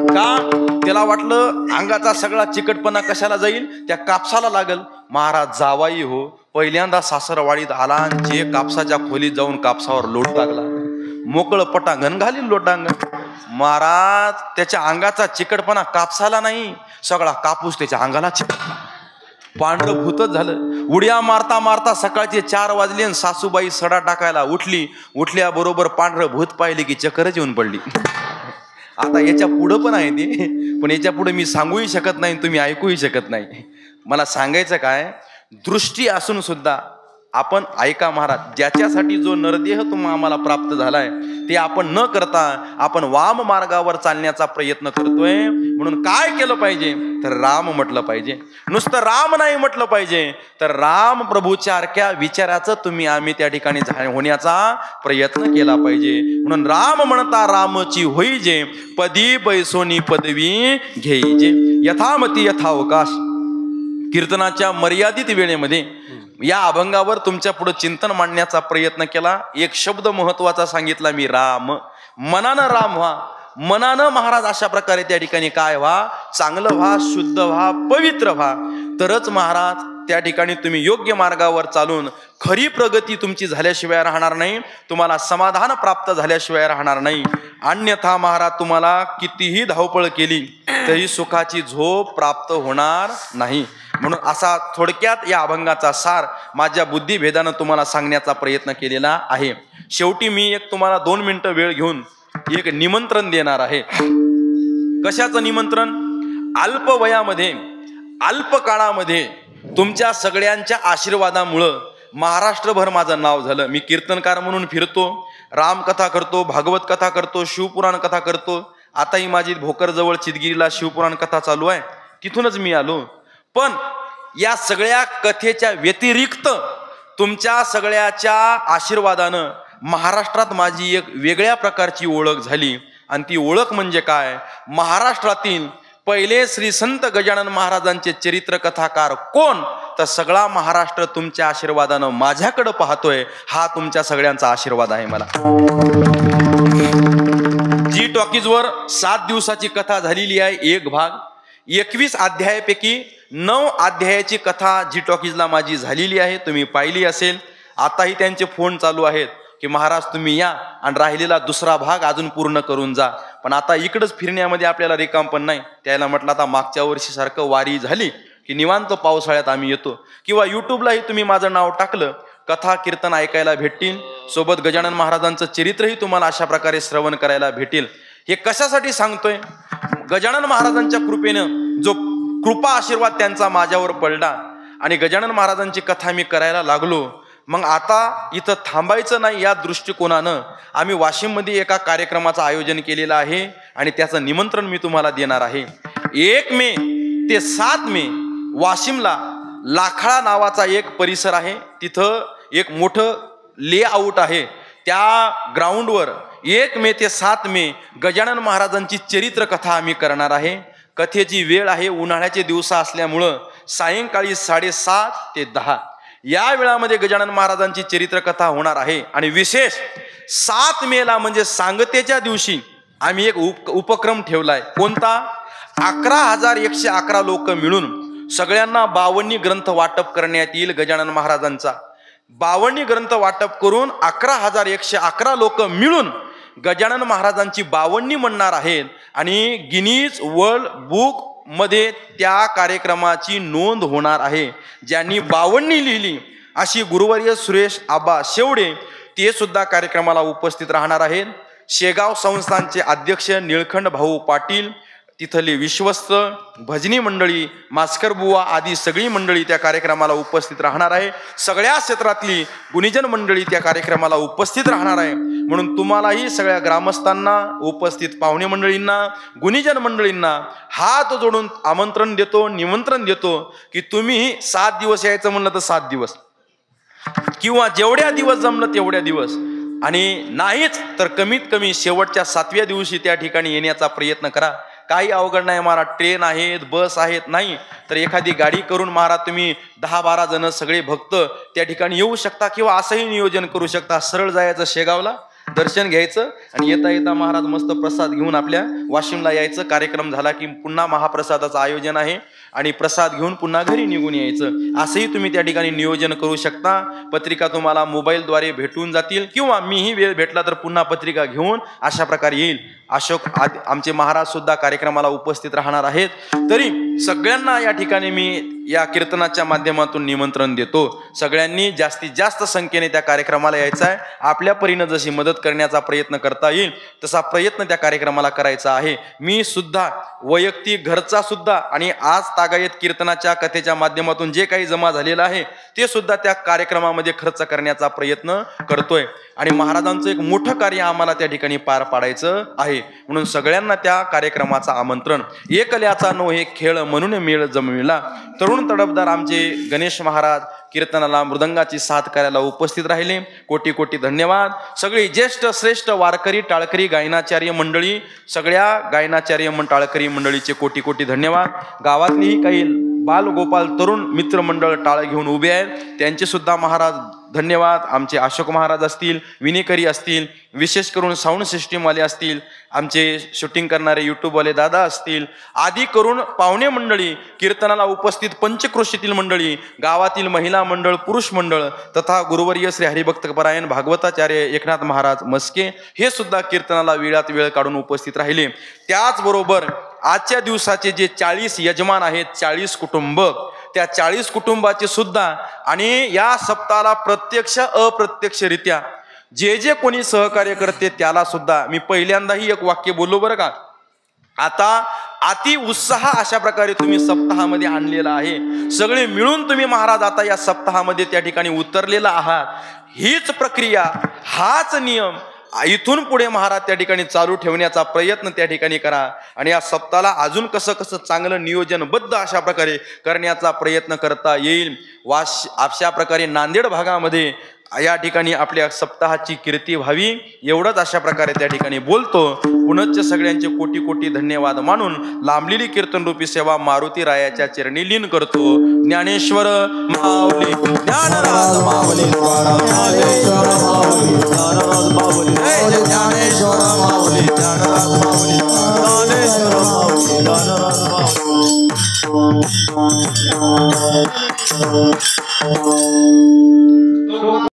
का? त्याला वाटलं अंगाचा सगळा चिकटपणा कशाला जाईल, त्या कापसाला लागल. महाराज जावाई हो, पहिल्यांदा सासरवाडीत आला आणि जे कापसाच्या खोलीत जाऊन कापसावर लोट टाकला. मोकळं पटांगण घालील लोटांगण. महाराज त्याच्या अंगाचा चिकटपणा कापसाला नाही, सगळा कापूस त्याच्या अंगाला चिकटला, पांढरं भूतच झालं. उड्या मारता मारता सकाळचे 4 वाजले आणि सासूबाई सडा टाकायला उठल्याबरोबर पांढरं भूत पाहिले की चक्करच येऊन पडली. आता याच्या पुढं पण आहे ते, पण याच्या पुढे मी सांगूही शकत नाही, तुम्ही ऐकूही शकत नाही. मला सांगायचं काय, दृष्टी असून सुद्धा आपण ऐका महाराज, ज्याच्यासाठी जो नरदेह आम्हाला प्राप्त झालाय ते आपण न करता आपण वाम मार्गावर चालण्याचा प्रयत्न करतोय. म्हणून काय केलं पाहिजे तर राम म्हटलं पाहिजे. नुसतं राम नाही म्हटलं पाहिजे तर राम प्रभूच्यासारख्या विचाराचं आम्ही त्या ठिकाणी होण्याचा प्रयत्न केला पाहिजे. म्हणून राम म्हणता रामची होईजे, पदी बैसोनी पदवी घेईजे, यथामती यथावकाश. कीर्तनाच्या मर्यादित वेळेमध्ये या अभंगावर तुमच्या पुढे चिंतन मांडण्याचा प्रयत्न केला. एक शब्द महत्वाचा सांगितला मी, राम. मनानं राम व्हा, मनानं महाराज अशा प्रकारे त्या ठिकाणी काय व्हा, चांगलं व्हा, शुद्ध व्हा, पवित्र व्हा, तरच महाराज त्या ठिकाणी तुम्ही योग्य मार्गावर चालून खरी प्रगती तुमची झाल्याशिवाय राहणार नाही, तुम्हाला समाधान प्राप्त झाल्याशिवाय राहणार नाही. अन्यथा महाराज तुम्हाला कितीही धावपळ केली तरी सुखाची झोप प्राप्त होणार नाही. म्हणून असा थोडक्यात या अभंगाचा सार माझ्या बुद्धिभेदानं तुम्हाला सांगण्याचा प्रयत्न केलेला आहे. शेवटी मी एक तुम्हाला 2 मिनिटं वेळ घेऊन एक निमंत्रण देणार आहे. कशाचं निमंत्रण? अल्प वयामध्ये, अल्प काळामध्ये तुमच्या सगळ्यांच्या आशीर्वादामुळं महाराष्ट्रभर माझं नाव झालं. मी कीर्तनकार म्हणून फिरतो, रामकथा करतो, भागवत कथा करतो, शिवपुराण कथा करतो. आताही माझी भोकरजवळ चितगिरीला शिवपुराण कथा चालू आहे, तिथूनच मी आलो. पण या सगळ्या कथेच्या व्यतिरिक्त तुमच्या सगळ्याच्या आशीर्वादानं महाराष्ट्रात माझी एक वेगळ्या प्रकारची ओळख झाली. आणि ती ओळख म्हणजे काय, महाराष्ट्रातील पहिले श्री संत गजानन महाराजांचे चरित्र कथाकार कोण, तर सगळा महाराष्ट्र तुमच्या आशीर्वादानं माझ्याकडे पाहतोय. हा तुमच्या सगळ्यांचा आशीर्वाद आहे. मला जी टॉकीजवर 7 दिवसाची कथा झालेली आहे, एक भाग 21 अध्यायापैकी 9 अध्यायाची कथा जी टॉकीजला माझी झालेली आहे, तुम्ही पाहिली असेल. आताही त्यांचे फोन चालू आहेत की महाराज तुम्ही या आणि राहिलेला दुसरा भाग अजून पूर्ण करून जा. पण आता इकडंच फिरण्यामध्ये आपल्याला रिकाम पण नाही. त्याला म्हटलं आता मागच्या वर्षी सारखं वारी झाली की निवांत पावसाळ्यात आम्ही येतो, किंवा युट्यूबलाही तुम्ही माझं नाव टाकलं, कथा कीर्तन ऐकायला भेटतील, सोबत गजानन महाराजांचं चरित्रही तुम्हाला अशा प्रकारे श्रवण करायला भेटेल. हे कशासाठी सांगतोय, गजानन महाराजांच्या कृपेनं जो कृपा आशीर्वाद त्यांचा माझ्यावर पडला आणि गजानन महाराजांची कथा मी करायला लागलो. मग आता इथं थांबायचं नाही या दृष्टिकोनानं आम्ही वाशिममध्ये एका कार्यक्रमाचं आयोजन केलेलं आहे आणि त्याचं निमंत्रण मी तुम्हाला देणार आहे. 1 मे ते 7 मे वाशिमला लाखाळा नावाचा एक परिसर आहे, तिथं एक मोठं लेआउट आहे. त्या ग्राउंडवर 1 मे ते 7 मे गजानन महाराजांची चरित्र कथा आम्ही करणार आहे. कथेची वेळ आहे उन्हाळ्याचे दिवस असल्यामुळं सायंकाळी 7:30 ते 10 या वेळामध्ये गजानन महाराजांची चरित्र कथा होणार आहे. आणि विशेष 7 मेला म्हणजे सांगतेच्या दिवशी आम्ही एक उपक्रम ठेवलाय. कोणता? 11,111 लोक मिळून सगळ्यांना 52 ग्रंथ वाटप करण्यात येईल. गजानन महाराजांचा 52 ग्रंथ वाटप करून 11,111 लोक मिळून गजानन महाराजांची 52 म्हणणार आहेत आणि गिनीज वर्ल्ड बुक मध्ये त्या कार्यक्रमाची नोंद होणार आहे. ज्यांनी 52 लिहिली अशी गुरुवर्य सुरेश आबा शेवडे ते सुद्धा कार्यक्रमाला उपस्थित राहणार आहेत. शेगाव संस्थानचे अध्यक्ष निळखंड भाऊ पाटील, तिथली विश्वस्त भजनी मंडळी, मास्कर बुवा आदी सगळी मंडळी त्या कार्यक्रमाला उपस्थित राहणार आहे. सगळ्या क्षेत्रातली गुणीजन मंडळी त्या कार्यक्रमाला उपस्थित राहणार आहे. म्हणून तुम्हालाही सगळ्या ग्रामस्थांना, उपस्थित पाहुणे मंडळींना, गुणीजन मंडळींना हात जोडून आमंत्रण देतो, निमंत्रण देतो की तुम्ही 7 दिवस यायचं म्हणलं तर 7 दिवस, किंवा जेवढ्या दिवस जमलं तेवढ्या दिवस, आणि नाहीच तर कमीत कमी शेवटच्या 7व्या दिवशी त्या ठिकाणी येण्याचा प्रयत्न करा. काही अवघड नाही महाराज, ट्रेन आहेत, बस आहेत, नाही तर एखादी गाडी करून महाराज तुम्ही 10-12 जण सगळे भक्त त्या ठिकाणी येऊ शकता, किंवा असंही नियोजन करू शकता. सरळ जायचं शेगावला, दर्शन घ्यायचं आणि येता येता महाराज मस्त प्रसाद घेऊन आपल्या वाशिमला यायचं. कार्यक्रम झाला की पुन्हा महाप्रसादाचं आयोजन आहे. आणि प्रसाद घेऊन पुन्हा घरी निघून यायचं. असंही तुम्ही त्या ठिकाणी नियोजन करू शकता. पत्रिका तुम्हाला मोबाईलद्वारे भेटून जातील किंवा मीही वेळ भेटला तर पुन्हा पत्रिका घेऊन अशा प्रकारे येईल. अशोक आमचे महाराज सुद्धा कार्यक्रमाला उपस्थित राहणार आहेत. तरी सगळ्यांना या ठिकाणी मी या कीर्तनाच्या माध्यमातून निमंत्रण देतो. सगळ्यांनी जास्तीत जास्त संख्येने त्या कार्यक्रमाला यायचं आहे. आपल्या परीनं जशी मदत करण्याचा प्रयत्न करता येईल तसा प्रयत्न त्या कार्यक्रमाला करायचा आहे. मी सुद्धा वैयक्तिक घरचा सुद्धा आणि आज तागायत कीर्तनाच्या कथेच्या माध्यमातून जे काही जमा झालेलं आहे ते सुद्धा त्या कार्यक्रमामध्ये खर्च करण्याचा प्रयत्न करतोय. आणि महाराजांचं एक मोठं कार्य आम्हाला त्या ठिकाणी पार पाडायचं आहे. म्हणून सगळ्यांना त्या कार्यक्रमाचं आमंत्रण. एकल्याचा नो हे खेळ म्हणून मेळ जमविला. तरुण तडफदार आमचे गणेश महाराज कीर्तनाला मृदंगाची साथ करायला उपस्थित राहिले. कोटी कोटी धन्यवाद. सगळी ज्येष्ठ श्रेष्ठ वारकरी टाळकरी गायनाचार्य मंडळी, सगळ्या गायनाचार्य टाळकरी मंडळीचे कोटी कोटी धन्यवाद. गावातलीही काही बाल गोपाल तरुण मित्रमंडळ टाळ घेऊन उभे आहेत त्यांचे सुद्धा महाराज धन्यवाद. आमचे अशोक महाराज असतील, विनेकरी असतील, विशेष करून साऊंड सिस्टीमवाले असतील, आमचे शूटिंग करणारे यूट्यूबवाले दादा असतील, आदी करून पाहुणे मंडळी, कीर्तनाला उपस्थित पंचक्रोशीतील मंडळी, गावातील महिला मंडळ, पुरुष मंडळ तथा गुरुवर्य श्री हरिभक्तपरायण भागवताचार्य एकनाथ महाराज मस्के हे सुद्धा कीर्तनाला वेळात वेळ काढून उपस्थित राहिले. त्याचबरोबर आजच्या दिवसाचे जे 40 यजमान आहेत, 40 कुटुंब, त्या 40 कुटुंबाचे सुद्धा आणि या सप्ताहाला प्रत्यक्ष अप्रत्यक्षरित्या जे जे कोणी सहकार्य करते त्याला सुद्धा मी पहिल्यांदाही एक वाक्य बोललो बरं का. आता अति उत्साह अशा प्रकारे तुम्ही सप्ताहामध्ये आणलेला आहे. सगळे मिळून तुम्ही महाराज आता या सप्ताहामध्ये त्या ठिकाणी उतरलेला आहात. हीच प्रक्रिया, हाच नियम इथून पुढे महाराज त्या ठिकाणी चालू ठेवण्याचा प्रयत्न त्या ठिकाणी करा. आणि या सप्ताहाला अजून कसं कसं चांगलं नियोजनबद्ध अशा प्रकारे करण्याचा प्रयत्न करता येईल. अशा प्रकारे नांदेड भागामध्ये या ठिकाणी आपल्या सप्ताहाची कीर्ती व्हावी एवढंच अशा प्रकारे त्या ठिकाणी बोलतो. पुनश्च सगळ्यांचे कोटी कोटी धन्यवाद मानून लांबलेली कीर्तनरूपी सेवा मारुती रायाच्या चरणी लीन करतो. ज्ञानेश्वर माऊली, ज्ञानराज माऊली, ज्ञानेश्वर माऊली, ज्ञानराज माऊली, ज्ञानेश्वर माऊली, ज्ञानराज माऊली, ज्ञानेश्वर माऊली, ज्ञानराज माऊली.